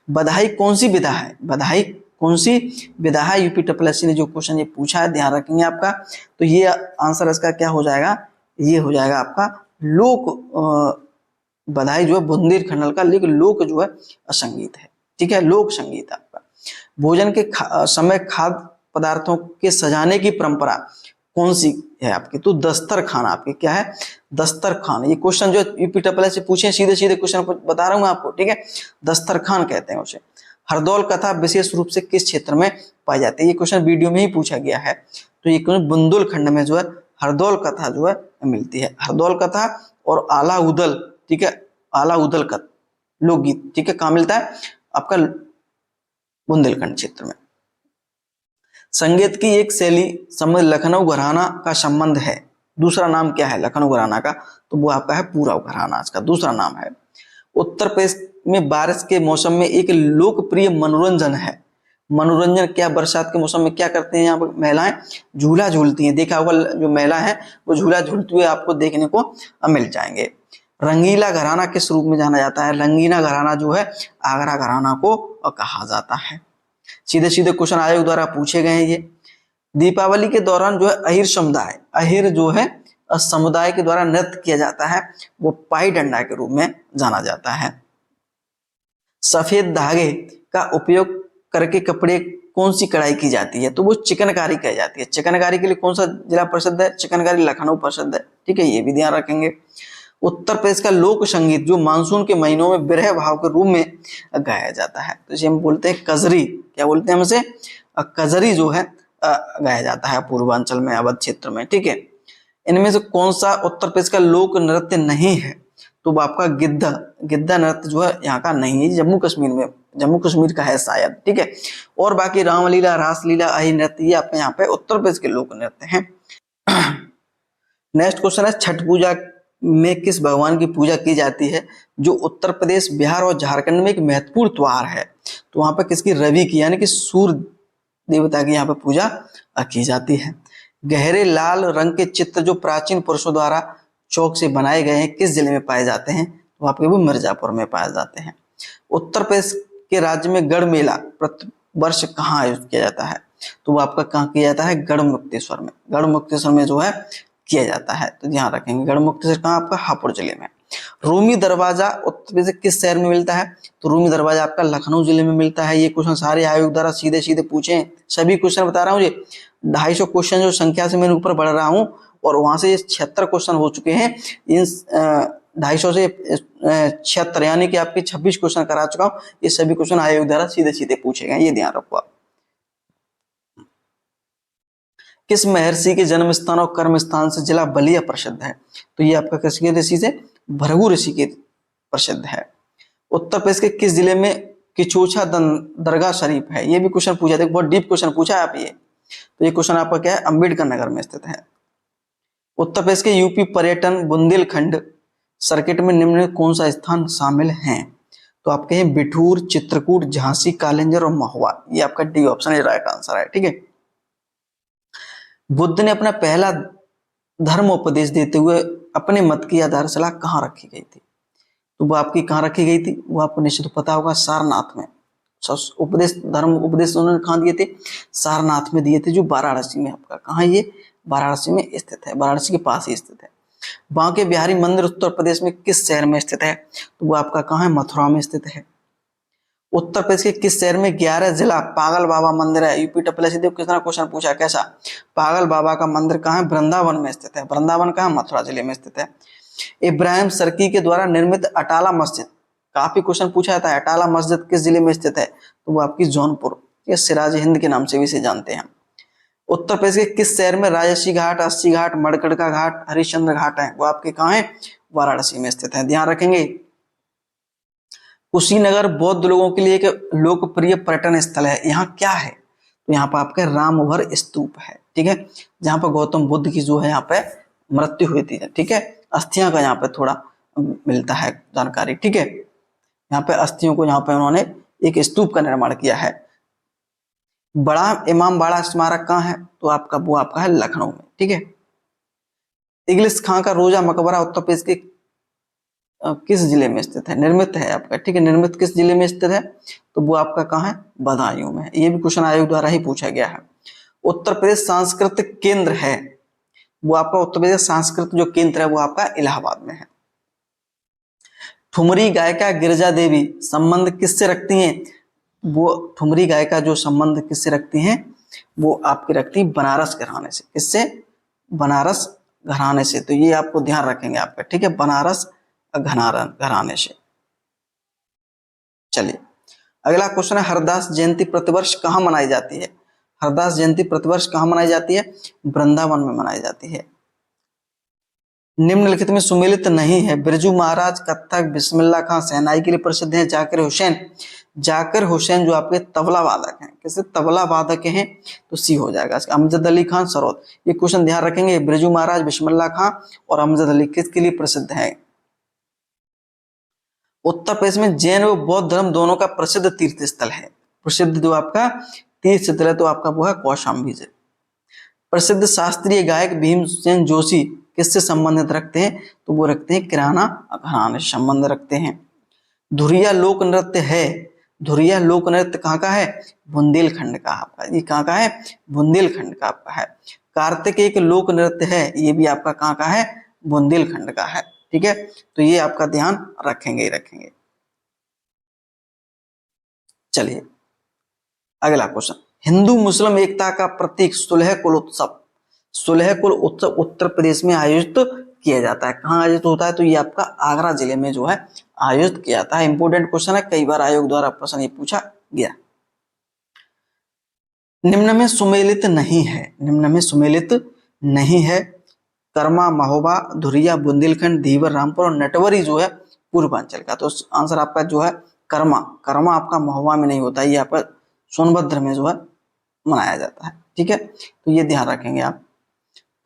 बधाई कौन सी विधा है? बधाई कौन सी विधा है? यूपी ट्रिपल ने जो क्वेश्चन ये पूछा है, ध्यान रखेंगे आपका। तो ये आंसर इसका क्या हो जाएगा? ये हो जाएगा आपका लोक बधाई जो है बुंदेलखंड का लोक जो है संगीत है। ठीक है, लोक संगीत आपका। भोजन के समय खाद्य पदार्थों के सजाने की परंपरा कौन सी है आपकी? तो दस्तरखान आपके क्या है? दस्तरखान। ये क्वेश्चन जो यूपी ट्रिपल से पूछे सीधे सीधे क्वेश्चन बता रहा हूँ आपको। ठीक है, दस्तरखान कहते हैं उसे। हरदौल कथा विशेष रूप से किस क्षेत्र में पाई जाती है? ये क्वेश्चन वीडियो में ही पूछा गया है। तो ये बुंदेलखंड में जो है हरदौल कथा जो है मिलती है। हरदौल कथा और आला उदल, ठीक है, आला उदल का लोकगीत, ठीक है, कहाँ मिलता है? आपका बुंदेलखंड क्षेत्र में। संगीत की एक शैली समझ लखनऊ घराना का संबंध है, दूसरा नाम क्या है लखनऊ घराना का? तो वो आपका है पूरब घराना, इसका दूसरा नाम है। उत्तर प्रदेश में बारिश के मौसम में एक लोकप्रिय मनोरंजन है। मनोरंजन क्या? बरसात के मौसम में क्या करते हैं यहाँ पर महिलाएं? झूला झूलती हैं। देखा होगा जो महिला है वो झूला झूलते हुए आपको देखने को मिल जाएंगे। रंगीला घराना किस रूप में जाना जाता है? रंगीला घराना जो है आगरा घराना को कहा जाता है। सीधे सीधे क्वेश्चन आयोग द्वारा पूछे गए हैं ये। दीपावली के दौरान जो है अहिर समुदाय, अहिर जो है समुदाय के द्वारा नृत्य किया जाता है, वो पाई डंडा के रूप में जाना जाता है। सफेद धागे का उपयोग करके कपड़े कौन सी कढ़ाई की जाती है? तो वो चिकनकारी कही जाती है। चिकनकारी के लिए कौन सा जिला प्रसिद्ध है? चिकनकारी लखनऊ प्रसिद्ध है। ठीक है, ये भी ध्यान रखेंगे। उत्तर प्रदेश का लोक संगीत जो मानसून के महीनों में विरह भाव के रूप में गाया जाता है, तो इसे हम बोलते हैं कजरी। क्या बोलते हैं हम इसे? कजरी जो है गाया जाता है पूर्वांचल में, अवध क्षेत्र में। ठीक है, इनमें से कौन सा उत्तर प्रदेश का लोक नृत्य नहीं है? तो वो आपका गिद्धा, गिद्धा नृत्य जो है यहाँ का नहीं है, जम्मू कश्मीर में, जम्मू कश्मीर का है शायद। ठीक है, और बाकी रामलीला, रासलीला, अहि नृत्य ये अपने यहाँ पे उत्तर प्रदेश के लोक नृत्य हैं। नेक्स्ट क्वेश्चन है छठ पूजा में किस भगवान की पूजा की जाती है जो उत्तर प्रदेश, बिहार और झारखंड में एक महत्वपूर्ण त्योहार है। तो वहां पर किसकी, रवि की यानी कि सूर्य देवता की यहाँ पे पूजा की जाती है। गहरे लाल रंग के चित्र जो प्राचीन पुरुषों द्वारा चौक से बनाए गए हैं किस जिले में पाए जाते हैं, तो आपके वो मिर्जापुर में पाए जाते हैं। उत्तर प्रदेश के राज्य में गढ़ मेला प्रति वर्ष कहाँ आयोजित किया जाता है, तो वो आपका कहाँ किया जाता है, गढ़मुक्तेश्वर में। गढ़मुक्तेश्वर में जो है किया जाता है, तो ध्यान रखेंगे गढ़मुक्तेश्वर कहाँ, आपका हापुड़ जिले में। रूमी दरवाजा उत्तर प्रदेश के किस शहर में मिलता है, तो रूमी दरवाजा आपका लखनऊ जिले में मिलता है। ये क्वेश्चन सारे आयोग द्वारा सीधे सीधे पूछे हैं, सभी क्वेश्चन बता रहा हूँ। ये 250 क्वेश्चन जो संख्या से मैंने ऊपर बढ़ रहा हूँ और वहां से 76 क्वेश्चन हो चुके हैं। इन 250 से 76 यानी कि आपके 26 क्वेश्चन करा चुका हूँ। ये सभी क्वेश्चन आयोग द्वारा सीधे सीधे पूछे गए, ये ध्यान रखो आप। किस महर्षि के जन्म स्थान और कर्म स्थान से जिला बलिया प्रसिद्ध है, तो ये आपका किसके ऋषि से, भृगु ऋषि के प्रसिद्ध है। उत्तर प्रदेश के किस जिले में किचोछा दरगाह शरीफ है, ये भी क्वेश्चन पूछा था, बहुत डीप क्वेश्चन पूछा है आप ये। तो ये क्वेश्चन आपका क्या है, अंबेडकर नगर में स्थित है। उत्तर प्रदेश के यूपी पर्यटन बुंदेलखंड सर्किट में निम्न कौन सा स्थान शामिल है, तो आपके हैं बिठूर, चित्रकूट, झांसी, कालिंजर और महुआ। ये आपका डी ऑप्शन राइट आंसर है, ठीक है। बुद्ध ने अपना पहला धर्म उपदेश देते हुए अपने मत की आधारशिला कहाँ रखी गई थी, तो वो आपकी कहाँ रखी गई थी, वो आपको निश्चित पता होगा, सारनाथ में। उपदेश, धर्म उपदेश उन्होंने कहाँ दिए थे, सारनाथ में दिए थे, जो वाराणसी में आपका, कहाँ ये, वाराणसी में स्थित है, वाराणसी के पास ही स्थित है। बांके बिहारी मंदिर उत्तर प्रदेश में किस शहर में स्थित है, तो वो आपका कहाँ है, मथुरा में स्थित है। उत्तर प्रदेश के किस शहर में 11 जिला पागल बाबा मंदिर है, यूपी डब्ल्यूएससी देखो कितना क्वेश्चन पूछा, कैसा, पागल बाबा का मंदिर कहाँ है, वृंदावन में स्थित है। वृंदावन कहाँ, मथुरा जिले में स्थित है। इब्राहिम सर्की के द्वारा निर्मित अटाला मस्जिद, काफी क्वेश्चन पूछा जाता है, अटाला मस्जिद किस जिले में स्थित है, तो वो आपकी जौनपुर, ये सिराज हिंद के नाम से भी इसे जानते हैं। उत्तर प्रदेश के किस शहर में राजसी घाट, अस्सी घाट, मड़कड़का घाट, हरिश्चंद्र घाट है, वो आपके कहाँ है, वाराणसी में स्थित है, ध्यान रखेंगे। कुशीनगर बौद्ध लोगों के लिए एक लोकप्रिय पर्यटन स्थल है, यहाँ क्या है, तो यहाँ पर आपका रामभर स्तूप है, ठीक है, जहाँ पर गौतम बुद्ध की जो है यहाँ पे मृत्यु हुई थी, ठीक है। अस्थियां का यहाँ पे थोड़ा मिलता है जानकारी, ठीक है। यहाँ पे अस्थियों को यहाँ पे उन्होंने एक स्तूप का निर्माण किया है। बड़ा इमामबाड़ा स्मारक कहाँ है, तो आपका वो आपका है लखनऊ में, ठीक है। इगलिस खां का रोजा मकबरा उत्तर प्रदेश के किस जिले में स्थित है, निर्मित है आपका, ठीक है, निर्मित किस जिले में स्थित है, तो वो आपका कहाँ है, बदायूं में। ये भी क्वेश्चन आयोग द्वारा ही पूछा गया है। उत्तर प्रदेश सांस्कृतिक केंद्र है, वो आपका उत्तर प्रदेश सांस्कृतिक जो केंद्र है वो आपका इलाहाबाद में है। ठुमरी गायिका गिरिजा देवी संबंध किससे रखती हैं, वो ठुमरी गायिका जो संबंध किससे रखती हैं, वो आपकी रखती बनारस घराने से, किससे, बनारस घराने से। तो ये आपको ध्यान रखेंगे आपका, ठीक है, बनारस घराने से। चलिए अगला क्वेश्चन है, हरदास जयंती प्रतिवर्ष कहाँ मनाई जाती है, हरदास जयंती प्रतिवर्ष कहाँ मनाई जाती है, वृंदावन में मनाई जाती है। निम्नलिखित में सुमेलित नहीं है, बिरजू महाराज कत्थक, बिस्मिल्लाह खां शहनाई के लिए प्रसिद्ध हैं, जाकिर हुसैन, जाकिर हुसैन जो आपके तबला वादक हैं, किसे तबला वादक हैं, तो सी हो जाएगा। अमजद अली खान सरोद, ये क्वेश्चन ध्यान रखेंगे, बिरजू महाराज, बिस्मिल्लाह खां और अमजद अली किसके लिए प्रसिद्ध है। उत्तर प्रदेश में जैन व बौद्ध धर्म दोनों का प्रसिद्ध तीर्थ स्थल है, प्रसिद्ध जो आपका तीर्थ स्थल है तो आपका वो है कौशाम्बी से। प्रसिद्ध शास्त्रीय गायक भीमसेन जोशी किससे संबंधित रखते हैं, तो वो रखते हैं किराना घराने से संबंध रखते हैं। धुरिया लोक नृत्य है, धुरिया लोक नृत्य कहाँ का है, बुंदेलखंड का आपका, ये कहाँ का है, बुंदेलखंड का आपका है। कार्तिक एक लोक नृत्य है, ये भी आपका कहाँ का है, बुंदेलखंड का है, ठीक है। तो ये आपका ध्यान रखेंगे ही रखेंगे। चलिए अगला क्वेश्चन, हिंदू मुस्लिम एकता का प्रतीक सुलह कुल उत्सव, सुलह कुल उत्सव उत्तर प्रदेश में आयोजित किया जाता है, कहाँ आयोजित होता है, तो ये आपका आगरा जिले में जो है आयोजित किया जाता है। इंपोर्टेंट क्वेश्चन है, कई बार आयोग द्वारा प्रश्न ये पूछा गया। निम्न में सुमेलित नहीं है, निम्न में सुमेलित नहीं है, कर्मा, महोबा, धुरिया, बुंदेलखंड, धीवर, रामपुर और नटवरी जो है पूर्वांचल का। तो आंसर आपका जो है कर्मा, कर्मा आपका महोबा में नहीं होता, ये आपका सोनभद्र में जो है मनाया जाता है, ठीक है। तो ये ध्यान रखेंगे आप।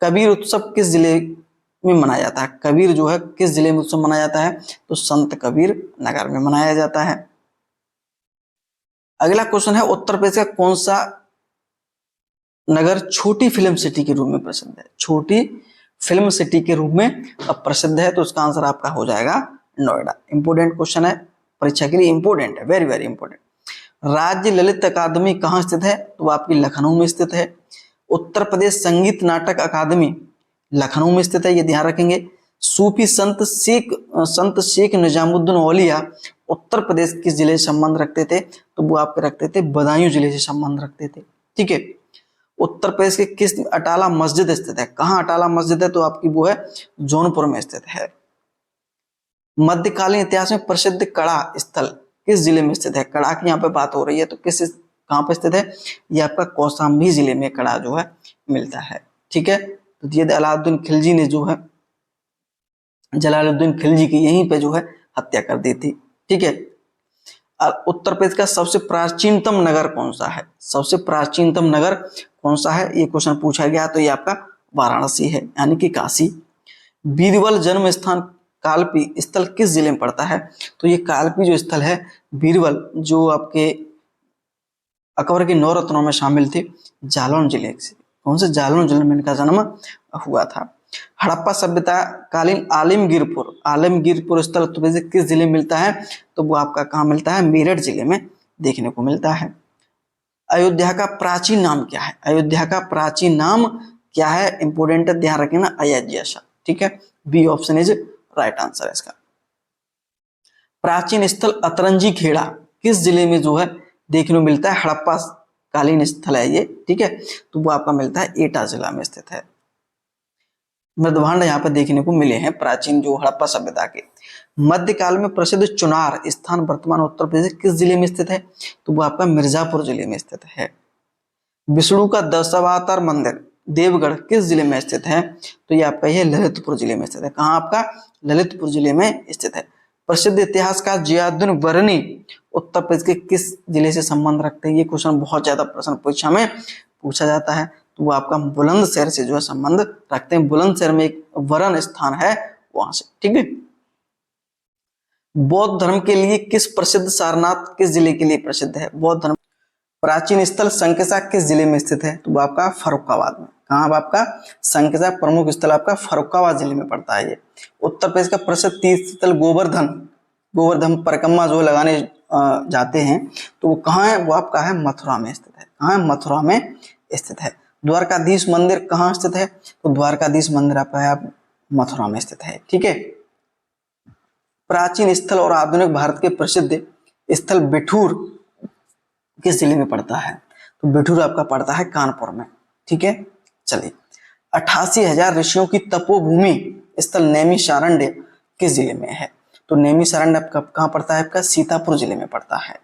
कबीर उत्सव किस जिले में मनाया जाता है। कबीर जो है किस जिले में उत्सव मनाया जाता है, तो संत कबीर नगर में मनाया जाता है। अगला क्वेश्चन है उत्तर प्रदेश का कौन सा नगर छोटी फिल्म सिटी के रूप में प्रसिद्ध है। छोटी फिल्म सिटी के रूप में अब प्रसिद्ध है, तो उसका आंसर आपका हो जाएगा नोएडा। इंपोर्टेंट क्वेश्चन है, परीक्षा के लिए इंपोर्टेंट है, वेरी वेरी इंपोर्टेंट। राज्य ललित अकादमी कहाँ स्थित है, तो आपकी लखनऊ में स्थित है। उत्तर प्रदेश संगीत नाटक अकादमी लखनऊ में स्थित है, ये ध्यान रखेंगे। सूफी संत शेख निजामुद्दीन औलिया उत्तर प्रदेश किस जिले से संबंध रखते थे, तो वो आपके रखते थे बदायूं जिले से संबंध रखते थे। ठीक है। उत्तर प्रदेश के किस अटाला मस्जिद स्थित है, कहाँ अटाला मस्जिद है, तो आपकी वो है जौनपुर में स्थित है। मध्यकालीन इतिहास में प्रसिद्ध कड़ा स्थल किस जिले में स्थित है। कड़ा की यहाँ पे बात हो रही है, तो किस कहाँ पे स्थित है, ये आपका कौशाम्बी जिले में कड़ा जो है मिलता है। ठीक है। तो ये अलाउद्दीन खिलजी ने जो है जलालुद्दीन खिलजी की यहीं पे जो है हत्या कर दी थी। ठीक है। उत्तर प्रदेश का सबसे प्राचीनतम नगर कौन सा है, सबसे प्राचीनतम नगर कौन सा है, ये क्वेश्चन पूछा गया, तो ये आपका वाराणसी है, यानी कि काशी। बीरबल जन्म स्थान कालपी स्थल किस जिले में पड़ता है, तो ये कालपी जो स्थल है बीरबल, जो आपके अकबर के 9 रत्नों में शामिल थे, जालौन जिले से, कौन से जालौन जिले में इनका जन्म हुआ था। हड़प्पा सभ्यता कालीन आलमगीरपुर स्थल उत्तर प्रदेश किस जिले में मिलता है, तो वो आपका कहाँ मिलता है, मेरठ जिले में देखने को मिलता है। अयोध्या का प्राचीन नाम क्या है, अयोध्या का प्राचीन नाम क्या है, इंपोर्टेंट है, ध्यान रखना, अयोध्या। ठीक है। B option is right answer है इसका। प्राचीन स्थल अतरंजी खेड़ा किस जिले में जो है देखने को मिलता है, हड़प्पा कालीन स्थल है ये। ठीक है। तो वो आपका मिलता है एटा जिला में स्थित है। मृदभांड यहाँ पर देखने को मिले हैं प्राचीन जो हड़प्पा सभ्यता के। मध्यकाल में प्रसिद्ध चुनार स्थान वर्तमान उत्तर प्रदेश किस जिले में स्थित है, तो वो आपका मिर्जापुर जिले में स्थित है। विष्णु का दशावतार मंदिर देवगढ़ किस जिले में स्थित है, तो ये आपका यह ललितपुर जिले में स्थित है। कहाँ आपका, ललितपुर जिले में स्थित है। प्रसिद्ध इतिहासकार जियाउद्दीन वर्नी उत्तर प्रदेश के किस जिले से संबंध रखते हैं, ये क्वेश्चन बहुत ज्यादा प्रश्न परीक्षा में पूछा जाता है, तो वो आपका बुलंदशहर से जो है संबंध रखते हैं। बुलंदशहर में एक वरण स्थान है वहां से। ठीक है। बौद्ध धर्म के लिए किस प्रसिद्ध सारनाथ किस जिले के लिए प्रसिद्ध है, बौद्ध धर्म प्राचीन स्थल संकिसा किस जिले में स्थित है, तो वो आपका फर्रुखाबाद में। कहाँ आपका संकिसा प्रमुख स्थल आपका फर्रुखाबाद जिले में पड़ता है ये। उत्तर प्रदेश का प्रसिद्ध तीर्थ स्थल गोवर्धन परिक्रमा जो लगाने जाते हैं, तो वो कहाँ है, वो आपका है मथुरा में स्थित है। कहाँ है, मथुरा में स्थित है। द्वारकाधीश मंदिर कहाँ स्थित है, तो द्वारकाधीश मंदिर आपका है मथुरा में स्थित है। ठीक है। प्राचीन स्थल और आधुनिक भारत के प्रसिद्ध स्थल बिठूर किस जिले में पड़ता है, तो बिठूर आपका पड़ता है कानपुर में। ठीक है। चलिए, 88,000 ऋषियों की तपोभूमि स्थल नैमिषारण्य किस जिले में है, तो नैमिषारण्य आपका कहाँ पड़ता है, आपका सीतापुर जिले में पड़ता है।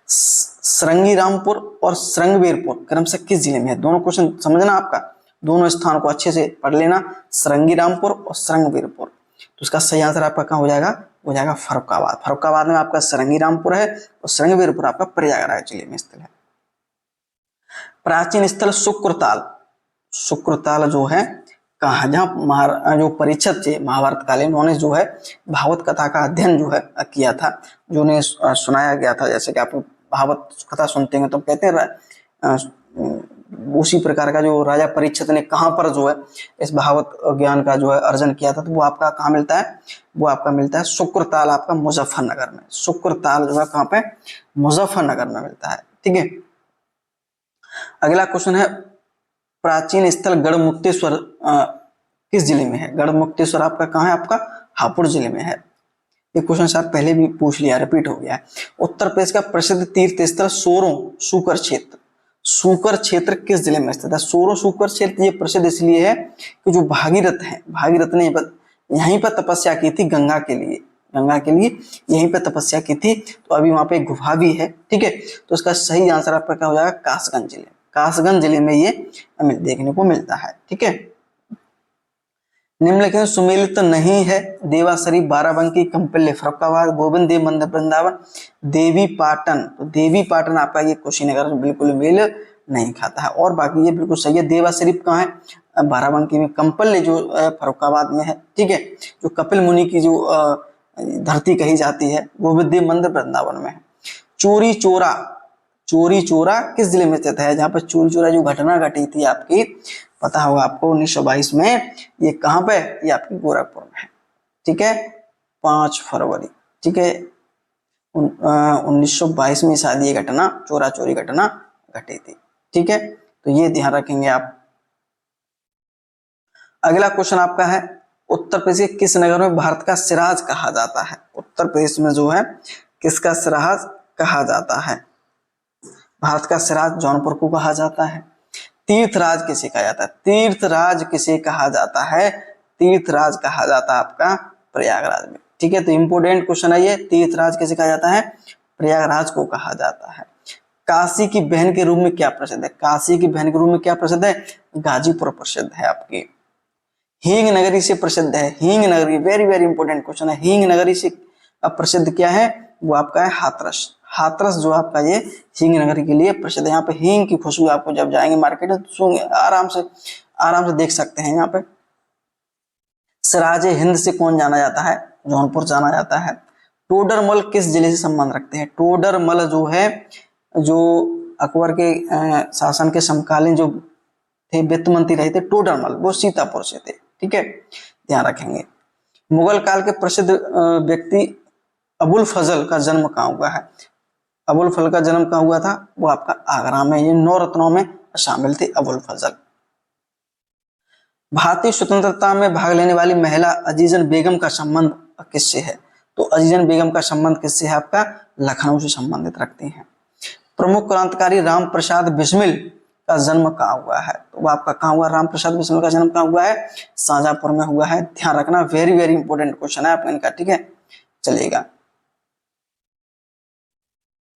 श्रृंगीरामपुर और श्रृंगवीरपुर क्रमशः किस जिले में है, दोनों क्वेश्चन समझना आपका, दोनों स्थान को अच्छे से पढ़ लेना, श्रृंगीरामपुर और श्रृंगवीरपुर। तो उसका सही आंसर आपका कहाँ हो जाएगा, हो जाएगा फर्रुखाबाद। फर्रुखाबाद में आपका श्रृंगीरामपुर है और श्रृंगवीरपुर आपका प्रयागराज जिले में स्थित है। प्राचीन स्थल शुक्रताल जो है कहाँ, जहाँ जो परीक्षक थे महाभारत कालीन, उन्होंने जो है भागवत कथा का अध्ययन जो है किया था, जो उन्हें सुनाया गया था। जैसे कि आप भागवत कथा सुनते हैं तो कहते हैं उसी प्रकार का जो राजा परीक्षित ने कहाँ पर जो है इस भागवत ज्ञान का जो है अर्जन किया था, तो वो आपका कहाँ मिलता है, वो आपका मिलता है शुक्रताल आपका मुजफ्फरनगर में। शुक्रताल जो है कहाँ पे, मुजफ्फरनगर में मिलता है। ठीक है। अगला क्वेश्चन है प्राचीन स्थल गढ़मुक्तेश्वर किस जिले में है। गढ़मुक्तेश्वर आपका कहाँ है, आपका हापुड़ जिले में है। ये क्वेश्चन शायद पहले भी पूछ लिया, रिपीट हो गया है। उत्तर प्रदेश का प्रसिद्ध तीर्थ स्थल सूकर क्षेत्र किस जिले में स्थित है। सूकर क्षेत्र ये प्रसिद्ध इसलिए है कि जो भागीरथ ने यहीं पर तपस्या की थी गंगा के लिए यहीं पर तपस्या की थी, तो अभी वहां पे एक गुफा भी है। ठीक है। तो इसका सही आंसर आपका क्या हो जाएगा, कासगंज जिले में ये हमें देखने को मिलता है। ठीक है। निम्नलिखित सुमेलित नहीं है, देवासरी, बाराबंकी, कंपिल्य, फर्रुखाबाद, गोविंद देव मंदिर वृंदावन, देवी पाटन। तो देवी पाटन आपका ये कुशीनगर बिल्कुल मेल नहीं खाता है, और बाकी ये बिल्कुल सही है। देवा शरीफ कहाँ है, बाराबंकी में, कंपल्ले जो फर्रुखाबाद में है, ठीक है, जो कपिल मुनि की जो धरती कही जाती है वो विद्या मंदिर वृंदावन में है। चोरी चोरा, चोरी चोरा किस जिले में स्थित है? जहाँ पर चोरी चोरा जो घटना घटी थी आपकी, पता होगा आपको 1922 में, ये कहाँ पे? ये आपकी गोरखपुर में है, ठीक है, 5 फरवरी, ठीक है, 1922 में शायद ये घटना, चोरा चोरी घटना घटी थी, ठीक है, तो ये ध्यान रखेंगे आप। अगला क्वेश्चन आपका है, उत्तर प्रदेश के किस नगर में भारत का सिराज कहा जाता है? उत्तर प्रदेश में जो है किसका सिराज कहा जाता है? भारत का सिराज जौनपुर को कहा जाता है। तीर्थराज किसे कहा जाता है? तीर्थराज किसे कहा जाता है? तीर्थराज कहा जाता है आपका प्रयागराज में, ठीक है, तो इंपोर्टेंट क्वेश्चन है ये, तीर्थराज किसे कहा जाता है? प्रयागराज को कहा जाता है। काशी की बहन के रूप में क्या प्रसिद्ध है? काशी की बहन के रूप में क्या प्रसिद्ध है? गाजीपुर प्रसिद्ध है आपकी। हींग नगरी से प्रसिद्ध है, हींग नगरी, वेरी वेरी इंपॉर्टेंट क्वेश्चन है, हींग नगरी से प्रसिद्ध क्या है? वो आपका है हाथरस। हाथरस जो आपका ये हींग नगरी के लिए प्रसिद्ध है। यहाँ पे हींग की खुशबू आपको जब जाएंगे मार्केट में तो आराम से देख सकते हैं। यहाँ पे सिराजे हिंद से कौन जाना जाता है? जौनपुर जाना जाता है। टोडरमल किस जिले से संबंध रखते हैं? टोडरमल जो है, जो अकबर के शासन के समकालीन जो थे वित्त मंत्री रहे थे टोडरमल, वो सीतापुर से थे, ठीक है, ध्यान रखेंगे। मुगल काल के प्रसिद्ध व्यक्ति अबुल फजल का जन्म कहाँ हुआ है? अबुल फजल का जन्म कहाँ हुआ था? वो आपका आगरा में, ये 9 रत्नों में शामिल थे अबुल फजल। भारतीय स्वतंत्रता में भाग लेने वाली महिला अजीजन बेगम का संबंध किससे है? तो अजीजन बेगम का संबंध किससे है आपका? लखनऊ से संबंधित रखते हैं। प्रमुख क्रांतिकारी राम प्रसाद बिस्मिल का जन्म कहाँ हुआ है? तो वो आपका कहाँ हुआ? राम प्रसाद बिस्मिल का जन्म कहाँ हुआ है? शाहजहांपुर में हुआ है, ध्यान रखना, वेरी वेरी इंपॉर्टेंट क्वेश्चन है आपका इनका, ठीक है, चलेगा।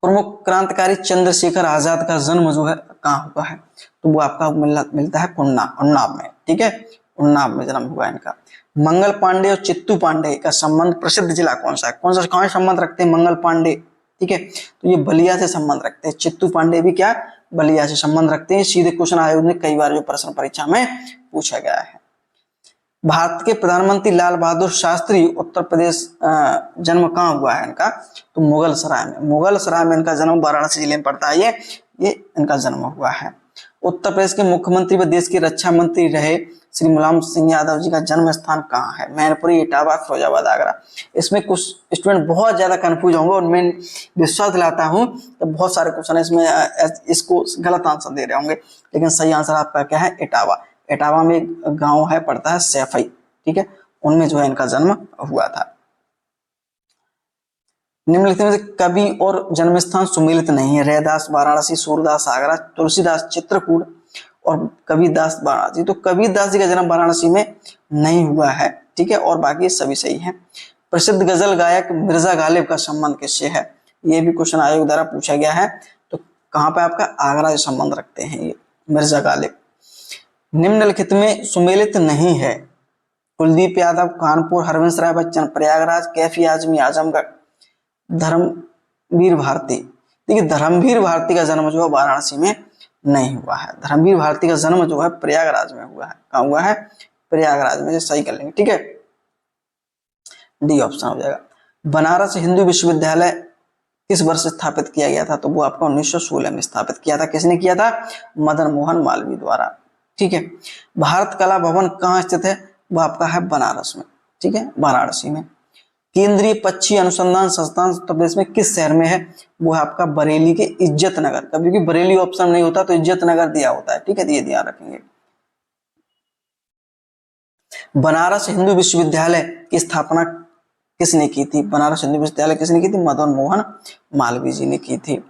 प्रमुख क्रांतिकारी चंद्रशेखर आजाद का जन्म जो है कहाँ हुआ है? तो वो आपका मिलता है उन्नाव में, ठीक है, उन्नाव में जन्म हुआ इनका। मंगल पांडे और चित्तू पांडे का संबंध प्रसिद्ध जिला कौन सा है? कौन सा कहाँ संबंध रखते हैं मंगल पांडे? ठीक है, तो ये बलिया से संबंध रखते हैं। चित्तू पांडे भी क्या? बलिया से संबंध रखते हैं। सीधे क्वेश्चन आयोग ने कई बार जो प्रश्न परीक्षा में पूछा गया है। भारत के प्रधानमंत्री लाल बहादुर शास्त्री उत्तर प्रदेश जन्म कहाँ हुआ है इनका? तो मुगल सराय में, मुगल सराय में इनका जन्म वाराणसी जिले में पड़ता है, ये इनका जन्म हुआ है। उत्तर प्रदेश के मुख्यमंत्री व देश के रक्षा मंत्री रहे श्री मुलायम सिंह यादव जी का जन्म स्थान कहाँ है? मैनपुरी, इटावा, फिरोजाबाद, आगरा। इसमें कुछ स्टूडेंट बहुत ज्यादा कंफ्यूज होंगे और मैं विश्वास दिलाता हूँ तो बहुत सारे क्वेश्चन इसमें इसको गलत आंसर दे रहे होंगे, लेकिन सही आंसर आपका क्या है? इटावा। इटावा में एक गांव है पड़ता है सैफई, ठीक है, उनमें जो है इनका जन्म हुआ था। निम्नलिखित में से कवि और जन्म स्थान सुमेलित नहीं है। रैदास वाराणसी, सूरदास आगरा, तुलसीदास चित्रकूट और कबीरदास वाराणसी। तो कबीरदास जी का जन्म वाराणसी में नहीं हुआ है, ठीक है, और बाकी सभी सही है। प्रसिद्ध गजल गायक मिर्जा गालिब का संबंध किससे है? ये भी क्वेश्चन आयोग द्वारा पूछा गया है। तो कहाँ पे आपका? आगरा से संबंध रखते हैं ये मिर्जा गालिब। निम्नलिखित में सुमेलित नहीं है। कुलदीप यादव, कानपुर, हरवंश राय बच्चन, प्रयागराज, कैफी आजमी, आजमगढ़, धर्मवीर भारती। देखिए धर्मवीर भारती का जन्म जो है वाराणसी में नहीं हुआ है। धर्मवीर भारती का जन्म जो है प्रयागराज में हुआ है। कहाँ हुआ है? प्रयागराज में, सही कर लेंगे, ठीक है, डी ऑप्शन हो जाएगा। बनारस हिंदू विश्वविद्यालय किस वर्ष स्थापित किया गया था? तो वो आपका 1916 में स्थापित किया था। किसने किया था? मदन मोहन मालवीय द्वारा, ठीक है। भारत कला भवन कहाँ स्थित है? वो आपका है बनारस में, ठीक है, वाराणसी में। केंद्रीय पक्षी अनुसंधान संस्थान उत्तर प्रदेश में किस शहर में है? वो है आपका बरेली के इज्जत नगर। कभी भी बरेली ऑप्शन नहीं होता तो इज्जत नगर दिया होता है, ठीक है, ये ध्यान रखेंगे। बनारस हिंदू विश्वविद्यालय की स्थापना किसने की थी? बनारस हिंदू विश्वविद्यालय किसने की थी? मदन मोहन मालवीय जी ने की थी।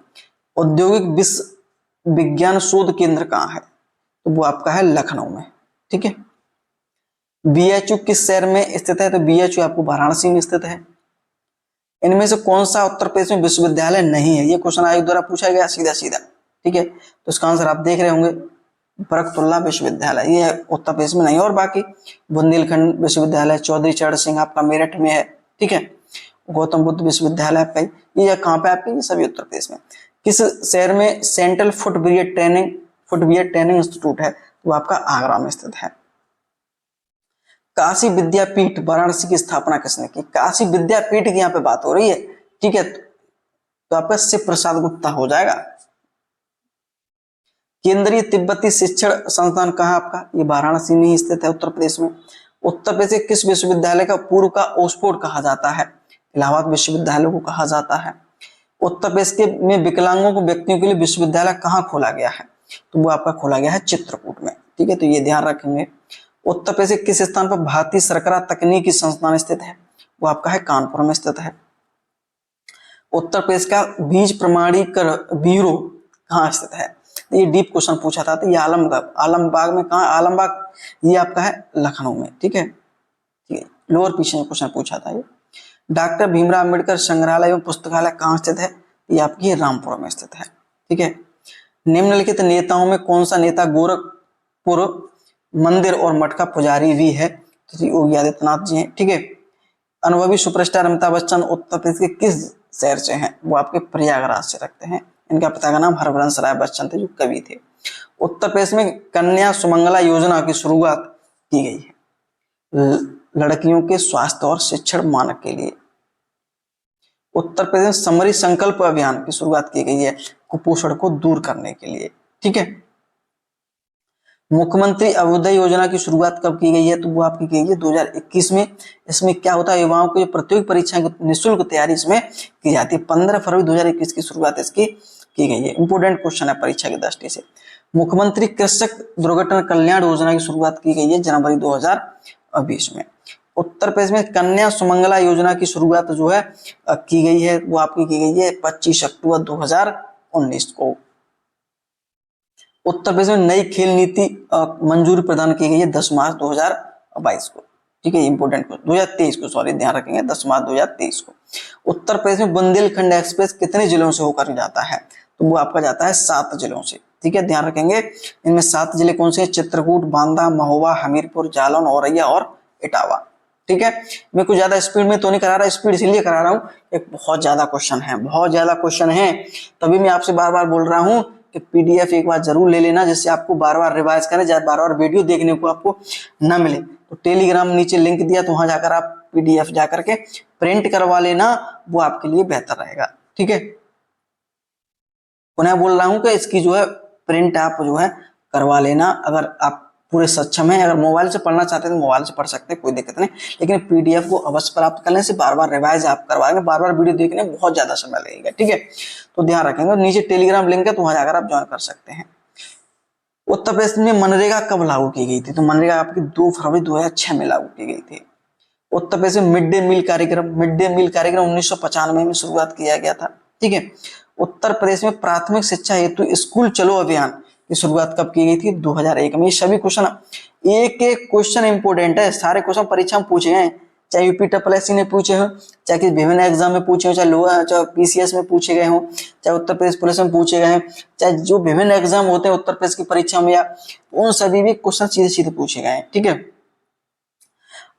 औद्योगिक विश्व विज्ञान शोध केंद्र कहाँ है? तो वो आपका है लखनऊ में, ठीक है। बीएचयू किस शहर में स्थित है? तो बीएचयू आपको वाराणसी में स्थित है। इनमें से कौन सा उत्तर प्रदेश में विश्वविद्यालय नहीं है? ये क्वेश्चन आयोग द्वारा पूछा गया सीधा सीधा, ठीक है, तो इसका आंसर आप देख रहे होंगे बरकतुल्ला विश्वविद्यालय, ये उत्तर प्रदेश में नहीं है। और बाकी बुंदेलखंड विश्वविद्यालय, चौधरी चरण सिंह आपका मेरठ में है, ठीक है, गौतम बुद्ध विश्वविद्यालय आपका, ये कहाँ पे आपके? ये सभी उत्तर प्रदेश में। किस शहर में सेंट्रल फुटवियर ट्रेनिंग इंस्टीट्यूट है? वो आपका आगरा में स्थित है, काशी विद्यापीठ वाराणसी की स्थापना किसने की? काशी विद्यापीठ की यहाँ पे बात हो रही है, ठीक है, तो आपका शिव प्रसाद गुप्ता हो जाएगा। केंद्रीय तिब्बती शिक्षण संस्थान कहाँ आपका? ये वाराणसी में ही स्थित है, उत्तर प्रदेश में। उत्तर प्रदेश के किस विश्वविद्यालय का पूर्व का ऑक्सफोर्ड कहा जाता है? इलाहाबाद विश्वविद्यालय को कहा जाता है। उत्तर प्रदेश के में विकलांगों को व्यक्तियों के लिए विश्वविद्यालय कहाँ खोला गया है? तो वो आपका खोला गया है चित्रकूट में, ठीक है, तो ये ध्यान रखेंगे। उत्तर प्रदेश के किस स्थान पर भारतीय सरकरा तकनीकी संस्थान स्थित है? वो आपका है कानपुर में स्थित है। उत्तर प्रदेश का बीज प्रमाणीकरण ब्यूरो कहाँ स्थित है? ये डीप क्वेश्चन पूछा था, तो ये आलमबाग में कहाँ? आलमबाग ये आपका है लखनऊ में, ठीक है, ठीक है, लोअर पीछे में क्वेश्चन पूछा था ये। डॉक्टर भीमराव अम्बेडकर संग्रहालय एवं पुस्तकालय कहाँ स्थित है? ये आपकी रामपुर में स्थित है, ठीक है। निम्नलिखित नेताओं में कौन सा नेता गोरखपुर मंदिर और मठ का पुजारी भी है? तो योगी आदित्यनाथ जी हैं, ठीक है। अनुभवी सुपरस्टार अमिताभ बच्चन उत्तर प्रदेश के किस शहर से हैं? वो आपके प्रयागराज से रखते हैं। इनका पिता का नाम हरवंश राय बच्चन थे, जो कवि थे। उत्तर प्रदेश में कन्या सुमंगला योजना की शुरुआत की गई है लड़कियों के स्वास्थ्य और शिक्षण मानक के लिए। उत्तर प्रदेश में समरी संकल्प अभियान की शुरुआत की गई है कुपोषण को दूर करने के लिए, ठीक है। मुख्यमंत्री अभ्युदय योजना की शुरुआत कब की गई है? तो वो आपकी की गई है 2021 में। इसमें क्या होता है? युवाओं को जो प्रतियोगी परीक्षाएं की निःशुल्क तैयारी इसमें की जाती है। 15 फरवरी 2021 की शुरुआत इसकी की गई है। इंपोर्टेंट क्वेश्चन है परीक्षा की दृष्टि से। मुख्यमंत्री कृषक दुर्घटना कल्याण योजना की शुरुआत की गई है जनवरी 2020 में। उत्तर प्रदेश में कन्या सुमंगला योजना की शुरुआत जो है की गई है, वो आपकी की गई है 25 अक्टूबर 2019 को। उत्तर प्रदेश में नई खेल नीति मंजूरी प्रदान की गई है 10 मार्च 2022 को, ठीक है, इंपोर्टेंट को 2023 को, सॉरी ध्यान रखेंगे 10 मार्च 2023 को। उत्तर प्रदेश में बुंदेलखंड एक्सप्रेस कितने जिलों से होकर जाता है? तो वो आपका जाता है 7 जिलों से, ठीक है, ध्यान रखेंगे। इनमें 7 जिले कौन से? चित्रकूट, बांदा, महोबा, हमीरपुर, जालौन, औरैया और इटावा, ठीक है। मैं कुछ ज्यादा स्पीड में तो नहीं करा रहा, स्पीड इसलिए करा रहा हूँ एक बहुत ज्यादा क्वेश्चन है, बहुत ज्यादा क्वेश्चन है, तभी मैं आपसे बार बार बोल रहा हूँ कि पीडीएफ एक बार जरूर ले लेना, जिससे आपको बार बार रिवाइज करें, बार बार वीडियो देखने को आपको ना मिले। तो टेलीग्राम नीचे लिंक दिया, तो वहां जाकर आप पीडीएफ जाकर के प्रिंट करवा लेना, वो आपके लिए बेहतर रहेगा, ठीक है। पुनः बोल रहा हूं कि इसकी जो है प्रिंट आप जो है करवा लेना, अगर आप पूरे सक्षम है। अगर मोबाइल से पढ़ना चाहते हैं तो मोबाइल से पढ़ सकते हैं, कोई दिक्कत नहीं, लेकिन पीडीएफ को अवश्य प्राप्त करने से बार बार रिवाइज आप करवाएंगे, बार बार वीडियो देखने में बहुत ज्यादा समय लगेगा, ठीक है, तो ध्यान रखेंगे। नीचे टेलीग्राम लिंक है, तो वहां जाकर आप ज्वाइन कर सकते हैं। उत्तर प्रदेश में मनरेगा कब लागू की गई थी? तो मनरेगा आपकी 2 फरवरी 2006 में लागू की गई थी। उत्तर प्रदेश में मिड डे मील कार्यक्रम 1995 में शुरुआत किया गया था, ठीक है। उत्तर प्रदेश में प्राथमिक शिक्षा हेतु स्कूल चलो अभियान की शुरुआत कब की गई थी? 2001 में। ये सभी क्वेश्चन एक एक क्वेश्चन इंपोर्टेंट है, सारे क्वेश्चन परीक्षा में पूछे हैं, चाहे यूपीएससी ने पूछे हो, चाहे किसी विभिन्न एग्जाम में पूछे हो, चाहे पीसीएस में पूछे गए हो, चाहे उत्तर प्रदेश पुलिस में पूछे गए, चाहे जो विभिन्न एग्जाम होते हैं उत्तर प्रदेश की परीक्षा में, या उन सभी भी क्वेश्चन सीधे सीधे पूछे गए हैं, ठीक है।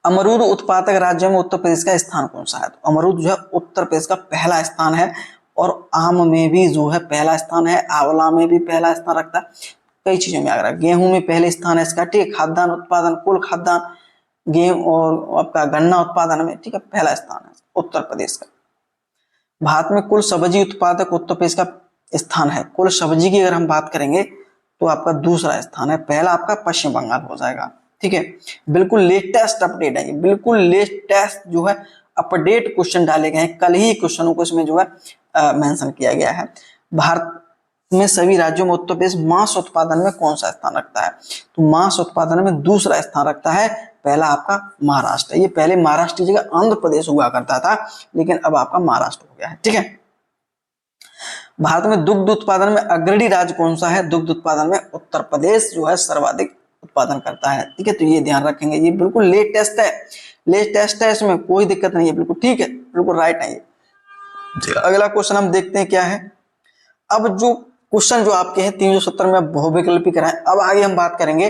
अमरूद उत्पादक राज्यों में उत्तर प्रदेश का स्थान कौन सा है? तो अमरूद जो है उत्तर प्रदेश का पहला स्थान है, और आम में भी जो है पहला स्थान है, आंवला में भी पहला स्थान रखता है, कई चीजों में आगरा। गेहूं में पहले स्थान है इसका, ठीक है, खाद्यान्न उत्पादन, कुल खाद्यान्न गेहूं और आपका गन्ना उत्पादन में, ठीक है, पहला स्थान है उत्तर प्रदेश का। भारत में कुल सब्जी उत्पादक उत्तर प्रदेश का स्थान है। कुल सब्जी की अगर हम बात करेंगे तो आपका दूसरा स्थान है, पहला आपका पश्चिम बंगाल हो जाएगा, ठीक है। बिल्कुल लेटेस्ट अपडेट है, बिल्कुल लेटेस्ट जो है अपडेट क्वेश्चन डाले गए हैं, कल ही क्वेश्चनों को इसमें जो है मेंशन किया गया है। भारत में सभी राज्यों में उत्तर प्रदेश मांस उत्पादन में कौन सा स्थान रखता है? तो मांस उत्पादन में दूसरा स्थान रखता है, पहला आपका महाराष्ट्र है। ये पहले महाराष्ट्र की जगह आंध्र प्रदेश हुआ करता था, लेकिन अब आपका महाराष्ट्र हो गया है, ठीक है। भारत में दुग्ध उत्पादन में अग्रणी राज्य कौन सा है? दुग्ध उत्पादन में उत्तर प्रदेश जो है सर्वाधिक उत्पादन करता है, ठीक है, तो ये ध्यान रखेंगे, ये बिल्कुल लेटेस्ट है, लेटेस्ट है, इसमें कोई दिक्कत नहीं है, बिल्कुल ठीक है, बिल्कुल राइट है ये। अगला क्वेश्चन हम देखते हैं क्या है। अब जो क्वेश्चन जो आपके हैं 370 में बहुविकल्पी कराएं। अब आगे हम बात करेंगे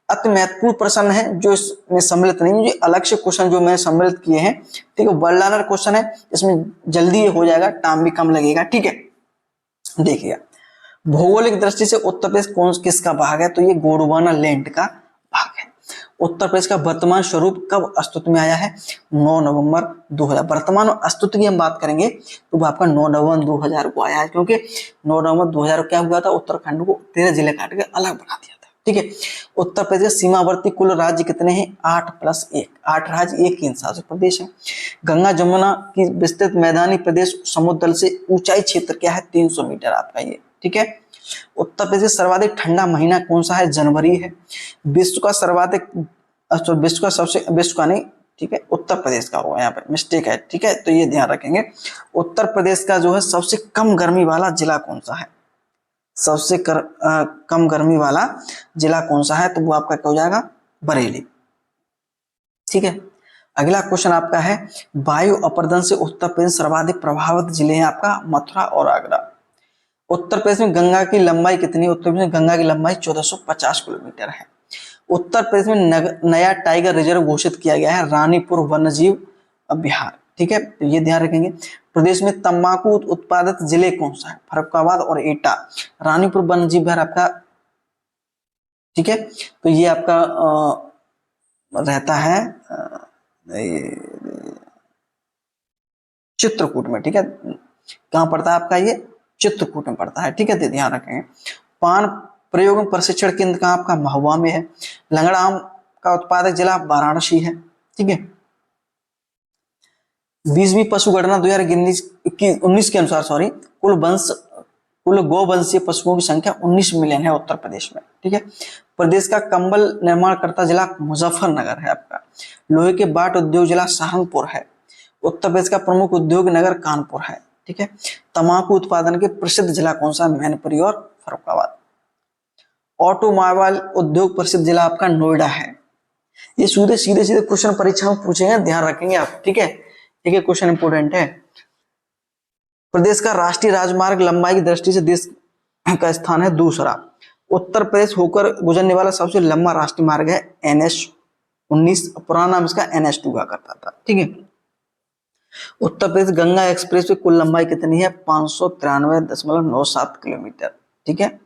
अति महत्वपूर्ण प्रश्न है जो इसमें सम्मिलित नहीं, मुझे अलग से क्वेश्चन जो मैंने सम्मिलित किए हैं, ठीक है, वर्ल्ड क्वेश्चन है, इसमें जल्दी हो जाएगा, टाइम भी कम लगेगा, ठीक है। देखिए भौगोलिक दृष्टि से उत्तर प्रदेश कौन किसका भाग है? तो ये गोंडवाना लैंड का भाग है। उत्तर प्रदेश का वर्तमान स्वरूप कब अस्तित्व में आया है? 9 नवंबर 2000। वर्तमान अस्तित्व की हम बात करेंगे तो वो आपका 9 नवंबर 2000 को आया है, क्योंकि 9 नवंबर 2000 क्या हुआ था, उत्तराखंड को 13 जिले काट के अलग बना दिया था। ठीक है। उत्तर प्रदेश के सीमावर्ती कुल राज्य कितने हैं? 8+1। 8 राज्य, 1 केंद्र शासित प्रदेश है। गंगा जमुना की विस्तृत मैदानी प्रदेश समुद्र तल से ऊंचाई क्षेत्र क्या है? 300 मीटर आपका ये। ठीक है। उत्तर प्रदेश का सर्वाधिक ठंडा महीना कौन सा है? जनवरी है। विश्व का सर्वाधिक, विश्व का सबसे, विश्व का नहीं, ठीक है, उत्तर प्रदेश का होगा, यहाँ पे मिस्टेक है। ठीक है, तो ये ध्यान रखेंगे। उत्तर प्रदेश का जो है सबसे कम गर्मी वाला जिला कौन सा है? सबसे कम गर्मी वाला जिला कौन सा है? तो वो आपका क्या हो जाएगा? बरेली। ठीक है। अगला क्वेश्चन आपका है, वायु अपर्दन से उत्तर प्रदेश सर्वाधिक प्रभावित जिले हैं आपका मथुरा और आगरा। उत्तर प्रदेश में गंगा की लंबाई कितनी है? उत्तर प्रदेश में गंगा की लंबाई 1450 किलोमीटर है। उत्तर प्रदेश में नया टाइगर रिजर्व घोषित किया गया है, रानीपुर वन्यजीव विहार। ठीक है, तो ये ध्यान रखेंगे। प्रदेश में तंबाकू उत्पादित जिले कौन सा है? फर्रुखाबाद और एटा। रानीपुर वन्यजीव विहार आपका, ठीक है, तो ये आपका रहता है चित्रकूट में। ठीक है, कहाँ पड़ता है आपका? ये चित्रकूट में पड़ता है। ठीक है, तो ध्यान रखेंगे। पान प्रयोग प्रशिक्षण केंद्र कहाँ आपका? महुआ में है। लंगड़ा आम का उत्पादक जिला वाराणसी है। ठीक है। 20वीं पशु गणना 2019 के अनुसार कुल गौवंशीय पशुओं की संख्या 19 मिलियन है उत्तर प्रदेश में। ठीक है। प्रदेश का कंबल निर्माण करता जिला मुजफ्फरनगर है आपका। लोहे के बाट उद्योग जिला सहारनपुर है। उत्तर प्रदेश का प्रमुख उद्योग नगर कानपुर है। ठीक है। तंबाकू उत्पादन के प्रसिद्ध जिला कौन सा? मैनपुरी और फर्रुखाबाद। ऑटोमोबाइल उद्योग प्रसिद्ध जिला आपका नोएडा है। ये सीधे सीधे क्वेश्चन परीक्षा में पूछेंगे, ध्यान रखेंगे आप। ठीक है, ठीक है, क्वेश्चन इंपोर्टेंट है। प्रदेश का राष्ट्रीय राजमार्ग लंबाई की दृष्टि से देश का स्थान है दूसरा। उत्तर प्रदेश होकर गुजरने वाला सबसे लंबा राष्ट्रीय मार्ग है NH-19, पुराना नाम इसका NH-2 हुआ करता था। ठीक है। उत्तर प्रदेश गंगा एक्सप्रेस की कुल लंबाई कितनी है? 593.97 किलोमीटर। ठीक है।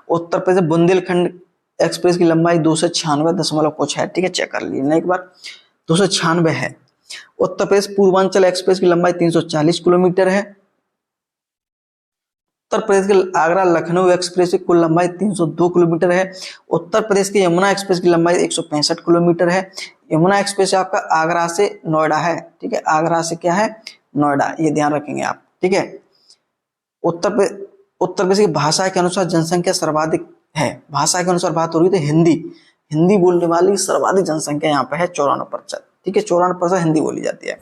उत्तर प्रदेश बुंदेलखंड एक्सप्रेस की लंबाई 296 दशमलव कुछ है। ठीक है, चेक कर लीजिए एक बार, 296 है। उत्तर प्रदेश पूर्वांचल एक्सप्रेस की लंबाई 340 किलोमीटर है। उत्तर प्रदेश के आगरा लखनऊ एक्सप्रेस की कुल लंबाई 302 किलोमीटर है। उत्तर प्रदेश के यमुना एक्सप्रेस की लंबाई 165 किलोमीटर है। यमुना एक्सप्रेस आपका आगरा से नोएडा है। ठीक है, आगरा से क्या है? नोएडा, ये ध्यान रखेंगे आप। ठीक है। उत्तर प्रदेश की भाषा के अनुसार जनसंख्या सर्वाधिक है। भाषा के अनुसार बात हो रही है तो हिंदी बोलने वाली सर्वाधिक जनसंख्या यहाँ पे है 54%। ठीक है, 54% हिंदी बोली जाती है।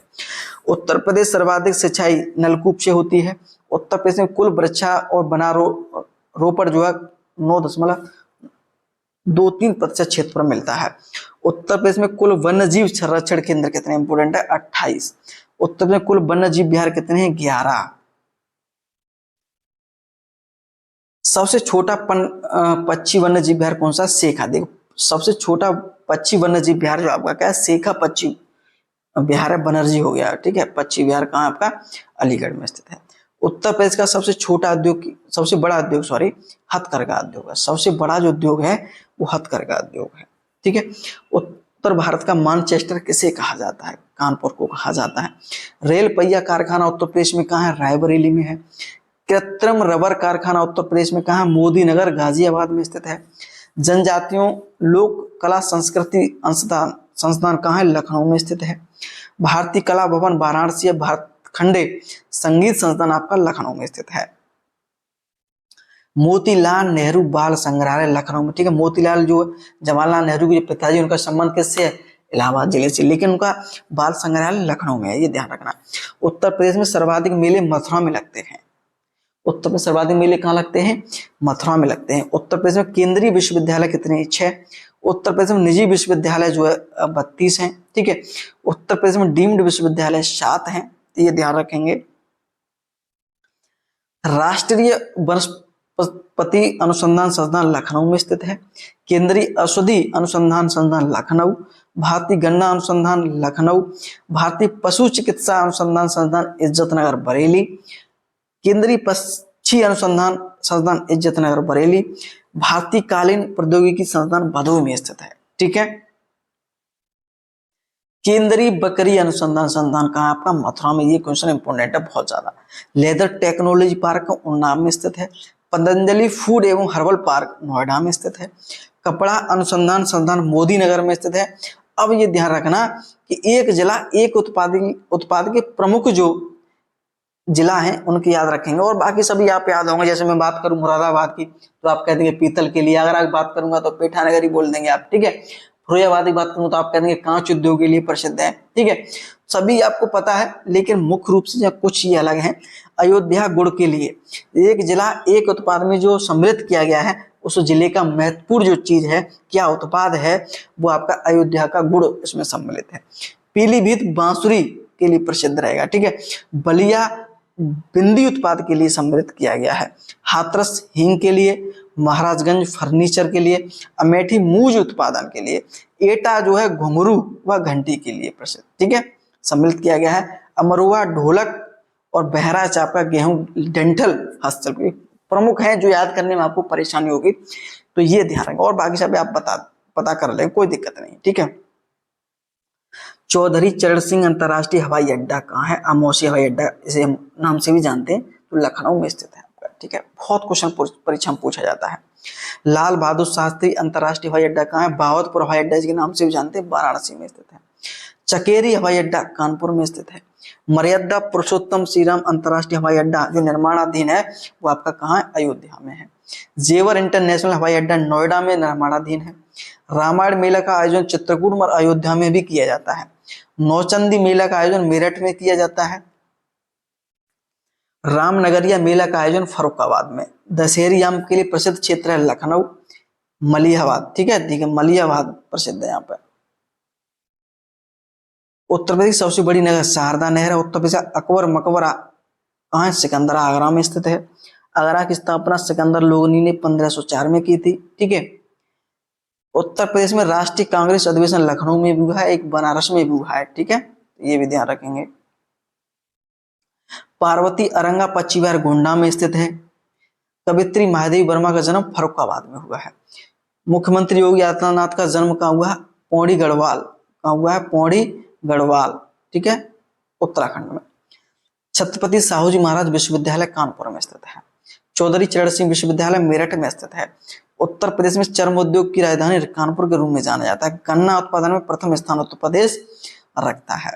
उत्तर प्रदेश सर्वाधिक सिंचाई नलकूप से होती है। उत्तर प्रदेश में कुल वृक्षा और वनारोपण जो है 9.23% क्षेत्र पर मिलता है। उत्तर प्रदेश में कुल वन्यजीव संरक्षण केंद्र कितने? इंपोर्टेंट है, 28। उत्तर प्रदेश में कुल वन्यजीव विहार कितने हैं? 11। सबसे छोटा पक्षी वन्यजीव विहार कौन सा? शेखा। देखो, सबसे छोटा पक्षी वन्यजीव विहार जो आपका क्या है? शेखा पक्षी विहार है, बनर्जी हो गया। ठीक है, पक्षी विहार कहाँ आपका? अलीगढ़ में स्थित है। उत्तर प्रदेश का सबसे बड़ा उद्योग हथकरघा उद्योग है। सबसे बड़ा जो उद्योग है वो हथकरघा उद्योग है। ठीक है। उत्तर भारत का मानचेस्टर किसे कहा जाता है? कानपुर को कहा जाता है। रेल पहिया कारखाना उत्तर प्रदेश में कहाँ है? रायबरेली में है। कृत्रिम रबर कारखाना उत्तर प्रदेश में कहाँ? मोदी नगर गाजियाबाद में स्थित है। जनजातियों लोक कला संस्कृति संस्थान कहाँ है? लखनऊ में स्थित है। भारतीय कला भवन वाराणसी है। भारतखंडे संगीत संस्थान आपका लखनऊ में स्थित है। मोतीलाल नेहरू बाल संग्रहालय लखनऊ में। ठीक है, मोतीलाल जो जवाहरलाल नेहरू के पिताजी, उनका संबंध किससे है? इलाहाबाद जिले से, लेकिन उनका बाल संग्रहालय लखनऊ में है, ये ध्यान रखना। उत्तर प्रदेश में सर्वाधिक मेले मथुरा में लगते हैं। उत्तर प्रदेश सर्वाधिक मेले कहाँ लगते हैं? मथुरा में लगते हैं। उत्तर प्रदेश में केंद्रीय विश्वविद्यालय कितने? 6। उत्तर प्रदेश में निजी विश्वविद्यालय जो है 32 हैं। ठीक है। उत्तर प्रदेश में डीम्ड विश्वविद्यालय 7 हैं, ये ध्यान रखेंगे। राष्ट्रीय वनस्पति अनुसंधान संस्थान लखनऊ में स्थित है। केंद्रीय औषधि अनुसंधान संस्थान लखनऊ। भारतीय गन्ना अनुसंधान लखनऊ। भारतीय पशु चिकित्सा अनुसंधान संस्थान इज्जतनगर बरेली। केंद्रीय पक्षी अनुसंधान संस्थान इज्जतनगर बरेली। भारतीय कालीन प्रौद्योगिकी संस्थान भदोही में स्थित है। ठीक है, केंद्रीय बकरी अनुसंधान संस्थान कहाँ है आपका? मथुरा में। ये क्वेश्चन इंपोर्टेंट है बहुत ज्यादा। लेदर टेक्नोलॉजी पार्क उन्नाव में स्थित है। पतंजलि फूड एवं हर्बल पार्क नोएडा में स्थित है। कपड़ा अनुसंधान संस्थान मोदी नगर में स्थित है। अब ये ध्यान रखना कि एक जिला एक उत्पाद के प्रमुख जो जिला है उनकी याद रखेंगे, और बाकी सभी आप याद होंगे। जैसे मैं बात करूं मुरादाबाद की तो आप कह देंगे पीतल के लिए, अगर आप बात करूंगा तो पेठानगर ही बोल देंगे आप, ठीक है। फिरोजाबाद की बात करूं तो आप कह देंगे कांच उद्योग के लिए प्रसिद्ध है, ठीक है। सभी आपको पता है, लेकिन मुख्य रूप से कुछ ही अलग है। अयोध्या गुड़ के लिए, एक जिला एक उत्पाद में जो सम्मिलित किया गया है, उस जिले का महत्वपूर्ण जो चीज है, क्या उत्पाद है, वो आपका अयोध्या का गुड़ इसमें सम्मिलित है। पीलीभीत बांसुरी के लिए प्रसिद्ध रहेगा, ठीक है। बलिया बिंदी उत्पाद के लिए सम्मिलित किया गया है। हाथरस हींग के लिए, महाराजगंज फर्नीचर के लिए, अमेठी मूज उत्पादन के लिए, एटा जो है घुंघरू व घंटी के लिए प्रसिद्ध, ठीक है, सम्मिलित किया गया है। अमरुआ ढोलक और बहराइच आपका गेहूं डेंटल हस्तशिल्प के प्रमुख हैं, जो याद करने में आपको परेशानी होगी, तो ये ध्यान रखें। और बाकी सब आप पता कर लें, कोई दिक्कत नहीं, ठीक है। चौधरी चरण सिंह अंतर्राष्ट्रीय हवाई अड्डा कहाँ है? अमौसी हवाई अड्डा इसे हम नाम से भी जानते हैं, तो लखनऊ में स्थित है आपका, ठीक है। बहुत क्वेश्चन परीक्षा में पूछा जाता है। लाल बहादुर शास्त्री अंतर्राष्ट्रीय हवाई अड्डा कहाँ है? बावतपुर हवाई अड्डा इसके नाम से भी जानते हैं, वाराणसी में स्थित है। चकेरी हवाई अड्डा कानपुर में स्थित है। मर्यादा पुरुषोत्तम श्रीराम अंतर्राष्ट्रीय हवाई अड्डा जो निर्माणाधीन है, वो आपका कहाँ है? अयोध्या में है। जेवर इंटरनेशनल हवाई अड्डा नोएडा में निर्माणाधीन है। रामायण मेला का आयोजन चित्रकूट और अयोध्या में भी किया जाता है। नौचंदी मेला का आयोजन मेरठ में किया जाता है। रामनगरिया मेला का आयोजन फर्रुखाबाद में। दशहरी आम के लिए प्रसिद्ध क्षेत्र है लखनऊ, मलिहाबाद, ठीक है, मलिहाबाद प्रसिद्ध है यहाँ पर। उत्तर प्रदेश सबसे बड़ी नगर शारदा नहर है। उत्तर प्रदेश अकबर मकबरा कहाँ है? सिकंदरा आगरा में स्थित है। आगरा की स्थापना सिकंदर लोगनी ने 1504 में की थी, ठीक है। उत्तर प्रदेश में राष्ट्रीय कांग्रेस अधिवेशन लखनऊ में भी हुआ है, एक बनारस में भी हुआ है, ठीक है, ये भी ध्यान रखेंगे। पार्वती अरंगा पश्चिम बिहार गोंडा में स्थित है। कवित्री महादेवी वर्मा का जन्म फर्रुखाबाद में हुआ है। मुख्यमंत्री योगी आदित्यनाथ का जन्म कहाँ हुआ? पौड़ी गढ़वाल, कहाँ हुआ है? पौड़ी गढ़वाल, ठीक है, उत्तराखंड में। छत्रपति साहू जी महाराज विश्वविद्यालय कानपुर में स्थित है। चौधरी चरण सिंह विश्वविद्यालय मेरठ में स्थित है। उत्तर प्रदेश में चर्म उद्योग की राजधानी कानपुर के रूप में जाना जाता है। गन्ना उत्पादन में प्रथम स्थान उत्तर प्रदेश रखता है।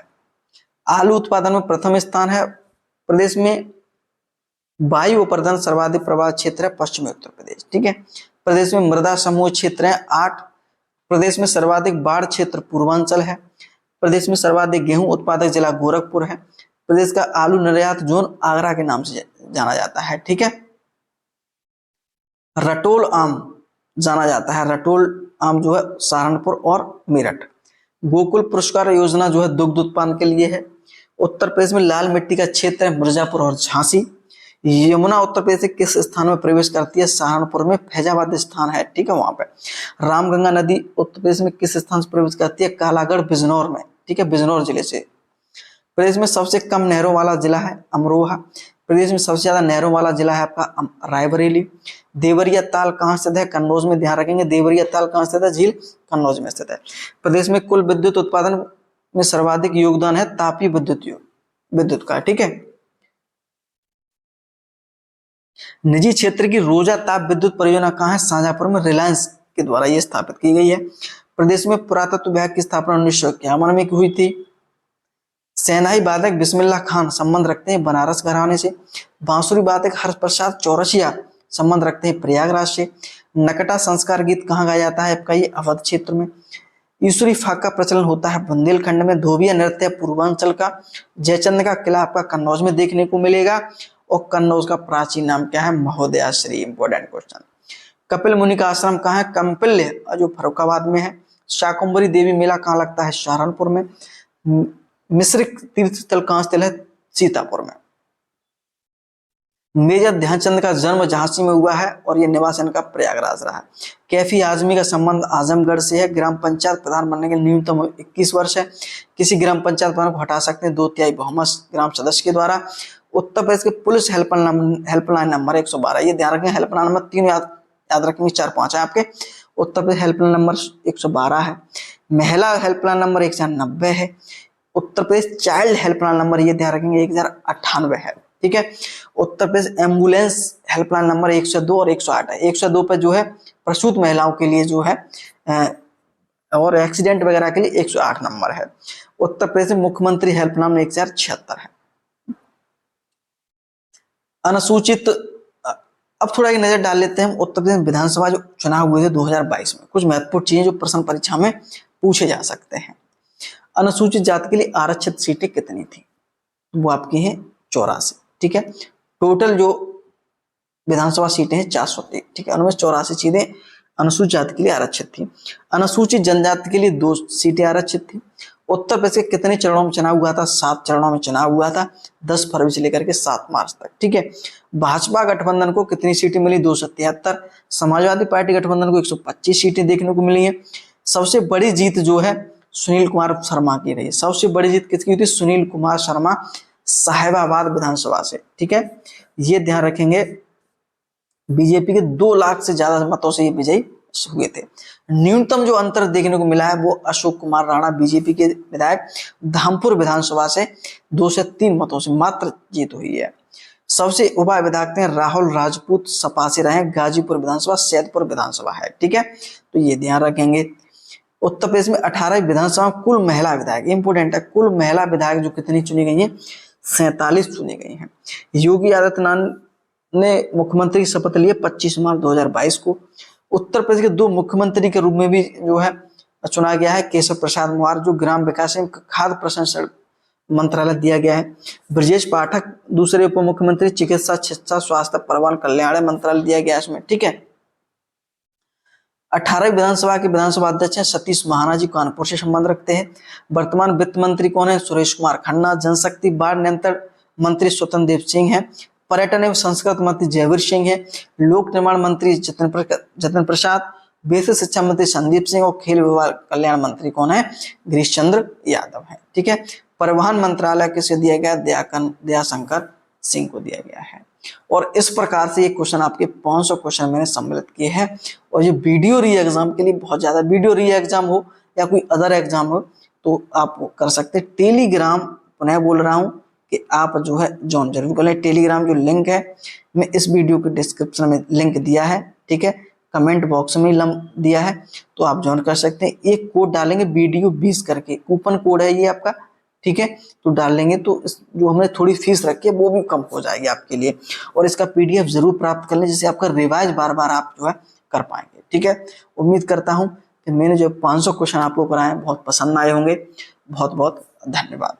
आलू उत्पादन में प्रथम स्थान है प्रदेश में। वायु अपर्दन सर्वाधिक प्रभावित क्षेत्र है पश्चिमी उत्तर प्रदेश, ठीक है। प्रदेश में मृदा समूह क्षेत्र है 8। प्रदेश में सर्वाधिक बाढ़ क्षेत्र पूर्वांचल है। प्रदेश में सर्वाधिक गेहूं उत्पादक जिला गोरखपुर है। प्रदेश का आलू निर्यात जोन आगरा के नाम से जाना जाता है, ठीक है। रटोल आम जाना जाता है, रटोल आम जो है सहारनपुर और मेरठ। गोकुल पुरस्कार योजना जो है दुग्ध उत्पादन के लिए है। उत्तर प्रदेश में लाल मिट्टी का क्षेत्र है मिर्जापुर और झांसी। यमुना उत्तर प्रदेश के किस स्थान में प्रवेश करती है? सहारनपुर में फैजाबाद स्थान है, ठीक है, वहां पे। रामगंगा नदी उत्तर प्रदेश में किस स्थान से प्रवेश करती है? कालागढ़ बिजनौर में, ठीक है, बिजनौर जिले से। प्रदेश में सबसे कम नहरों वाला जिला है अमरोहा। प्रदेश में सबसे ज्यादा नहरों वाला जिला है आपका रायबरेली। देवरिया ताल कहाँ स्थित है? कन्नौज में, ध्यान रखेंगे। देवरिया ताल कहाँ स्थित है? झील कन्नौज में स्थित है। प्रदेश में कुल विद्युत उत्पादन में सर्वाधिक योगदान है तापीय विद्युत का, ठीक है। निजी क्षेत्र की रोजा ताप विद्युत परियोजना कहाँ है? शाहजहांपुर में, रिलायंस के द्वारा यह स्थापित की गई है। प्रदेश में पुरातत्व विभाग की स्थापना 1951 में हुई थी। सेनाई वादक बिस्मिल्लाह खान संबंध रखते हैं बनारस घराने से। बांसुरी वादक हर्ष प्रसाद चौरसिया संबंध रखते हैं प्रयागराज से। नकटा संस्कार गीत कहाँ गाया जाता है? आपका ये अवध क्षेत्र में। ईश्वरी फाग का प्रचलन होता है बुंदेलखंड में। धोबिया नृत्य पूर्वांचल का। जयचंद का किला आपका कन्नौज में देखने को मिलेगा। और कन्नौज का प्राचीन नाम क्या है? महोदयाश्री, इंपोर्टेंट क्वेश्चन। कपिल मुनि का आश्रम कहाँ है? कंपिल्य जो फर्रुखाबाद में है। शाकुंभरी देवी मेला कहाँ लगता है? सहारनपुर में। मिश्रिक तीर्थ स्थल कहाँ स्थित है? सीतापुर में। मेजर ध्यानचंद का जन्म झांसी में हुआ है और यह निवास इनका प्रयागराज रहा है। कैफी आजमी का संबंध आजमगढ़ से है। ग्राम पंचायत प्रधान बनने के न्यूनतम 21 वर्ष है। किसी ग्राम पंचायत प्रधान को हटा सकते हैं 2/3 बहुमत ग्राम सदस्य के द्वारा। उत्तर प्रदेश के पुलिस हेल्पलाइन नंबर 112, ये ध्यान रखें। हेल्पलाइन नंबर 3 याद रखेंगे, 4-5 है आपके। उत्तर प्रदेश हेल्पलाइन नंबर 112 है। महिला हेल्पलाइन नंबर 1090 है। उत्तर प्रदेश चाइल्ड हेल्पलाइन नंबर, ये ध्यान रखेंगे, 1098 है। ठीक है। उत्तर प्रदेश एम्बुलेंस हेल्पलाइन नंबर 102 और 108 है। 102 पे जो है प्रसूत महिलाओं के लिए जो है और एक्सीडेंट वगैरह के लिए 108 नंबर है। उत्तर प्रदेश मुख्यमंत्री हेल्पलाइन नंबर 1076 है। अनुसूचित, अब थोड़ा एक नजर डाल लेते हैं हम उत्तर प्रदेश विधानसभा जो चुनाव हुए थे 2022 में, कुछ महत्वपूर्ण चीजें जो प्रश्न परीक्षा में पूछे जा सकते हैं। अनुसूचित जाति के लिए आरक्षित सीटें कितनी थी? वो आपकी हैं 84। ठीक है। टोटल जो विधानसभा सीटें हैं 403। ठीक है। उनमें 84 सीटें अनुसूचित जाति के लिए आरक्षित थी। अनुसूचित जनजाति के लिए 2 सीटें आरक्षित थी। उत्तर प्रदेश के कितने चरणों में चुनाव हुआ था? 7 चरणों में चुनाव हुआ था, 10 फरवरी से लेकर के 7 मार्च तक। ठीक है। भाजपा गठबंधन को कितनी सीटें मिली? 273। समाजवादी पार्टी गठबंधन को 125 सीटें देखने को मिली है। सबसे बड़ी जीत जो है सुनील कुमार शर्मा की रही। सबसे बड़ी जीत किसकी हुई थी? सुनील कुमार शर्मा, साहिबाबाद विधानसभा से। ठीक है। ये ध्यान रखेंगे, बीजेपी के 2 लाख से ज्यादा मतों से ये विजयी हुए थे। न्यूनतम जो अंतर देखने को मिला है वो अशोक कुमार राणा, बीजेपी के विधायक, धामपुर विधानसभा से 2 से 3 मतों से मात्र जीत हुई है। सबसे युवा विधायक थे राहुल राजपूत, सपा से रहे, गाजीपुर विधानसभा, सैदपुर विधानसभा है। ठीक है। तो ये ध्यान रखेंगे। उत्तर प्रदेश में 18 विधानसभा कुल महिला विधायक, इंपोर्टेंट है, कुल महिला विधायक जो कितनी चुनी गई है? 47 चुनी गई हैं। योगी आदित्यनाथ ने मुख्यमंत्री की शपथ ली 25 मार्च 2022 को। उत्तर प्रदेश के 2 मुख्यमंत्री के रूप में भी जो है चुना गया है, केशव प्रसाद मौर्य जो ग्राम विकास एवं खाद्य प्रसंस्करण मंत्रालय दिया गया है। ब्रजेश पाठक दूसरे उप मुख्यमंत्री, चिकित्सा, शिक्षा, स्वास्थ्य, परिवहन, कल्याण मंत्रालय दिया गया इसमें। ठीक है। 18 विधानसभा के विधानसभा अध्यक्ष हैं सतीश महाना जी, कानपुर से संबंध रखते हैं। वर्तमान वित्त मंत्री कौन है? सुरेश कुमार खन्ना। जनशक्ति बाढ़ नियंत्रण मंत्री स्वतंत्र देव सिंह है। पर्यटन एवं संस्कृति मंत्री जयवीर सिंह है। लोक निर्माण मंत्री जतिन प्रसाद। बेसिक शिक्षा मंत्री संदीप सिंह और खेल विभाग कल्याण मंत्री कौन है? गिरीश चंद्र यादव है। ठीक है। परिवहन मंत्रालय किसे दिया गया? दयाशंकर सिंह को दिया गया है। और इस प्रकार से ये क्वेश्चन आपके 500 क्वेश्चन मैंने सम्मिलित किए हैं। और ये वीडियो री एग्जाम के लिए बहुत ज्यादा, वीडियो री एग्जाम हो या कोई अदर एग्जाम हो तो आप कर सकते हैं। टेलीग्राम, पुनः बोल रहा हूं कि आप जो है ज्वाइन जरूर करें। टेलीग्राम जो लिंक है मैं इस वीडियो के डिस्क्रिप्शन में लिंक दिया है। ठीक है। कमेंट बॉक्स में दिया है, तो आप ज्वाइन कर सकते हैं। एक कोड डालेंगे वीडियो 20 करके, कूपन कोड है ये आपका। ठीक है। तो डाल लेंगे तो जो हमने थोड़ी फीस रखी है वो भी कम हो जाएगी आपके लिए। और इसका पीडीएफ जरूर प्राप्त कर लें, जिससे आपका रिवाइज बार बार आप जो है कर पाएंगे। ठीक है। उम्मीद करता हूं कि मैंने जो 500 क्वेश्चन आपको कराए बहुत पसंद आए होंगे। बहुत बहुत धन्यवाद।